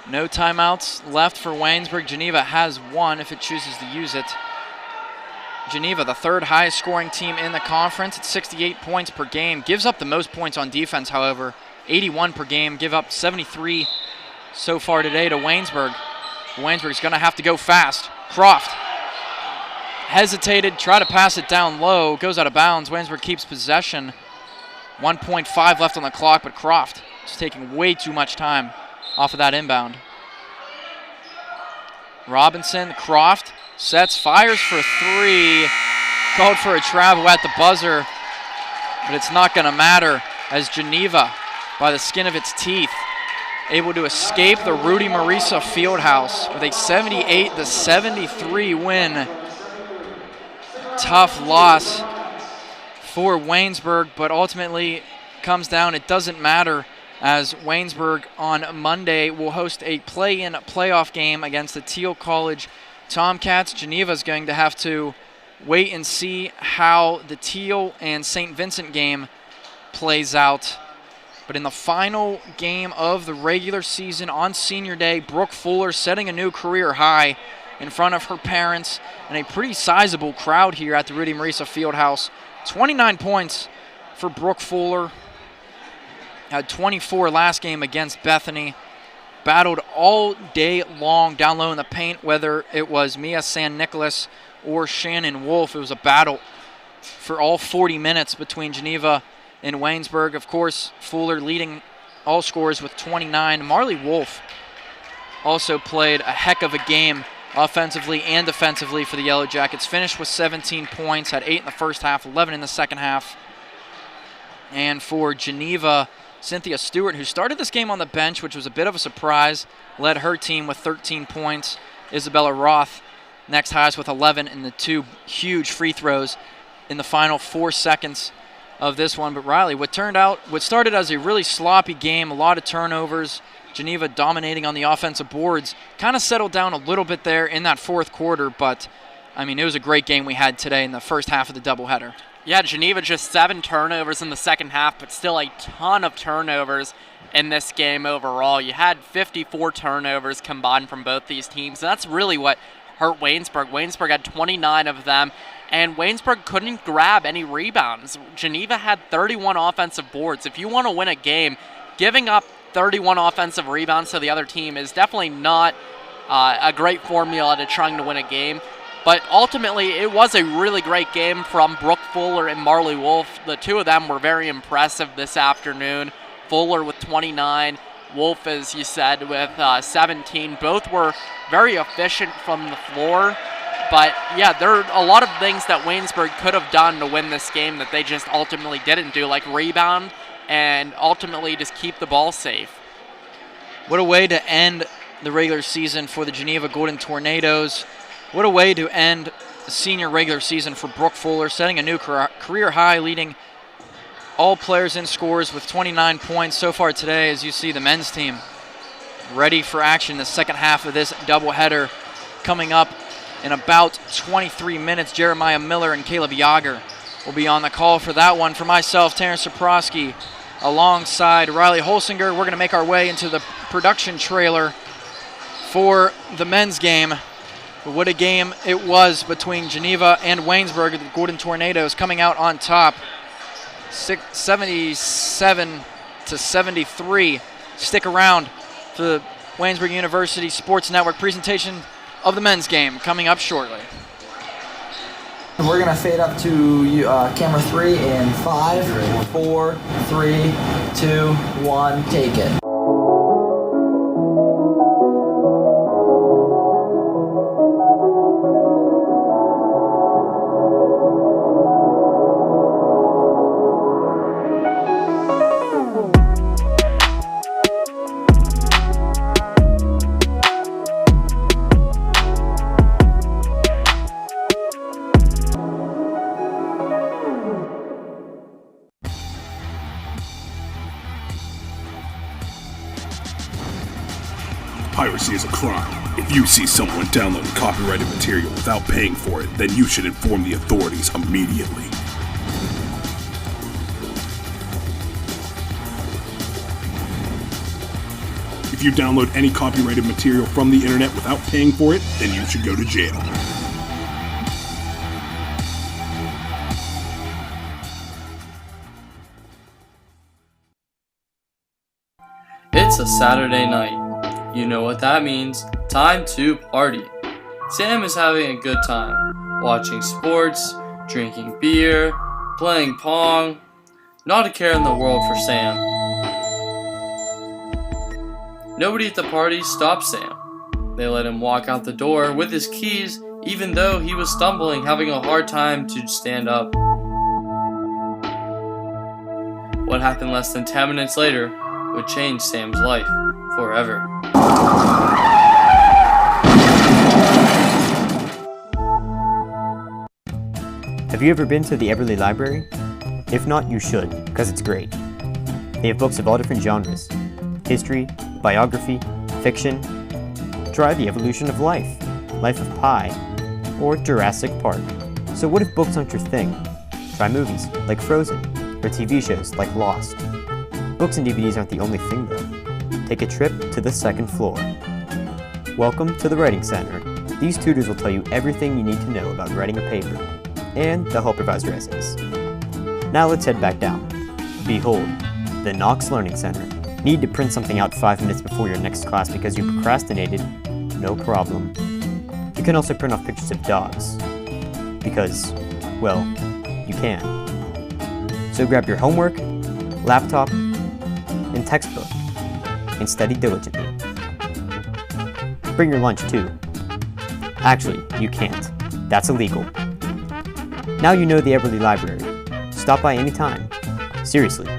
No timeouts left for Waynesburg. Geneva has one if it chooses to use it. Geneva, the third highest scoring team in the conference at 68 points per game. Gives up the most points on defense, however, 81 per game. Give up 73 so far today to Waynesburg. Waynesburg's going to have to go fast. Croft hesitated, tried to pass it down low, goes out of bounds. Waynesburg keeps possession. 1.5 left on the clock, but Croft is taking way too much time off of that inbound. Robinson, Croft, sets, fires for three. Called for a travel at the buzzer, but it's not going to matter as Geneva, by the skin of its teeth, able to escape the Rudy Marisa Fieldhouse with a 78-73 win. Tough loss for Waynesburg, but ultimately comes down, it doesn't matter, as Waynesburg on Monday will host a play-in playoff game against the Teal College Tomcats. Geneva's going to have to wait and see how the Teal and St. Vincent game plays out. But in the final game of the regular season on senior day, Brooke Fuller setting a new career high in front of her parents and a pretty sizable crowd here at the Rudy Marisa Fieldhouse. 29 points for Brooke Fuller. Had 24 last game against Bethany. Battled all day long down low in the paint, whether it was Mia San Nicolas or Shannon Wolf. It was a battle for all 40 minutes between Geneva and Waynesburg. Of course, Fuller leading all scorers with 29. Marley Wolf also played a heck of a game offensively and defensively for the Yellow Jackets. Finished with 17 points, had 8 in the first half, 11 in the second half. And for Geneva, Cynthia Stewart, who started this game on the bench, which was a bit of a surprise, led her team with 13 points. Isabella Roth next highest with 11 in the two huge free throws in the final 4 seconds of this one. But Riley, what started as a really sloppy game, a lot of turnovers, Geneva dominating on the offensive boards, kind of settled down a little bit there in that fourth quarter. But, I mean, it was a great game we had today in the first half of the doubleheader. Yeah, Geneva just 7 turnovers in the second half, but still a ton of turnovers in this game overall. You had 54 turnovers combined from both these teams, and that's really what hurt Waynesburg. Waynesburg had 29 of them, and Waynesburg couldn't grab any rebounds. Geneva had 31 offensive boards. If you want to win a game, giving up 31 offensive rebounds to the other team is definitely not a great formula to trying to win a game. But ultimately, it was a really great game from Brooke Fuller and Marley Wolf. The two of them were very impressive this afternoon. Fuller with 29, Wolf, as you said, with 17. Both were very efficient from the floor. But, yeah, there are a lot of things that Waynesburg could have done to win this game that they just ultimately didn't do, like rebound and ultimately just keep the ball safe. What a way to end the regular season for the Geneva Golden Tornadoes. What a way to end the senior regular season for Brooke Fuller, setting a new career high, leading all players in scores with 29 points so far today. As you see, the men's team ready for action in the second half of this doubleheader. Coming up in about 23 minutes, Jeremiah Miller and Caleb Yager will be on the call for that one. For myself, Terrence Saprosky, alongside Riley Holsinger, we're going to make our way into the production trailer for the men's game. But what a game it was between Geneva and Waynesburg. The Golden Tornadoes coming out on top, 77-73. Stick around for the Waynesburg University Sports Network presentation of the men's game coming up shortly. We're gonna fade up to camera 3 in 5, 4, 3, 2, 1, take it. Piracy is a crime. If you see someone downloading copyrighted material without paying for it, then you should inform the authorities immediately. If you download any copyrighted material from the internet without paying for it, then you should go to jail. It's a Saturday night. You know what that means. Time to party. Sam is having a good time, watching sports, drinking beer, playing Pong. Not a care in the world for Sam. Nobody at the party stops Sam. They let him walk out the door with his keys, even though he was stumbling, having a hard time to stand up. What happened less than 10 minutes later would change Sam's life forever. Have you ever been to the Everly Library? If not, you should, because it's great. They have books of all different genres: history, biography, fiction. Try The Evolution of Life, Life of Pi, or Jurassic Park. So what if books aren't your thing? Try movies, like Frozen, or TV shows, like Lost. Books and DVDs aren't the only thing, though. Take a trip to the second floor. Welcome to the Writing Center. These tutors will tell you everything you need to know about writing a paper, and they'll help revise your essays. Now let's head back down. Behold, the Knox Learning Center. Need to print something out 5 minutes before your next class because you procrastinated? No problem. You can also print off pictures of dogs. Because, well, you can. So grab your homework, laptop, and textbook, and study diligently. Bring your lunch too. Actually, you can't. That's illegal. Now you know the Everly Library. Stop by anytime. Seriously,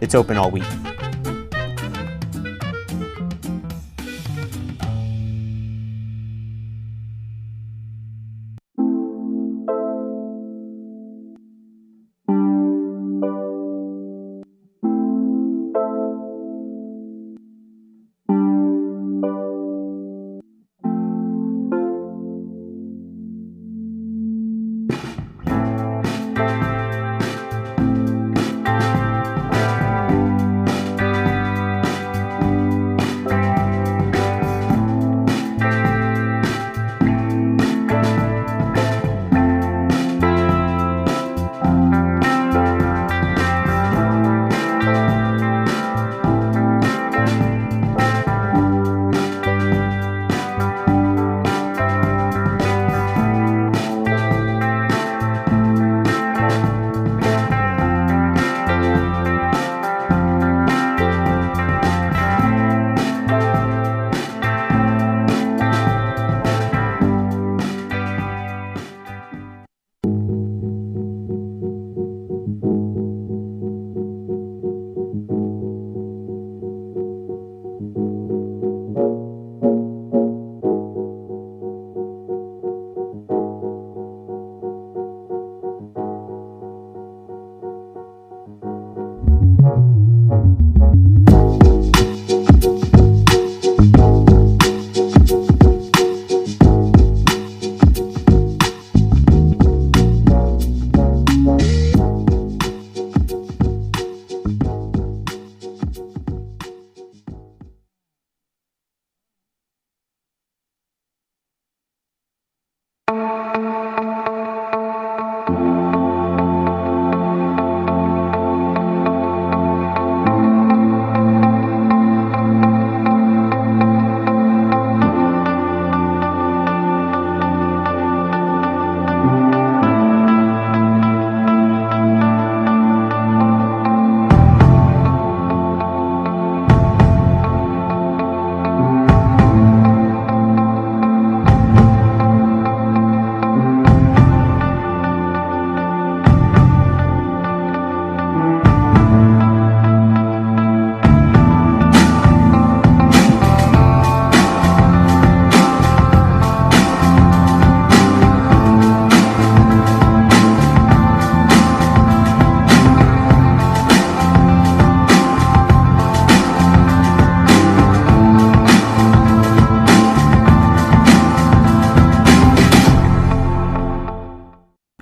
it's open all week.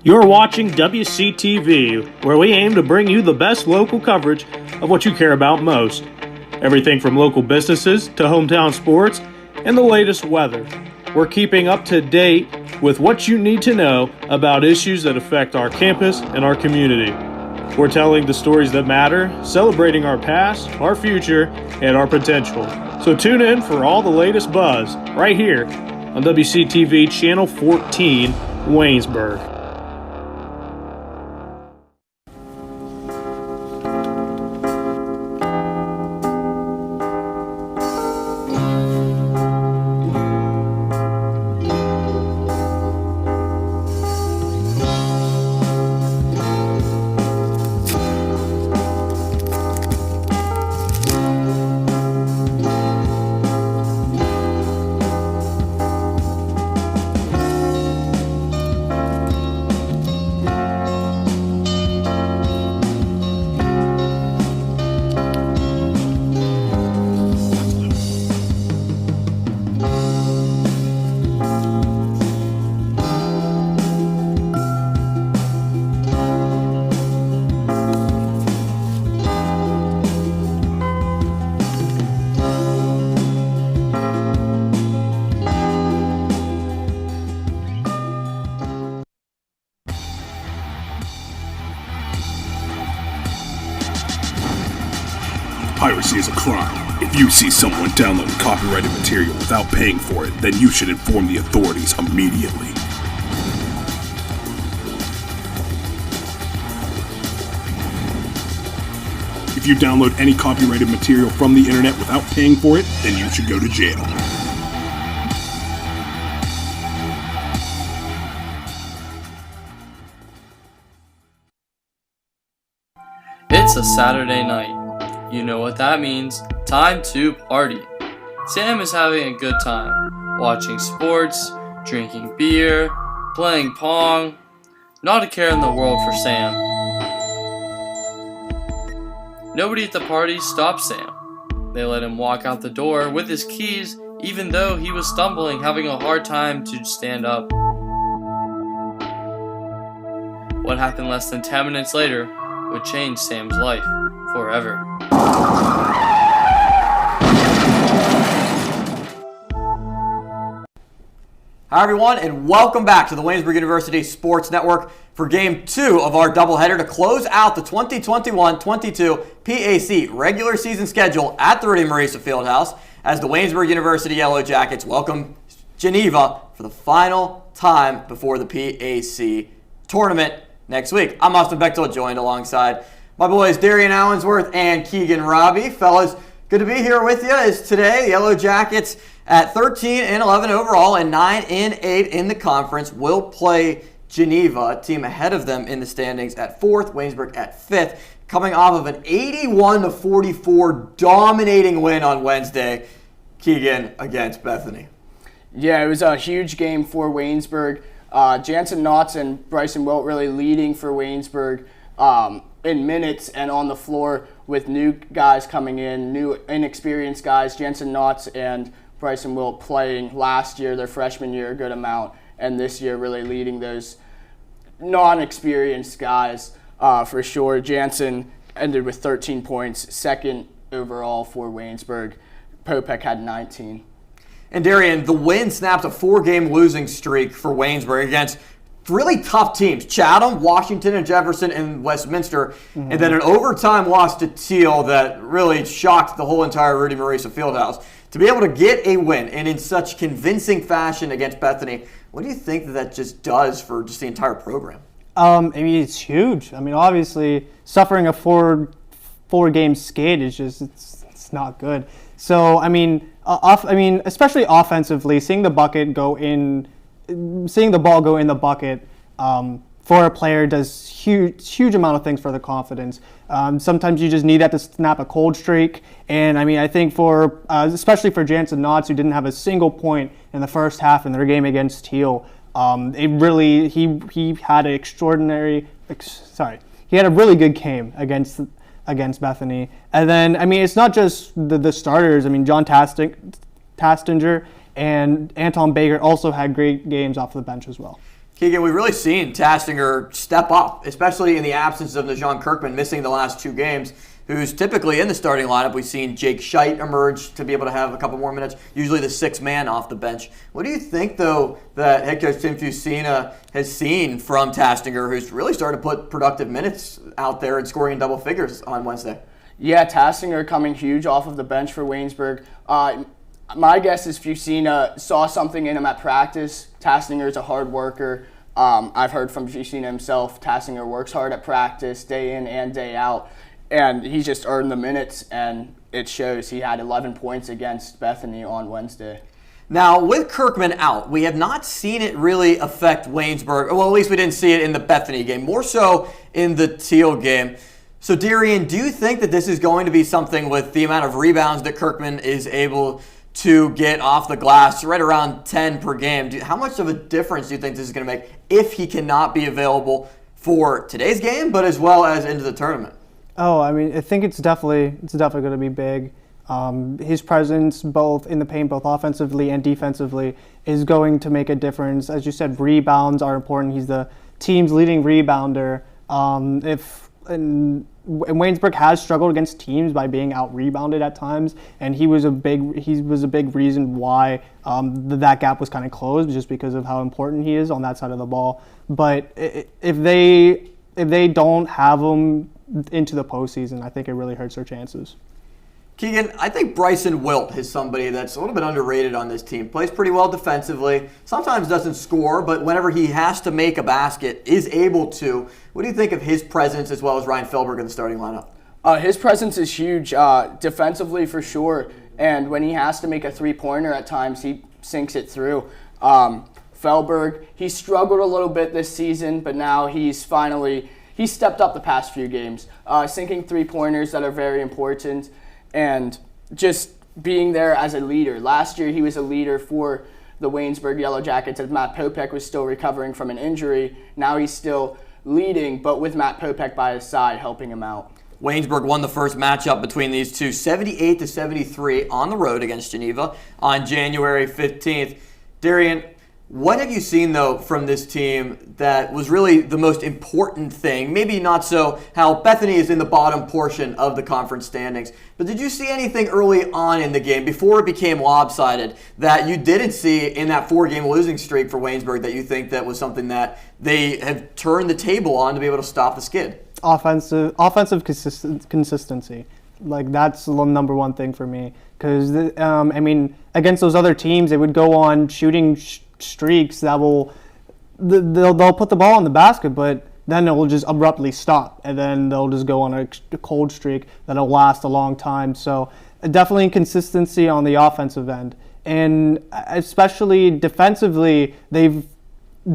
You're watching WCTV, where we aim to bring you the best local coverage of what you care about most. Everything from local businesses to hometown sports and the latest weather. We're keeping up to date with what you need to know about issues that affect our campus and our community. We're telling the stories that matter, celebrating our past, our future, and our potential. So tune in for all the latest buzz right here on WCTV Channel 14, Waynesburg. Piracy is a crime. If you see someone downloading copyrighted material without paying for it, then you should inform the authorities immediately. If you download any copyrighted material from the internet without paying for it, then you should go to jail. It's a Saturday night. You know what that means. Time to party. Sam is having a good time, watching sports, drinking beer, playing Pong. Not a care in the world for Sam. Nobody at the party stopped Sam. They let him walk out the door with his keys, even though he was stumbling, having a hard time to stand up. What happened less than 10 minutes later would change Sam's life forever. Hi everyone, and welcome back to the Waynesburg University Sports Network for Game 2 of our doubleheader to close out the 2021-22 PAC regular season schedule at the Rudy Marisa Fieldhouse as the Waynesburg University Yellow Jackets welcome Geneva for the final time before the PAC tournament next week. I'm Austin Bechtel, joined alongside my boys Darian Allensworth and Keegan Robbie. Fellas, good to be here with you as today the Yellow Jackets at 13-11 overall and 9-8 in the conference will play Geneva, a team ahead of them in the standings at 4th, Waynesburg at 5th, coming off of an 81-44 dominating win on Wednesday, Keegan, against Bethany. Yeah, it was a huge game for Waynesburg. Jansen Knotts and Bryson Wilt really leading for Waynesburg in minutes and on the floor with new guys coming in, new inexperienced guys. Jansen Knotts and Bryson Wilt playing last year, their freshman year, a good amount, and this year really leading those non-experienced guys for sure. Jansen ended with 13 points, second overall for Waynesburg. Popek had 19. And Darian, the win snapped a 4-game losing streak for Waynesburg against really tough teams, Chatham, Washington, and Jefferson, and Westminster, and then an overtime loss to Teal that really shocked the whole entire Rudy Marisa Fieldhouse. To be able to get a win and in such convincing fashion against Bethany, what do you think that just does for just the entire program? I mean, it's huge. I mean, obviously, suffering a four-game skate is just it's not good. So, I mean, especially offensively, seeing the ball go in the bucket for a player does huge amount of things for the confidence. Sometimes you just need that to snap a cold streak. And I mean, I think especially for Jansen Knotts, who didn't have a single point in the first half in their game against Teal, he had a really good game against Bethany. And then, I mean, it's not just the starters. I mean, John Tastinger and Anton Baker also had great games off the bench as well. Keegan, we've really seen Tastinger step up, especially in the absence of Najon Kirkman missing the last 2 games, who's typically in the starting lineup. We've seen Jake Scheidt emerge to be able to have a couple more minutes, usually the 6th man off the bench. What do you think, though, that head coach Tim Fusina has seen from Tastinger, who's really started to put productive minutes out there and scoring in double figures on Wednesday? Yeah, Tastinger coming huge off of the bench for Waynesburg. My guess is Fusina saw something in him at practice. Tastinger is a hard worker. I've heard from Fusina himself, Tastinger works hard at practice, day in and day out, and he's just earned the minutes, and it shows. He had 11 points against Bethany on Wednesday. Now, with Kirkman out, we have not seen it really affect Waynesburg. Well, at least we didn't see it in the Bethany game, more so in the Teal game. So, Darian, do you think that this is going to be something with the amount of rebounds that Kirkman is able to get off the glass, right around 10 per game? How much of a difference do you think this is going to make if he cannot be available for today's game, but as well as into the tournament? Oh, I mean, I think it's definitely going to be big. His presence both in the paint, both offensively and defensively, is going to make a difference. As you said, rebounds are important. He's the team's leading rebounder. And Waynesburg has struggled against teams by being out-rebounded at times, and he was a big reason why that gap was kind of closed, just because of how important he is on that side of the ball. But if they don't have him into the postseason, I think it really hurts their chances. Keegan, I think Bryson Wilt is somebody that's a little bit underrated on this team. Plays pretty well defensively, sometimes doesn't score, but whenever he has to make a basket, is able to. What do you think of his presence as well as Ryan Felberg in the starting lineup? His presence is huge, defensively for sure, and when he has to make a three-pointer at times, he sinks it through. Felberg, he struggled a little bit this season, but now he's stepped up the past few games, sinking three-pointers that are very important, and just being there as a leader. Last year, he was a leader for the Waynesburg Yellow Jackets as Matt Popek was still recovering from an injury. Now he's still leading, but with Matt Popek by his side, helping him out. Waynesburg won the first matchup between these two, 78-73 on the road against Geneva on January 15th. Darian, what have you seen, though, from this team that was really the most important thing? Maybe not so how Bethany is in the bottom portion of the conference standings, but did you see anything early on in the game, before it became lopsided, that you didn't see in that 4-game losing streak for Waynesburg that you think that was something that they have turned the table on to be able to stop the skid? Offensive consistency. Like, that's the number one thing for me. Because, against those other teams, they would go on shooting streaks that they'll put the ball in the basket, but then it will just abruptly stop, and then they'll just go on a cold streak that'll last a long time. So definitely consistency on the offensive end, and especially defensively, they've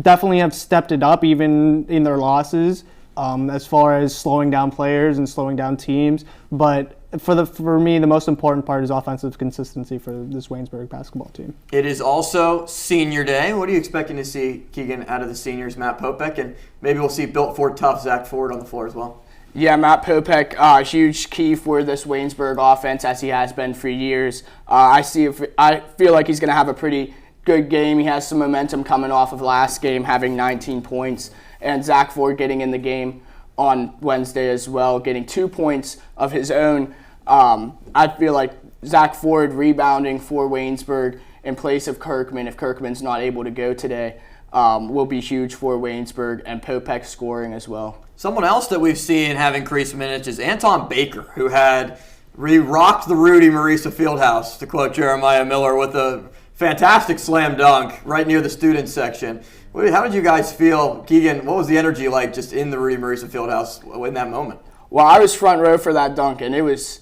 definitely have stepped it up even in their losses, as far as slowing down players and slowing down teams. But for me, the most important part is offensive consistency for this Waynesburg basketball team. It is also senior day. What are you expecting to see, Keegan, out of the seniors, Matt Popek? And maybe we'll see built for tough Zach Ford on the floor as well. Yeah, Matt Popek, huge key for this Waynesburg offense, as he has been for years. I feel like he's going to have a pretty good game. He has some momentum coming off of last game, having 19 points. And Zach Ford getting in the game on Wednesday as well, getting 2 points of his own. I feel like Zach Ford rebounding for Waynesburg in place of Kirkman, if Kirkman's not able to go today, will be huge for Waynesburg, and Popek scoring as well. Someone else that we've seen have increased minutes is Anton Baker, who had rocked the Rudy Marisa Fieldhouse, to quote Jeremiah Miller, with a fantastic slam dunk right near the student section. How did you guys feel, Keegan? What was the energy like just in the Rudy Marisa Fieldhouse in that moment? Well, I was front row for that dunk, and it was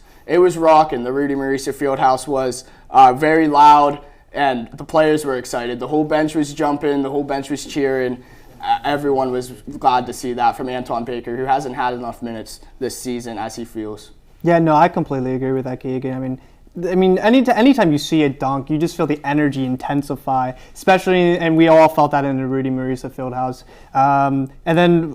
rocking. The Rudy Marisa Fieldhouse was very loud, and the players were excited. The whole bench was jumping. The whole bench was cheering. Everyone was glad to see that from Anton Baker, who hasn't had enough minutes this season as he feels. Yeah, no, I completely agree with that, Keegan. Anytime you see a dunk, you just feel the energy intensify, especially, and we all felt that in the Rudy Marisa Fieldhouse. And then,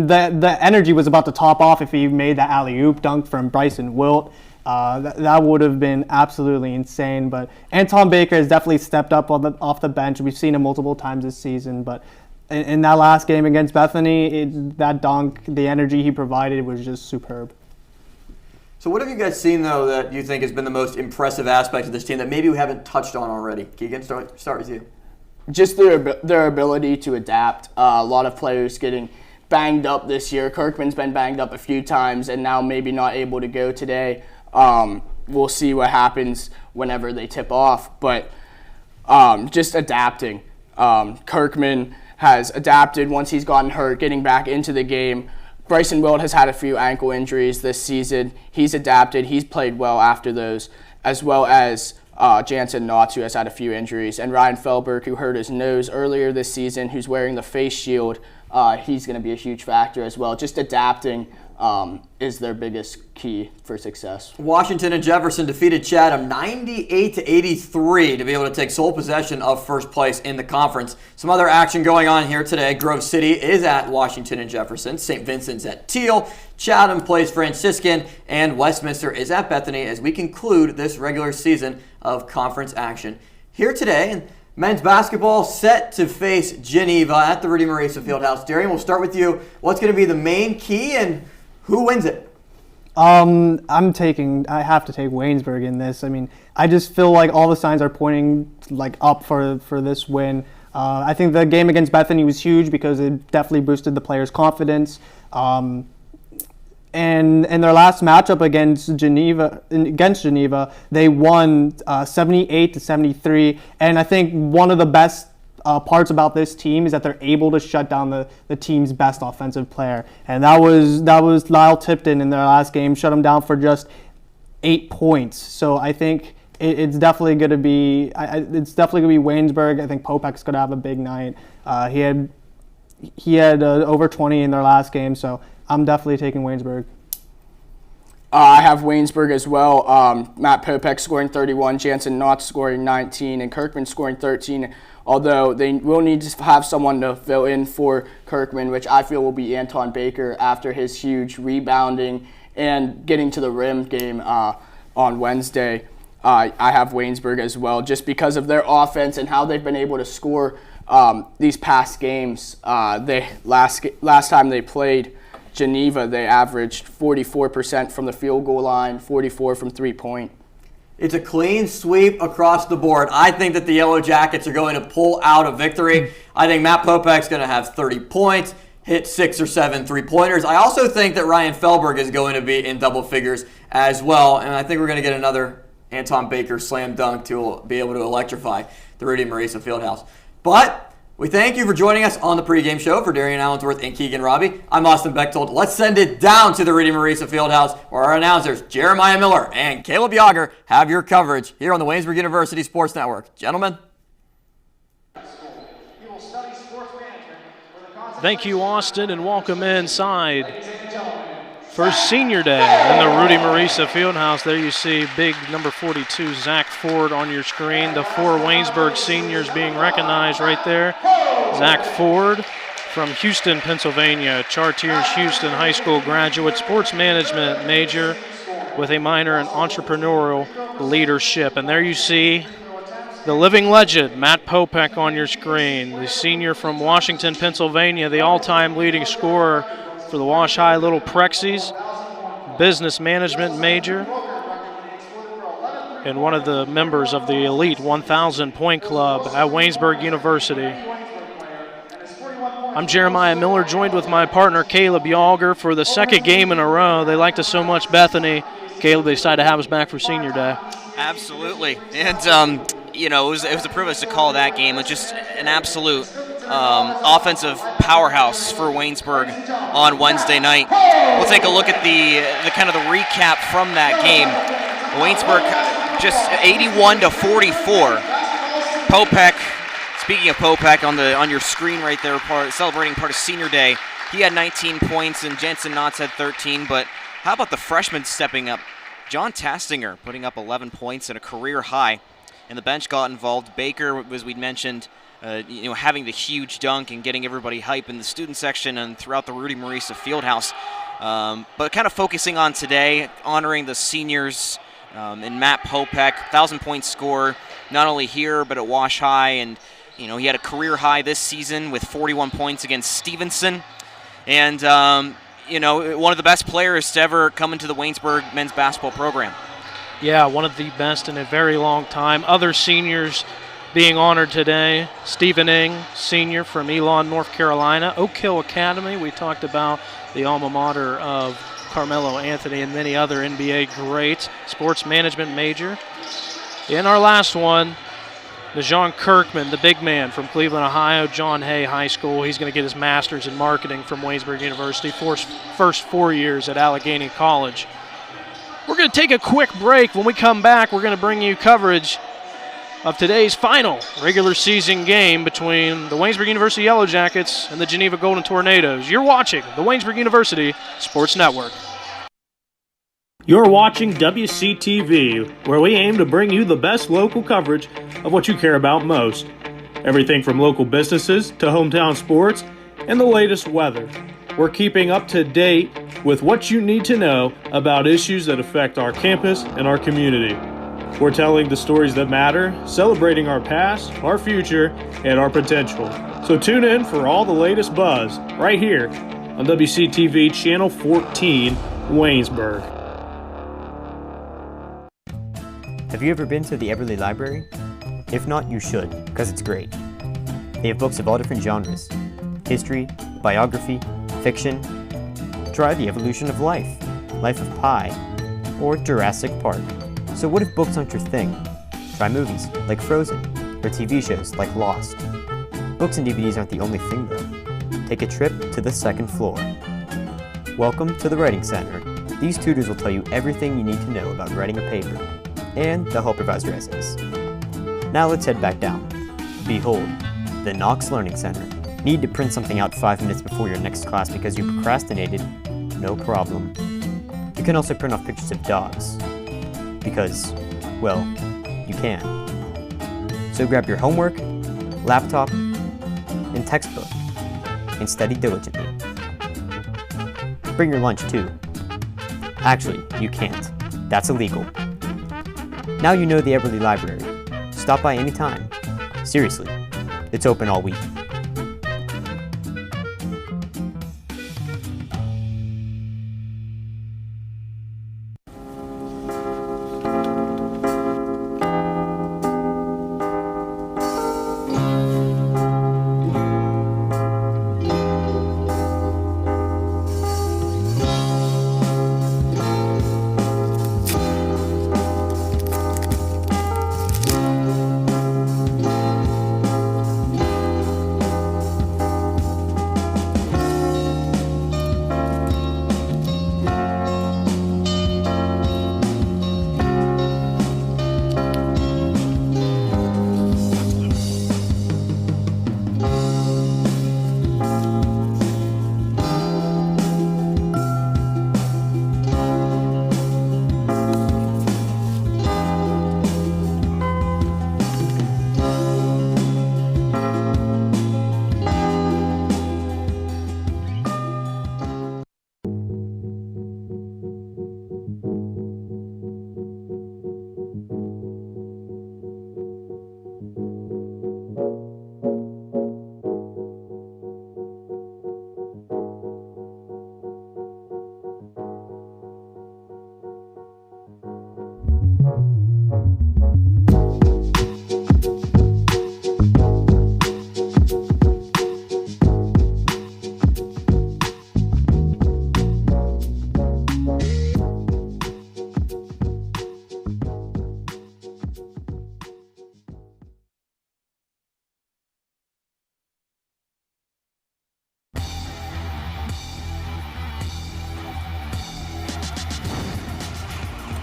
the energy was about to top off if he made that alley-oop dunk from Bryson Wilt. That would have been absolutely insane. But Anton Baker has definitely stepped up off the bench. We've seen him multiple times this season, but in that last game against Bethany, that dunk, the energy he provided was just superb. So what have you guys seen, though, that you think has been the most impressive aspect of this team that maybe we haven't touched on already? Keegan, start with you. Just their ability to adapt. A lot of players getting banged up this year. Kirkman's been banged up a few times and now maybe not able to go today. We'll see what happens whenever they tip off. But just adapting. Kirkman has adapted once he's gotten hurt, getting back into the game. Bryson Wilt has had a few ankle injuries this season. He's adapted. He's played well after those, as well as Jansen Knotts, who has had a few injuries, and Ryan Felberg, who hurt his nose earlier this season, who's wearing the face shield. He's going to be a huge factor as well. Just adapting is their biggest key for success. Washington and Jefferson defeated Chatham 98-83 to be able to take sole possession of first place in the conference. Some other action going on here today. Grove City is at Washington and Jefferson. St. Vincent's at Teal. Chatham plays Franciscan. And Westminster is at Bethany as we conclude this regular season of conference action. Here today, and men's basketball set to face Geneva at the Rudy Marisa Fieldhouse. Darian, we'll start with you. What's going to be the main key and who wins it? I have to take Waynesburg in this. I just feel like all the signs are pointing up for this win. I think the game against Bethany was huge because it definitely boosted the players' confidence. And And in their last matchup against Geneva, they won 78-73. And I think one of the best parts about this team is that they're able to shut down the team's best offensive player. And that was Lyle Tipton in their last game, shut him down for just 8 points. So I think it's definitely going to be Waynesburg. I think Popek's going to have a big night. He had over 20 in their last game, so I'm definitely taking Waynesburg. I have Waynesburg as well. Matt Popek scoring 31, Jansen Knott scoring 19, and Kirkman scoring 13. Although they will need to have someone to fill in for Kirkman, which I feel will be Anton Baker after his huge rebounding and getting to the rim game on Wednesday. I have Waynesburg as well, just because of their offense and how they've been able to score these past games. Last time they played Geneva, they averaged 44% from the field goal line, 44 from three-point. It's a clean sweep across the board. I think that the Yellow Jackets are going to pull out a victory. I think Matt Popek's going to have 30 points, hit 6 or 7 three-pointers. I also think that Ryan Felberg is going to be in double figures as well, and I think we're going to get another Anton Baker slam dunk to be able to electrify the Rudy Marisa Fieldhouse. But we thank you for joining us on the pregame show. For Darian Allensworth and Keegan Robbie, I'm Austin Bechtold. Let's send it down to the Rudy Marisa Fieldhouse, where our announcers Jeremiah Miller and Caleb Yager have your coverage here on the Waynesburg University Sports Network. Gentlemen. Thank you, Austin, and welcome inside for Senior Day in the Rudy Marisa Fieldhouse. There you see big number 42, Zach Ford, on your screen. The 4 Waynesburg seniors being recognized right there. Zach Ford from Houston, Pennsylvania, Chartiers Houston High School graduate, sports management major with a minor in entrepreneurial leadership. And there you see the living legend, Matt Popek, on your screen. The senior from Washington, Pennsylvania, the all-time leading scorer for the Wash High Little Prexies, business management major, and one of the members of the elite 1,000 point club at Waynesburg University. I'm Jeremiah Miller, joined with my partner Caleb Yager for the second game in a row. They liked us so much, Bethany. Caleb, they decided to have us back for Senior Day. Absolutely, and it was a privilege to call that game. It was just an absolute offensive powerhouse for Waynesburg on Wednesday night. We'll take a look at the kind of the recap from that game. Waynesburg just 81-44. Popek, speaking of Popek, on your screen right there, celebrating part of Senior Day, he had 19 points and Jensen Knotts had 13. But how about the freshmen stepping up? John Tastinger putting up 11 points and a career high, and the bench got involved. Baker, as we mentioned, having the huge dunk and getting everybody hype in the student section and throughout the Rudy Marisa Fieldhouse. But kind of focusing on today, honoring the seniors and Matt Popek, 1,000-point scorer, not only here but at Wash High. And, he had a career high this season with 41 points against Stevenson. And, one of the best players to ever come into the Waynesburg men's basketball program. Yeah, one of the best in a very long time. Other seniors being honored today: Stephen Ing, senior from Elon, North Carolina. Oak Hill Academy, we talked about the alma mater of Carmelo Anthony and many other NBA greats. Sports management major. In our last one, Dejon Kirkman, the big man from Cleveland, Ohio, John Hay High School. He's going to get his master's in marketing from Waynesburg University, first 4 years at Allegheny College. We're going to take a quick break. When we come back, we're going to bring you coverage of today's final regular season game between the Waynesburg University Yellow Jackets and the Geneva Golden Tornadoes. You're watching the Waynesburg University Sports Network. You're watching WCTV, where we aim to bring you the best local coverage of what you care about most. Everything from local businesses to hometown sports and the latest weather. We're keeping up to date with what you need to know about issues that affect our campus and our community. We're telling the stories that matter, celebrating our past, our future, and our potential. So tune in for all the latest buzz right here on WCTV Channel 14, Waynesburg. Have you ever been to the Everly Library? If not, you should, because it's great. They have books of all different genres: history, biography, fiction. Try The Evolution of Life, Life of Pi, or Jurassic Park. So what if books aren't your thing? Try movies like Frozen, or TV shows like Lost. Books and DVDs aren't the only thing though. Take a trip to the second floor. Welcome to the Writing Center. These tutors will tell you everything you need to know about writing a paper, and they'll help revise your essays. Now let's head back down. Behold, the Knox Learning Center. Need to print something out 5 minutes before your next class because you procrastinated? No problem. You can also print off pictures of dogs. Because, well, you can. So grab your homework, laptop, and textbook, and study diligently. Bring your lunch too. Actually, you can't. That's illegal. Now you know the Everly Library. Stop by anytime. Seriously, it's open all week.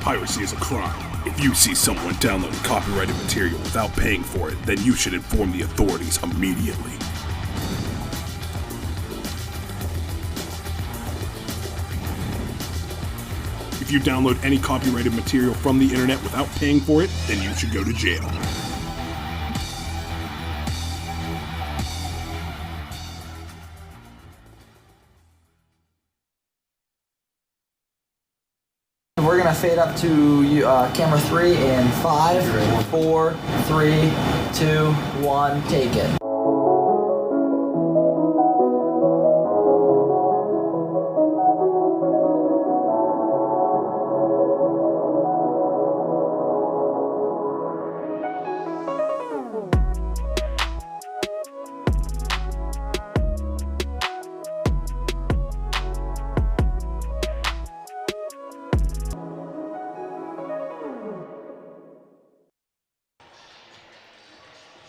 Piracy is a crime. If you see someone downloading copyrighted material without paying for it, then you should inform the authorities immediately. If you download any copyrighted material from the internet without paying for it, then you should go to jail. We're gonna fade up to camera 3 in 5, 4, 3, 2, 1, take it.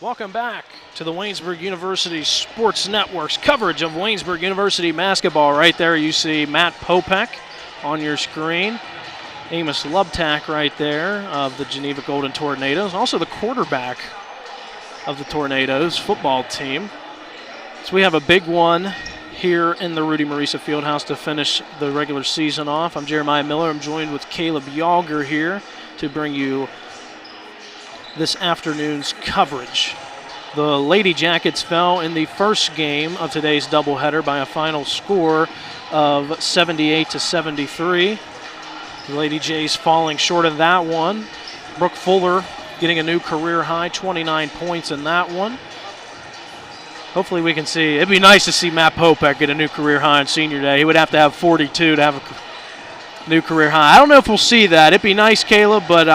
Welcome back to the Waynesburg University Sports Network's coverage of Waynesburg University basketball. Right there you see Matt Popek on your screen. Amos Lubtak right there of the Geneva Golden Tornadoes. Also the quarterback of the Tornadoes football team. So we have a big one here in the Rudy Marisa Fieldhouse to finish the regular season off. I'm Jeremiah Miller. I'm joined with Caleb Yalger here to bring you this afternoon's coverage. The Lady Jackets fell in the first game of today's doubleheader by a final score of 78-73. The Lady Jays falling short of that one. Brooke Fuller getting a new career high, 29 points in that one. Hopefully we can see, it'd be nice to see Matt Popek get a new career high on senior day. He would have to have 42 to have a new career high. I don't know if we'll see that. It'd be nice, Caleb, but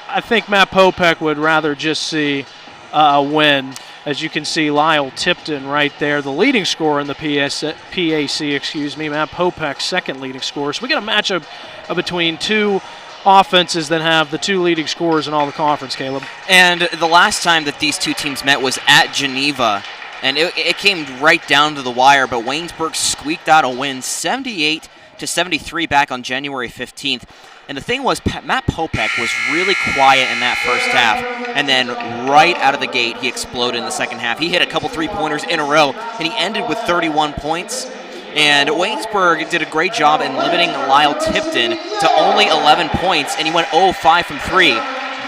I think Matt Popek would rather just see a win. As you can see, Lyle Tipton right there, the leading scorer in the PAC, Matt Popek, second leading scorer. So we got a matchup between two offenses that have the two leading scorers in all the conference, Caleb. And the last time that these two teams met was at Geneva, and it came right down to the wire, but Waynesburg squeaked out a win 78-73 back on January 15th. And the thing was, Matt Popek was really quiet in that first half, and then right out of the gate, he exploded in the second half. He hit a couple three-pointers in a row, and he ended with 31 points. And Waynesburg did a great job in limiting Lyle Tipton to only 11 points, and he went 0-5 from 3.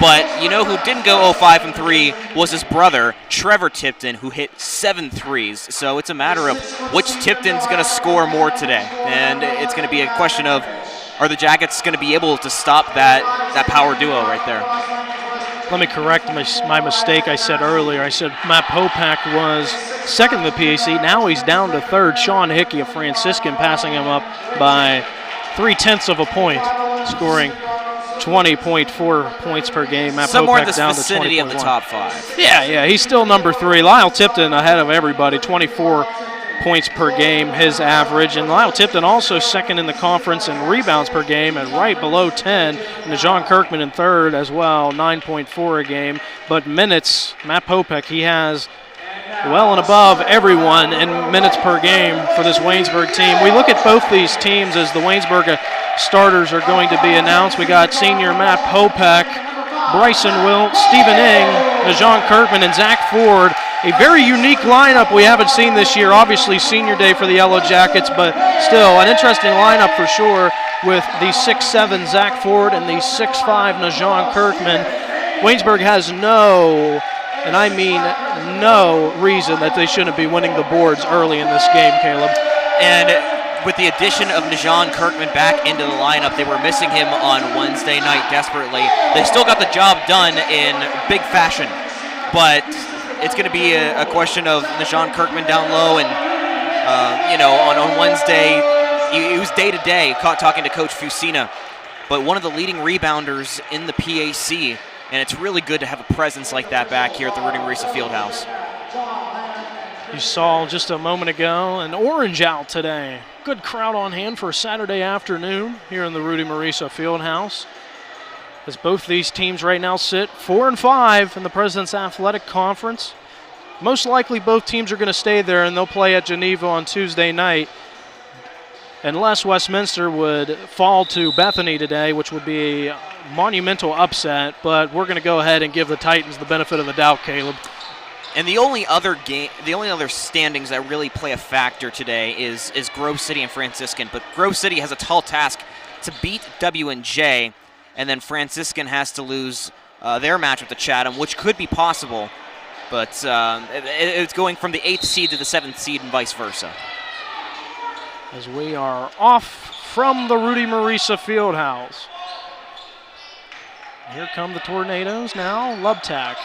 But you know who didn't go 0-5 from 3 was his brother, Trevor Tipton, who hit 7 threes. So it's a matter of which Tipton's going to score more today. And it's going to be a question of, are the Jackets going to be able to stop that power duo right there? Let me correct my mistake I said earlier. I said Matt Popek was second in the PAC. Now he's down to third. Sean Hickey, a Franciscan, passing him up by 0.3 of a point, scoring 20.4 points per game. Matt Somewhere Popek in the down to vicinity of the 20.1. top 5. Yeah, he's still number 3. Lyle Tipton ahead of everybody, 24 points per game, his average. And Lyle Tipton also second in the conference in rebounds per game and right below 10. And John Kirkman in third as well, 9.4 a game. But minutes, Matt Popek, he has well and above everyone in minutes per game for this Waynesburg team. We look at both these teams as the Waynesburg starters are going to be announced. We got senior Matt Popek, Bryson Wilt, Stephen Ing, Najon Kirkman, and Zach Ford. A very unique lineup we haven't seen this year. Obviously, senior day for the Yellow Jackets, but still an interesting lineup for sure with the 6'7" Zach Ford and the 6'5" Najon Kirkman. Waynesburg has no, and I mean no, reason that they shouldn't be winning the boards early in this game, Caleb. And with the addition of Najon Kirkman back into the lineup, they were missing him on Wednesday night desperately. They still got the job done in big fashion, but it's going to be a question of Najon Kirkman down low, and on Wednesday, he was day-to-day, talking to Coach Fusina, but one of the leading rebounders in the PAC, and it's really good to have a presence like that back here at the Rudy Marisa Fieldhouse. You saw just a moment ago an orange out today. Good crowd on hand for a Saturday afternoon here in the Rudy Marisa Fieldhouse, as both these teams right now sit 4-5 in the President's Athletic Conference. Most likely both teams are going to stay there, and they'll play at Geneva on Tuesday night, unless Westminster would fall to Bethany today, which would be a monumental upset. But we're going to go ahead and give the Titans the benefit of the doubt, Caleb. And the only other standings that really play a factor today is Grove City and Franciscan. But Grove City has a tall task to beat W&J, and then Franciscan has to lose their matchup to Chatham, which could be possible. But it's going from the 8th seed to the 7th seed and vice versa. As we are off from the Rudy Marisa Fieldhouse. Here come the Tornadoes now. Lubtack.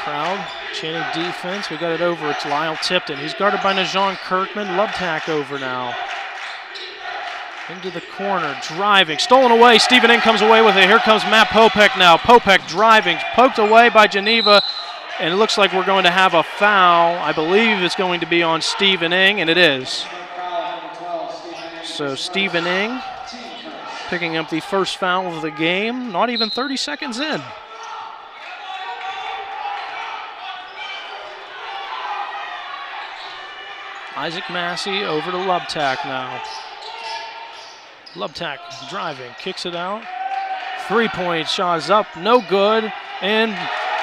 Crowd chanting defense. We got it over. It's Lyle Tipton. He's guarded by Najon Kirkman. Lubtack over now. Into the corner, driving, stolen away. Stephen Ing comes away with it. Here comes Matt Popek now. Popek driving, poked away by Geneva, and it looks like we're going to have a foul. I believe it's going to be on Stephen Ing, and it is. So Stephen Ing picking up the first foul of the game, not even 30 seconds in. Isaac Massey over to Lubtack now. Lubtack driving, kicks it out. 3-point shot is up, no good, and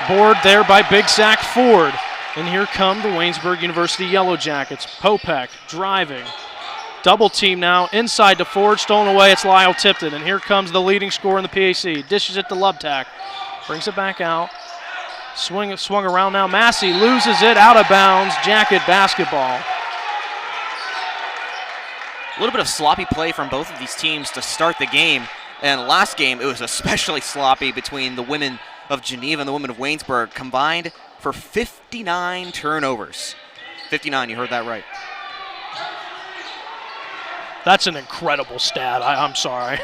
board there by Big Zach Ford. And here come the Waynesburg University Yellow Jackets. Popek driving, double team now, inside to Ford, stolen away, it's Lyle Tipton. And here comes the leading scorer in the PAC, dishes it to Lubtack, brings it back out. Swung around now, Massey loses it, out of bounds, Jacket basketball. A little bit of sloppy play from both of these teams to start the game. And last game, it was especially sloppy between the women of Geneva and the women of Waynesburg, combined for 59 turnovers. 59, you heard that right. That's an incredible stat. I'm sorry.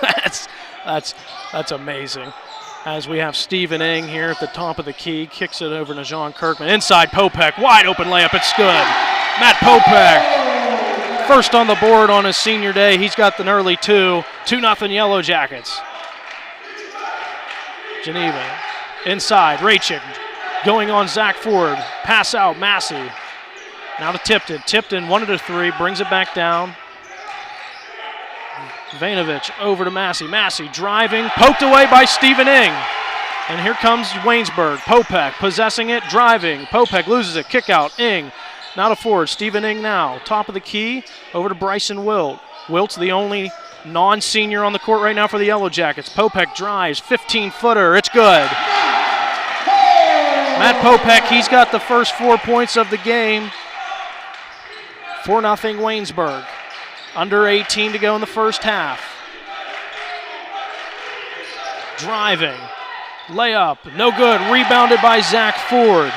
That's amazing. as we have Stephen Ing here at the top of the key. Kicks it over to Jean Kirkman. Inside Popek, wide open layup, it's good. Matt Popek, first on the board on his senior day. He's got an early 2-0 Yellow Jackets. Geneva, inside, Raychick going on Zach Ford. Pass out, Massey. Now to Tipton. Tipton wanted a three, brings it back down. Vainovich over to Massey. Massey driving, poked away by Stephen Ing. And here comes Waynesburg. Popek possessing it, driving. Popek loses it, kick out, Ing. Now to Ford, Stephen Ing now. Top of the key, over to Bryson Wilt. Wilt's the only non-senior on the court right now for the Yellow Jackets. Popek drives, 15-footer, it's good. Matt Popek, he's got the first 4 points of the game. 4-0 Waynesburg. Under 18 to go in the first half. Driving, layup, no good. Rebounded by Zach Ford.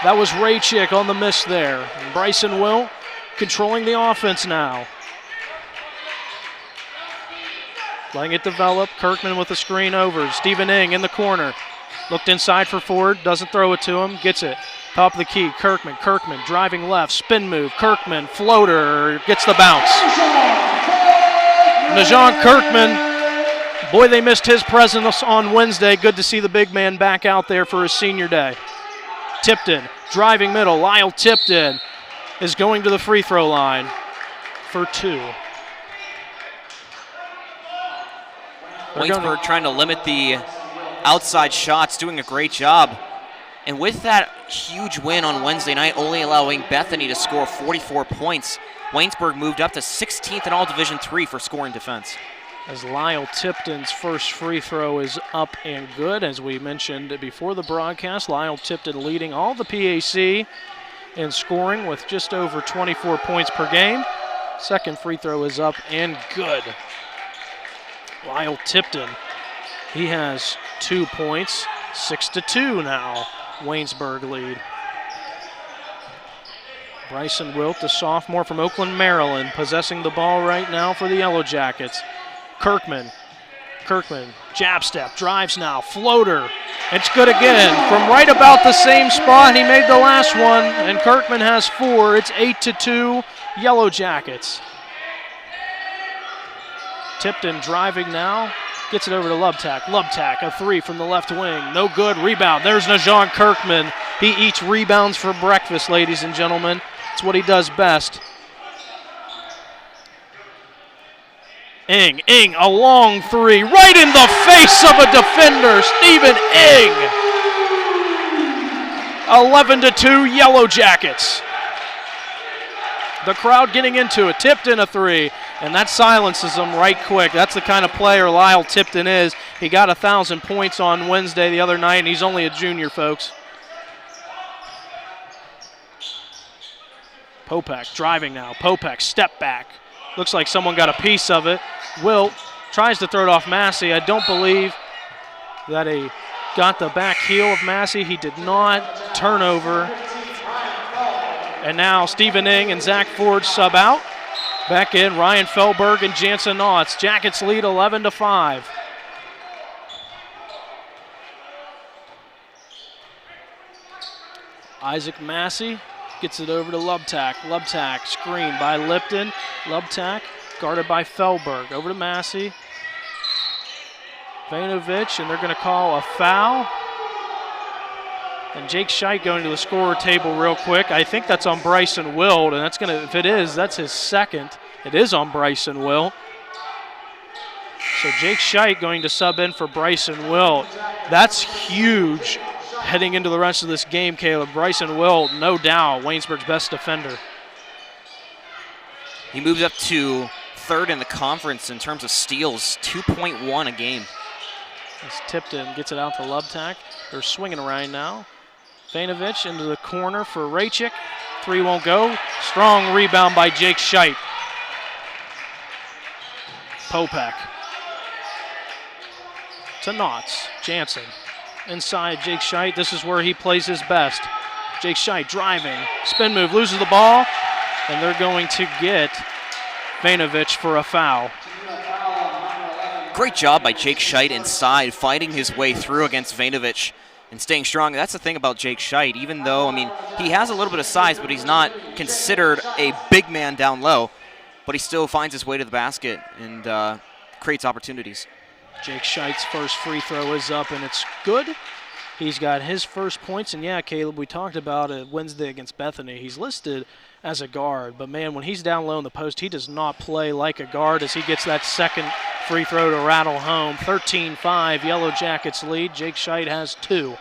That was Raychick on the miss there. And Bryson Wilt controlling the offense now. Letting it develop. Kirkman with the screen over. Stephen Ing in the corner. Looked inside for Ford, doesn't throw it to him, gets it. Top of the key, Kirkman driving left, spin move, Kirkman, floater, gets the bounce. Najon Kirkman, boy, they missed his presence on Wednesday. Good to see the big man back out there for his senior day. Tipton, driving middle, Lyle Tipton is going to the free throw line for 2. Waynesburg trying to limit the outside shots, doing a great job. And with that huge win on Wednesday night, only allowing Bethany to score 44 points, Waynesburg moved up to 16th in all Division III for scoring defense. As Lyle Tipton's first free throw is up and good. As we mentioned before the broadcast, Lyle Tipton leading all the PAC in scoring with just over 24 points per game. Second free throw is up and good. Lyle Tipton, he has 2 points, 6-2 now. Waynesburg lead. Bryson Wilt, the sophomore from Oakland, Maryland, possessing the ball right now for the Yellow Jackets. Kirkman, jab step, drives now, floater. It's good again from right about the same spot. He made the last one, and Kirkman has 4. It's 8-2 Yellow Jackets. Tipton driving now. Gets it over to Lubtak. Lubtak, a 3 from the left wing. No good. Rebound. There's Najon Kirkman. He eats rebounds for breakfast, ladies and gentlemen. It's what he does best. Ing, a long 3. Right in the face of a defender. Stephen Ing. 11-2 Yellow Jackets. The crowd getting into it. Tipton a 3. And that silences him right quick. That's the kind of player Lyle Tipton is. He got 1,000 points on Wednesday the other night, and he's only a junior, folks. Popek driving now. Popek, step back. Looks like someone got a piece of it. Wilt tries to throw it off Massey. I don't believe that he got the back heel of Massey. He did not. Turnover. And now Stephen Ing and Zach Ford sub out. Back in, Ryan Felberg and Jansen Nautz. Jackets lead 11-5. Isaac Massey gets it over to Lubtak. Lubtak screened by Lipton. Lubtak guarded by Felberg. Over to Massey. Vainovich, and they're going to call a foul. And Jake Scheidt going to the scorer table real quick. I think that's on Bryson Wilt, and that's going to, if it is, that's his second. It is on Bryson Wilt. So Jake Scheidt going to sub in for Bryson Wilt. That's huge heading into the rest of this game, Caleb. Bryson Wilt, no doubt, Waynesburg's best defender. He moves up to 3rd in the conference in terms of steals, 2.1 a game. As Tipton gets it out to Lubtak. They're swinging around now. Vainovich into the corner for Raychick. 3 won't go. Strong rebound by Jake Scheidt. Popek. To Nautz. Jansen. Inside Jake Scheidt. This is where he plays his best. Jake Scheidt driving. Spin move. Loses the ball. And they're going to get Vainovich for a foul. Great job by Jake Scheit inside, fighting his way through against Vainovich and staying strong. That's the thing about Jake Scheit. Even though, I mean, he has a little bit of size, but he's not considered a big man down low. But he still finds his way to the basket and creates opportunities. Jake Scheit's first free throw is up, and it's good. He's got his first points, and yeah, Caleb, we talked about it Wednesday against Bethany. He's listed as a guard, but man, when he's down low in the post, he does not play like a guard as he gets that second free throw to rattle home. 13-5, Yellow Jackets lead. Jake Scheit has 2.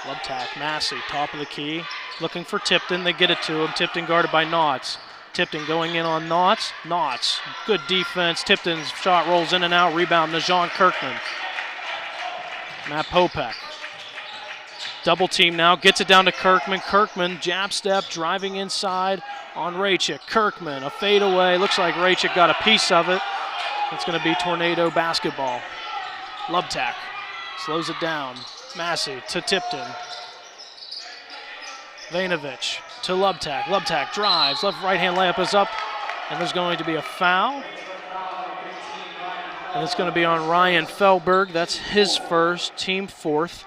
Lubtack, Massey, top of the key, looking for Tipton. They get it to him. Tipton guarded by Knotts. Tipton going in on Knotts. Knotts, good defense. Tipton's shot rolls in and out. Rebound, Najon Kirkman. Matt Popek. Double team now, gets it down to Kirkman. Kirkman, jab step, driving inside on Raychik. Kirkman, a fadeaway. Looks like Raychik got a piece of it. It's going to be Tornado basketball. Lubtack slows it down. Massey to Tipton. Vainovich to Lubtack. Lubtack drives. Left right-hand layup is up. And there's going to be a foul. And it's going to be on Ryan Feldberg. That's his first, team 4th.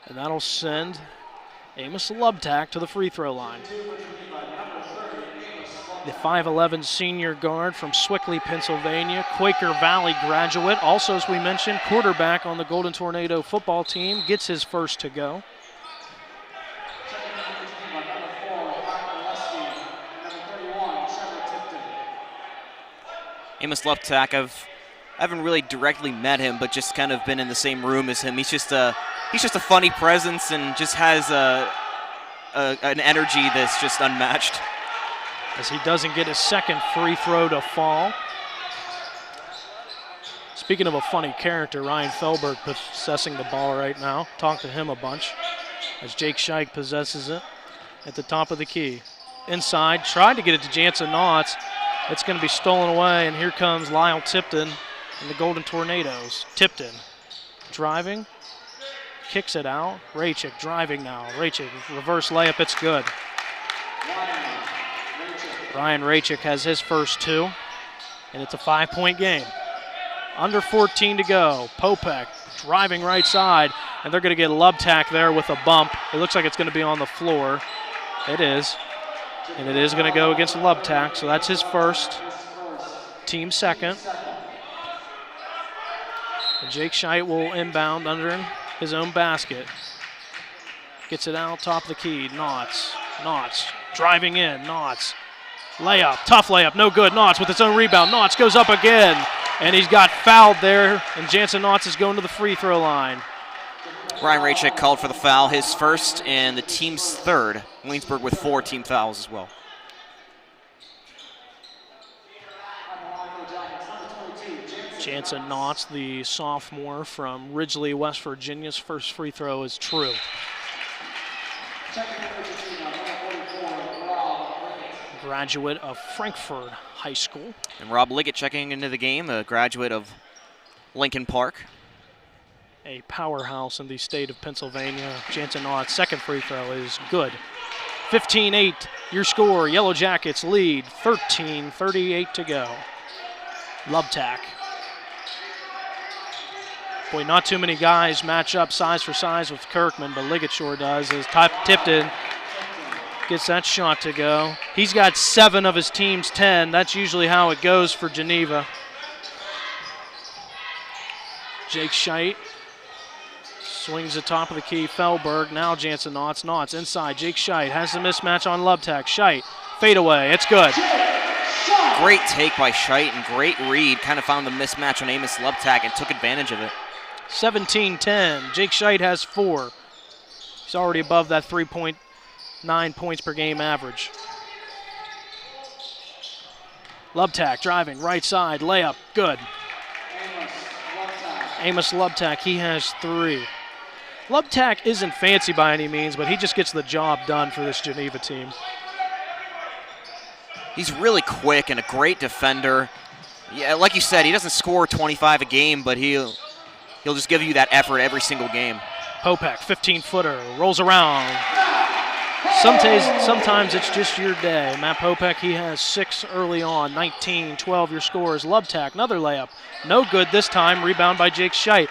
And that'll send Amos Lubtack to the free throw line. The 5'11 senior guard from Swickley, Pennsylvania, Quaker Valley graduate. Also, as we mentioned, quarterback on the Golden Tornado football team, gets his first to go. Amos Lubtack, I haven't really directly met him, but just kind of been in the same room as him. He's just a funny presence and just has an energy that's just unmatched. As he doesn't get his second free throw to fall. Speaking of a funny character, Ryan Feldberg possessing the ball right now. Talk to him a bunch as Jake Scheit possesses it at the top of the key. Inside, tried to get it to Jansen Knotts. It's going to be stolen away, and here comes Lyle Tipton and the Golden Tornadoes. Tipton driving, kicks it out. Raychik driving now. Raychik, reverse layup, it's good. Ryan Raychik has his first 2, and it's a 5-point game. Under 14 to go. Popek driving right side, and they're going to get Lubtack there with a bump. It looks like it's going to be on the floor. It is. And it is going to go against Lubtack, so that's his first, team second. And Jake Scheit will inbound under his own basket. Gets it out, top of the key, Knotts. Knotts driving in, Knotts. Layup, tough layup, no good. Knotts with his own rebound. Knotts goes up again, and he's got fouled there, and Jansen Knotts is going to the free throw line. Ryan Raychik called for the foul, his first and the team's 3rd. Waynesburg with 4 team fouls as well. Jansen Knotts, the sophomore from Ridgely, West Virginia's first free throw is true. Graduate of Frankfurt High School. And Rob Liggett checking into the game, a graduate of Lincoln Park. A powerhouse in the state of Pennsylvania. Jansen Knotts' second free throw is good. 15-8, your score. Yellow Jackets lead, 13:38 to go. Lubtack. Boy, not too many guys match up size for size with Kirkman, but Liggett sure does. As Tipton gets that shot to go. He's got 7 of his team's 10. That's usually how it goes for Geneva. Jake Scheit swings the top of the key. Feldberg, now Jansen Knotts. Knotts inside. Jake Scheit has the mismatch on Lubtack. Scheit, fade away. It's good. Great take by Scheit and great read. Kind of found the mismatch on Amos Lubtack and took advantage of it. 17-10. Jake Scheit has 4. He's already above that 3.9 points per game average. Lubtack driving right side. Layup. Good. Amos Lubtack, he has 3. Lubtack isn't fancy by any means, but he just gets the job done for this Geneva team. He's really quick and a great defender. Yeah, like you said, he doesn't score 25 a game, but he'll just give you that effort every single game. Popek, 15-footer, rolls around. Sometimes it's just your day. Matt Popek, he has 6 early on, 19-12 your scores. Lubtak, another layup. No good this time, rebound by Jake Scheit.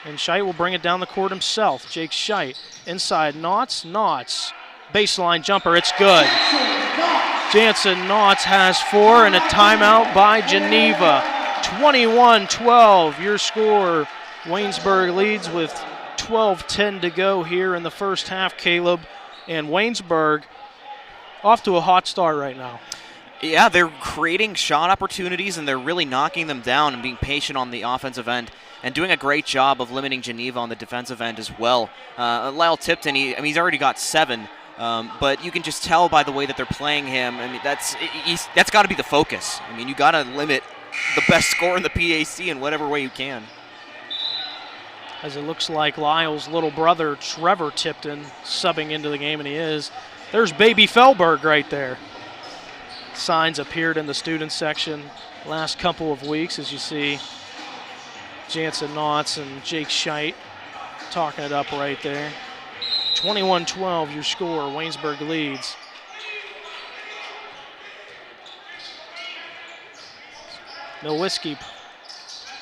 And Scheit will bring it down the court himself. Jake Scheit inside Knotts. Baseline jumper, it's good. Jansen Knotts has 4 and a timeout by Geneva. 21-12 your score. Waynesburg leads with 12:10 to go here in the first half, Caleb. And Waynesburg off to a hot start right now. Yeah, they're creating shot opportunities, and they're really knocking them down and being patient on the offensive end and doing a great job of limiting Geneva on the defensive end as well. Lyle Tipton, he's already got 7, but you can just tell by the way that they're playing him. I mean, that's got to be the focus. I mean, you got to limit the best scorer in the PAC in whatever way you can. As it looks like Lyle's little brother, Trevor Tipton, subbing into the game, and he is. There's baby Fellberg right there. Signs appeared in the student section last couple of weeks, as you see Jansen Knotts and Jake Scheit talking it up right there. 21-12 your score. Waynesburg leads. Milwiski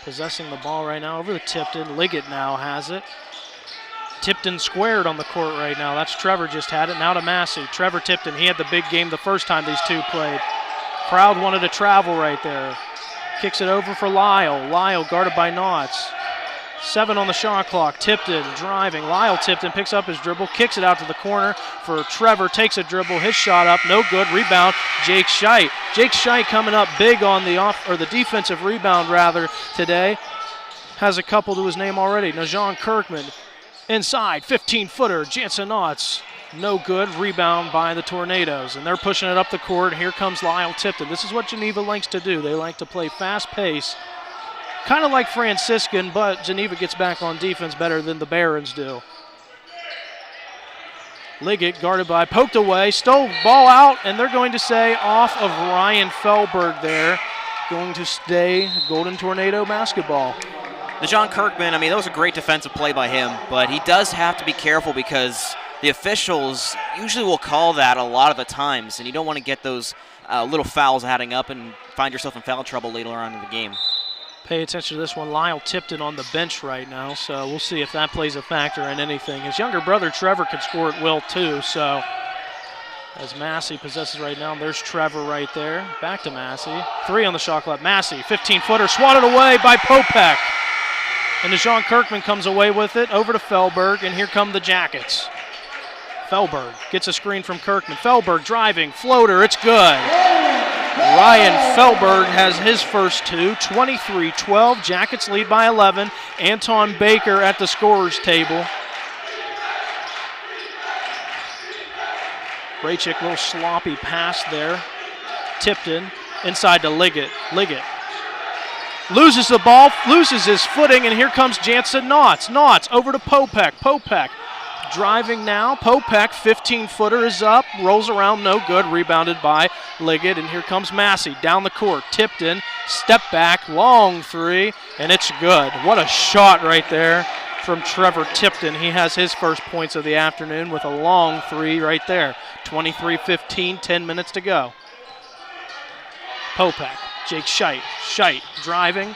possessing the ball right now over to Tipton. Liggett now has it. Tipton squared on the court right now. That's Trevor just had it. Now to Massey. Trevor Tipton, he had the big game the first time these two played. Crowd wanted to travel right there. Kicks it over for Lyle. Lyle guarded by Knotts. 7 on the shot clock. Tipton driving. Lyle Tipton picks up his dribble, kicks it out to the corner for Trevor. Takes a dribble. His shot up. No good. Rebound. Jake Scheit. Jake Scheit coming up big on the defensive rebound rather today. Has a couple to his name already. Najon Kirkman inside. 15-footer. Jansen Knotts. No good. Rebound by the Tornadoes. And they're pushing it up the court. Here comes Lyle Tipton. This is what Geneva likes to do. They like to play fast pace. Kind of like Franciscan, but Geneva gets back on defense better than the Barons do. Liggett guarded by, poked away, stole ball out, and they're going to say off of Ryan Fellberg there. Going to stay Golden Tornado basketball. Najon Kirkman, I mean, that was a great defensive play by him, but he does have to be careful because the officials usually will call that a lot of the times, and you don't want to get those little fouls adding up and find yourself in foul trouble later on in the game. Pay attention to this one. Lyle Tipton on the bench right now, so we'll see if that plays a factor in anything. His younger brother Trevor can score at will too, so as Massey possesses right now, there's Trevor right there. Back to Massey. 3 on the shot clock. Massey, 15-footer, swatted away by Popek. And Najon Kirkman comes away with it, over to Fellberg, and here come the Jackets. Fellberg gets a screen from Kirkman. Fellberg driving, floater, it's good. Ryan Fellberg has his first 2, 23-12. Jackets lead by 11. Anton Baker at the scorer's table. Braychick, little sloppy pass there. Tipton inside to Liggett. Liggett loses the ball, loses his footing, and here comes Jansen Knotts. Knotts over to Popek. Popek driving now. Popek, 15-footer is up, rolls around, no good, rebounded by Liggett, and here comes Massey down the court. Tipton, step back, long 3, and it's good. What a shot right there from Trevor Tipton. He has his first points of the afternoon with a long 3 right there. 23-15, 10 minutes to go. Popek, Jake Scheit. Scheit driving.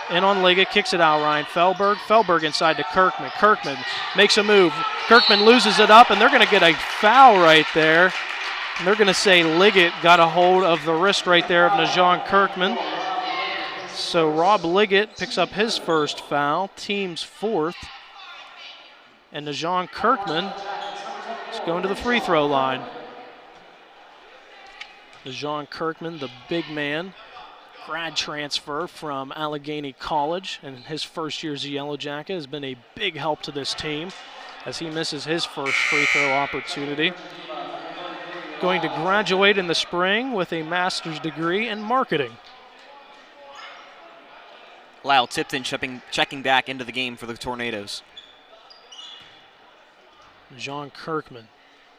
In on Liggett, kicks it out, Ryan Fellberg. Fellberg inside to Kirkman. Kirkman makes a move. Kirkman loses it up, and they're going to get a foul right there. And they're going to say Liggett got a hold of the wrist right there of Najon Kirkman. So Rob Liggett picks up his first foul, team's 4th. And Najon Kirkman is going to the free throw line. Najon Kirkman, the big man. Grad transfer from Allegheny College, and his first year as a Yellow Jacket has been a big help to this team as he misses his first free throw opportunity. Going to graduate in the spring with a master's degree in marketing. Lyle Tipton checking back into the game for the Tornadoes. Najon Kirkman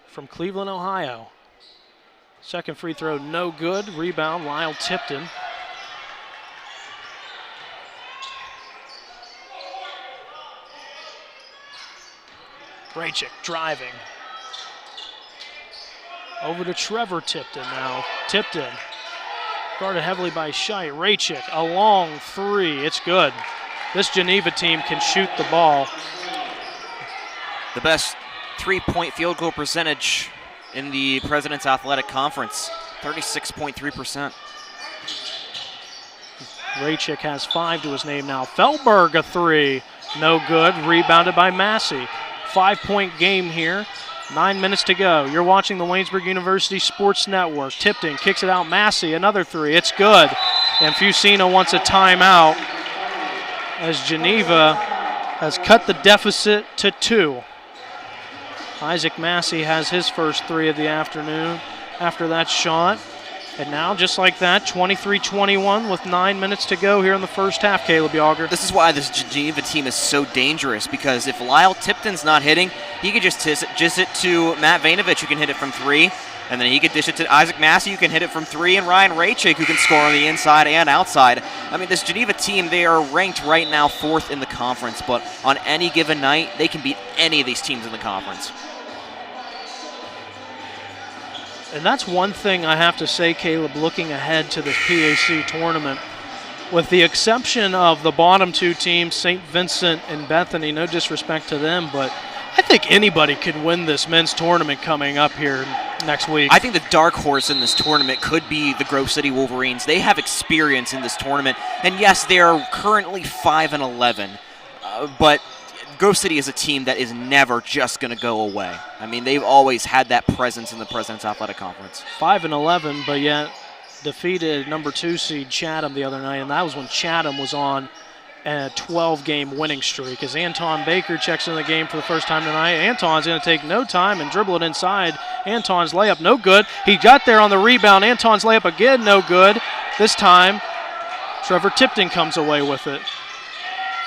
from Cleveland, Ohio. Second free throw, no good. Rebound, Lyle Tipton. Braychick driving. Over to Trevor Tipton now. Tipton guarded heavily by Scheit. Raychick, a long three. It's good. This Geneva team can shoot the ball. The best three-point field goal percentage in the President's Athletic Conference, 36.3%. Raychick has 5 to his name now. Feldberg, a three. No good. Rebounded by Massey. 5-point game here. 9 minutes to go. You're watching the Waynesburg University Sports Network. Tipton kicks it out. Massey, another three. It's good. And Fusina wants a timeout as Geneva has cut the deficit to 2. Isaac Massey has his first three of the afternoon after that shot. And now, just like that, 23-21 with 9 minutes to go here in the first half, Caleb Yager. This is why this Geneva team is so dangerous, because if Lyle Tipton's not hitting, he could just dish it to Matt Vainovich, who can hit it from 3, and then he could dish it to Isaac Massey, who can hit it from 3, and Ryan Raychick, who can score on the inside and outside. I mean, this Geneva team, they are ranked right now 4th in the conference, but on any given night, they can beat any of these teams in the conference. And that's one thing I have to say, Caleb, looking ahead to this PAC tournament. With the exception of the bottom 2 teams, St. Vincent and Bethany, no disrespect to them, but I think anybody could win this men's tournament coming up here next week. I think the dark horse in this tournament could be the Grove City Wolverines. They have experience in this tournament, and yes, they are currently 5-11, but Grove City is a team that is never just going to go away. I mean, they've always had that presence in the President's Athletic Conference. 5-11, but yet defeated number 2 seed Chatham the other night, and that was when Chatham was on a 12-game winning streak. As Anton Baker checks in the game for the first time tonight, Anton's going to take no time and dribble it inside. Anton's layup, no good. He got there on the rebound. Anton's layup again, no good. This time, Trevor Tipton comes away with it.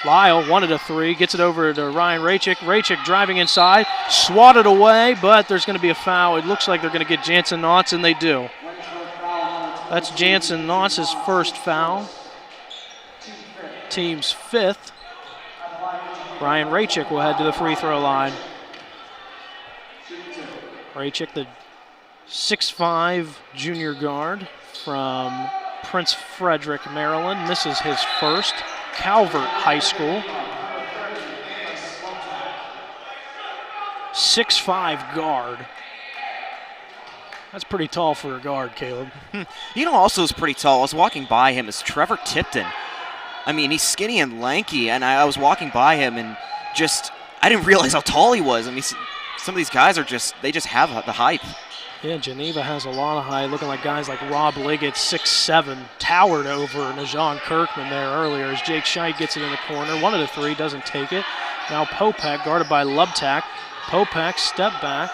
Lyle wanted a three, gets it over to Ryan Raychick. Raychick driving inside, swatted away, but there's going to be a foul. It looks like they're going to get Jansen Knotts, and they do. That's Jansen Knotts' first foul. Team's 5th. Ryan Raychick will head to the free throw line. Raychick, the 6'5" junior guard from Prince Frederick, Maryland. This is his first. Calvert High School. 6'5" guard. That's pretty tall for a guard, Caleb. You know, also is pretty tall. I was walking by him is Trevor Tipton. I mean, he's skinny and lanky, and I was walking by him and just, I didn't realize how tall he was. I mean, some of these guys are just, they just have the height. Yeah, Geneva has a lot of height, looking like guys like Rob Liggett, 6'7", towered over Najon Kirkman there earlier as Jake Scheit gets it in the corner. 1 of the 3, doesn't take it. Now Popek, guarded by Lubtak. Popek, step back.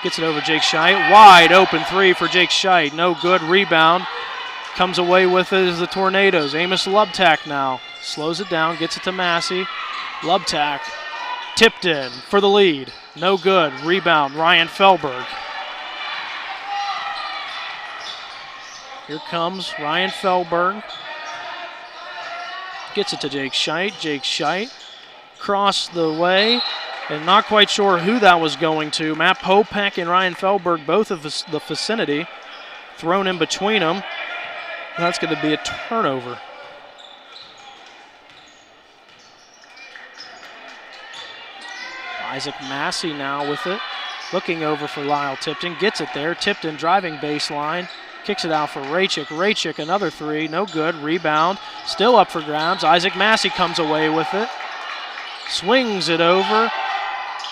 Gets it over Jake Scheit. Wide open 3 for Jake Scheit. No good. Rebound. Comes away with it as the Tornadoes. Amos Lubtak now. Slows it down, gets it to Massey. Lubtak. Tipton for the lead. No good. Rebound, Ryan Feldberg. Here comes Ryan Feldberg. Gets it to Jake Scheit. Jake Scheit cross the way, and not quite sure who that was going to. Matt Popek and Ryan Feldberg, both of the vicinity, thrown in between them. That's going to be a turnover. Isaac Massey now with it. Looking over for Lyle Tipton. Gets it there. Tipton driving baseline. Kicks it out for Raychick. Raychick, another 3. No good. Rebound. Still up for grabs. Isaac Massey comes away with it. Swings it over.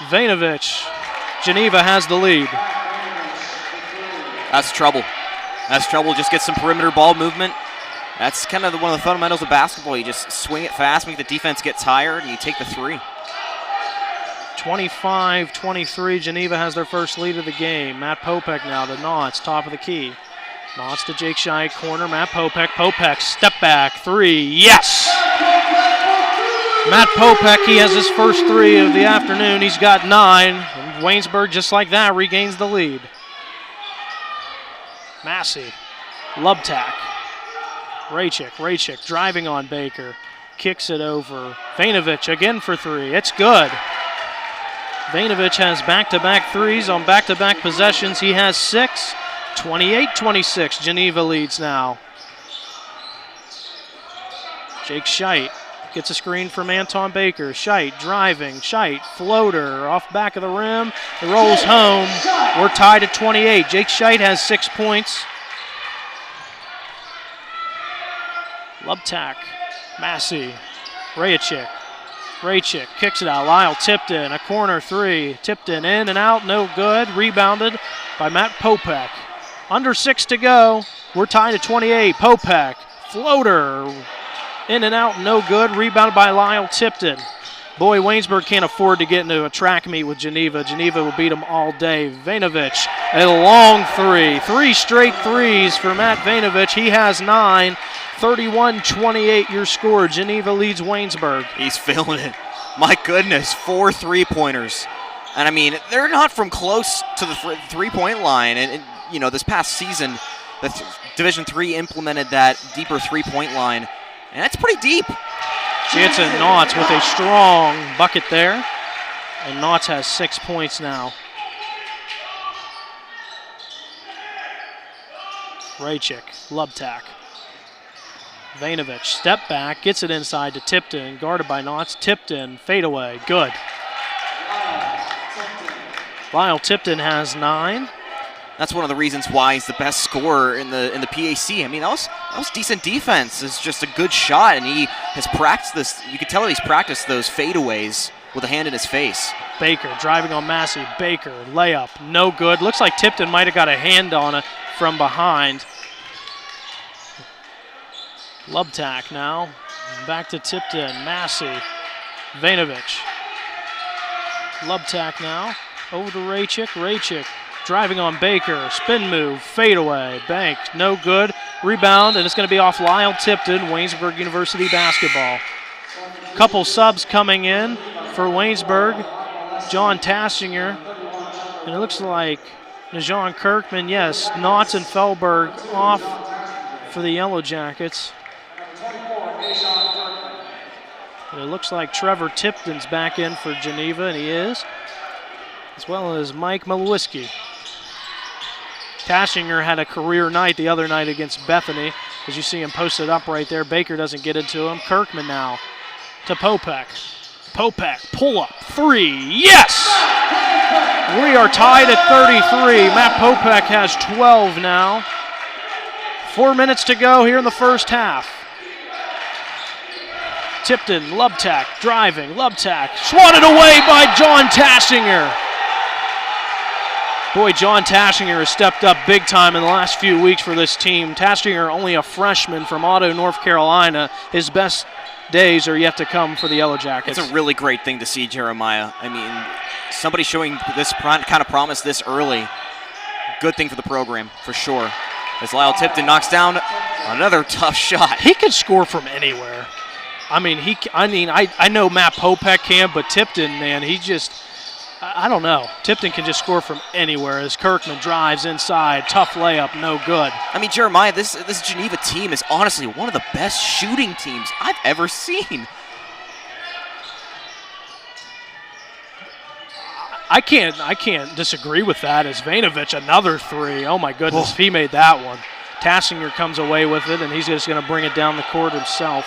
Vainovich. Geneva has the lead. That's trouble. That's trouble. Just get some perimeter ball movement. That's kind of one of the fundamentals of basketball. You just swing it fast, make the defense get tired, and you take the 3. 25-23, Geneva has their first lead of the game. Matt Popek now to Knotts, top of the key. Knotts to Jake Scheit, corner, Matt Popek. Popek, step back, 3, yes! Matt Popek, he has his first 3 of the afternoon. He's got 9, and Waynesburg, just like that, regains the lead. Massey, Lubtak, Raychick driving on Baker. Kicks it over. Vainovich again for 3, it's good. Vainovich has back-to-back threes on back-to-back possessions. He has 6. 28-26. Geneva leads now. Jake Scheit gets a screen from Anton Baker. Scheit driving. Scheit floater off back of the rim. It rolls home. We're tied at 28. Jake Scheit has 6 points. Lubtak, Massey, Raychik. Raychik kicks it out. Lyle Tipton, a corner three. Tipton in and out, no good. Rebounded by Matt Popek. Under 6 to go. We're tied at 28. Popek, floater, in and out, no good. Rebounded by Lyle Tipton. Boy, Waynesburg can't afford to get into a track meet with Geneva. Geneva will beat them all day. Vainovich, a long three. 3 straight threes for Matt Vainovich. He has 9. 31-28 your score. Geneva leads Waynesburg. He's feeling it. My goodness, 4 3-pointers. And I mean, they're not from close to the three-point line. And you know, this past season, the Division III implemented that deeper three-point line. And that's pretty deep. Jansen Knotts with a strong bucket there. And Knotts has 6 points now. Raychik, Lubtak. Vainovich, step back, gets it inside to Tipton, guarded by Knotts. Tipton, fadeaway, good. Lyle Tipton has 9. That's one of the reasons why he's the best scorer in the PAC. I mean, that was decent defense. It's just a good shot, and he has practiced this. You can tell he's practiced those fadeaways with a hand in his face. Baker driving on Massey. Baker, layup, no good. Looks like Tipton might have got a hand on it from behind. Lubtak now, back to Tipton, Massey, Vainovich. Lubtak now, over to Raychik. Raychik driving on Baker, spin move, fadeaway, bank, no good. Rebound, and it's going to be off Lyle Tipton, Waynesburg University basketball. Couple subs coming in for Waynesburg. John Tassinger, and it looks like Najon Kirkman, yes, Knotts and Fellberg off for the Yellow Jackets. It looks like Trevor Tipton's back in for Geneva, and he is, as well as Mike Maluiski. Tashinger had a career night the other night against Bethany, as you see him posted up right there. Baker doesn't get into him. Kirkman now to Popek. Popek, pull up, 3, yes! We are tied at 33. Matt Popek has 12 now. 4 minutes to go here in the first half. Tipton, Lubtak, driving, Lubtak, swatted away by John Tashinger. Boy, John Tashinger has stepped up big time in the last few weeks for this team. Tashinger, only a freshman from Otto, North Carolina. His best days are yet to come for the Yellow Jackets. It's a really great thing to see, Jeremiah. I mean, somebody showing this kind of promise this early. Good thing for the program, for sure. As Lyle Tipton knocks down another tough shot. He can score from anywhere. I mean, I know Matt Popek can, but Tipton, man, he just, I don't know. Tipton can just score from anywhere as Kirkman drives inside. Tough layup, no good. I mean, Jeremiah, this Geneva team is honestly one of the best shooting teams I've ever seen. I can't disagree with that. As Vainovich, another 3. Oh my goodness, he made that one. Tassinger comes away with it, and he's just going to bring it down the court himself.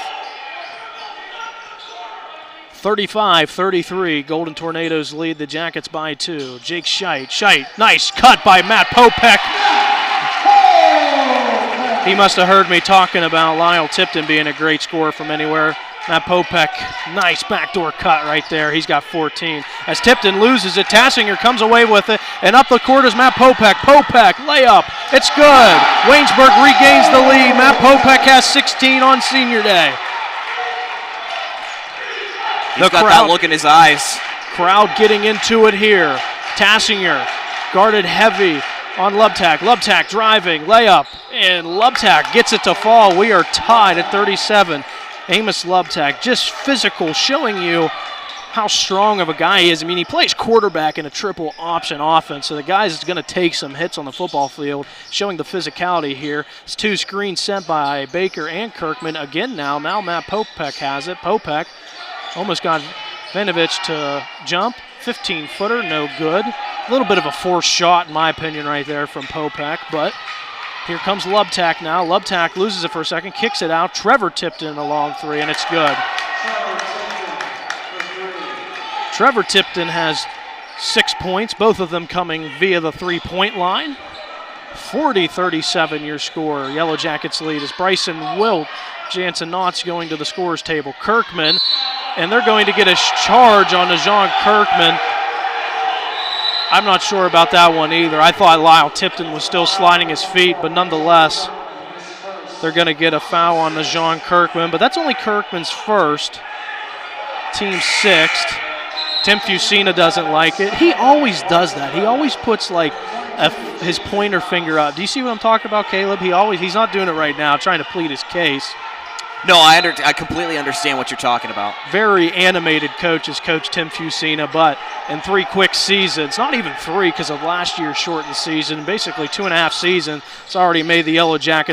35-33, Golden Tornadoes lead the Jackets by 2. Jake Scheit, nice cut by Matt Popek. He must have heard me talking about Lyle Tipton being a great scorer from anywhere. Matt Popek, nice backdoor cut right there. He's got 14. As Tipton loses it, Tassinger comes away with it, and up the court is Matt Popek. Popek, layup, it's good. Waynesburg regains the lead. Matt Popek has 16 on senior day. He's got that look in his eyes. Crowd getting into it here. Tassinger guarded heavy on Lubtak. Lubtak driving, layup, and Lubtak gets it to fall. We are tied at 37. Amos Lubtak, just physical, showing you how strong of a guy he is. I mean, he plays quarterback in a triple option offense, so the guy's going to take some hits on the football field, showing the physicality here. It's 2 screens sent by Baker and Kirkman. Again now Matt Popek has it. Popek almost got Vanovich to jump, 15-footer, no good. A little bit of a forced shot, in my opinion, right there from Popek, but here comes Lubtak now. Lubtak loses it for a second, kicks it out. Trevor Tipton a long three, and it's good. Trevor Tipton has 6 points, both of them coming via the three-point line. 40-37 your score. Yellow Jackets lead as Bryson Wilt, Jansen Knotts going to the scorers table. Kirkman, and they're going to get a charge on Najon Kirkman. I'm not sure about that one either. I thought Lyle Tipton was still sliding his feet, but nonetheless, they're going to get a foul on Najon Kirkman, but that's only Kirkman's first. Team sixth. Tim Fusina doesn't like it. He always does that. He always puts like his pointer finger up. Do you see what I'm talking about, Caleb? He's not doing it right now, trying to plead his case. No, I completely understand what you're talking about. Very animated coach is Coach Tim Fusina, but in 3 quick seasons, not even 3 because of last year's shortened season, basically 2.5 seasons, it's already made the Yellow Jackets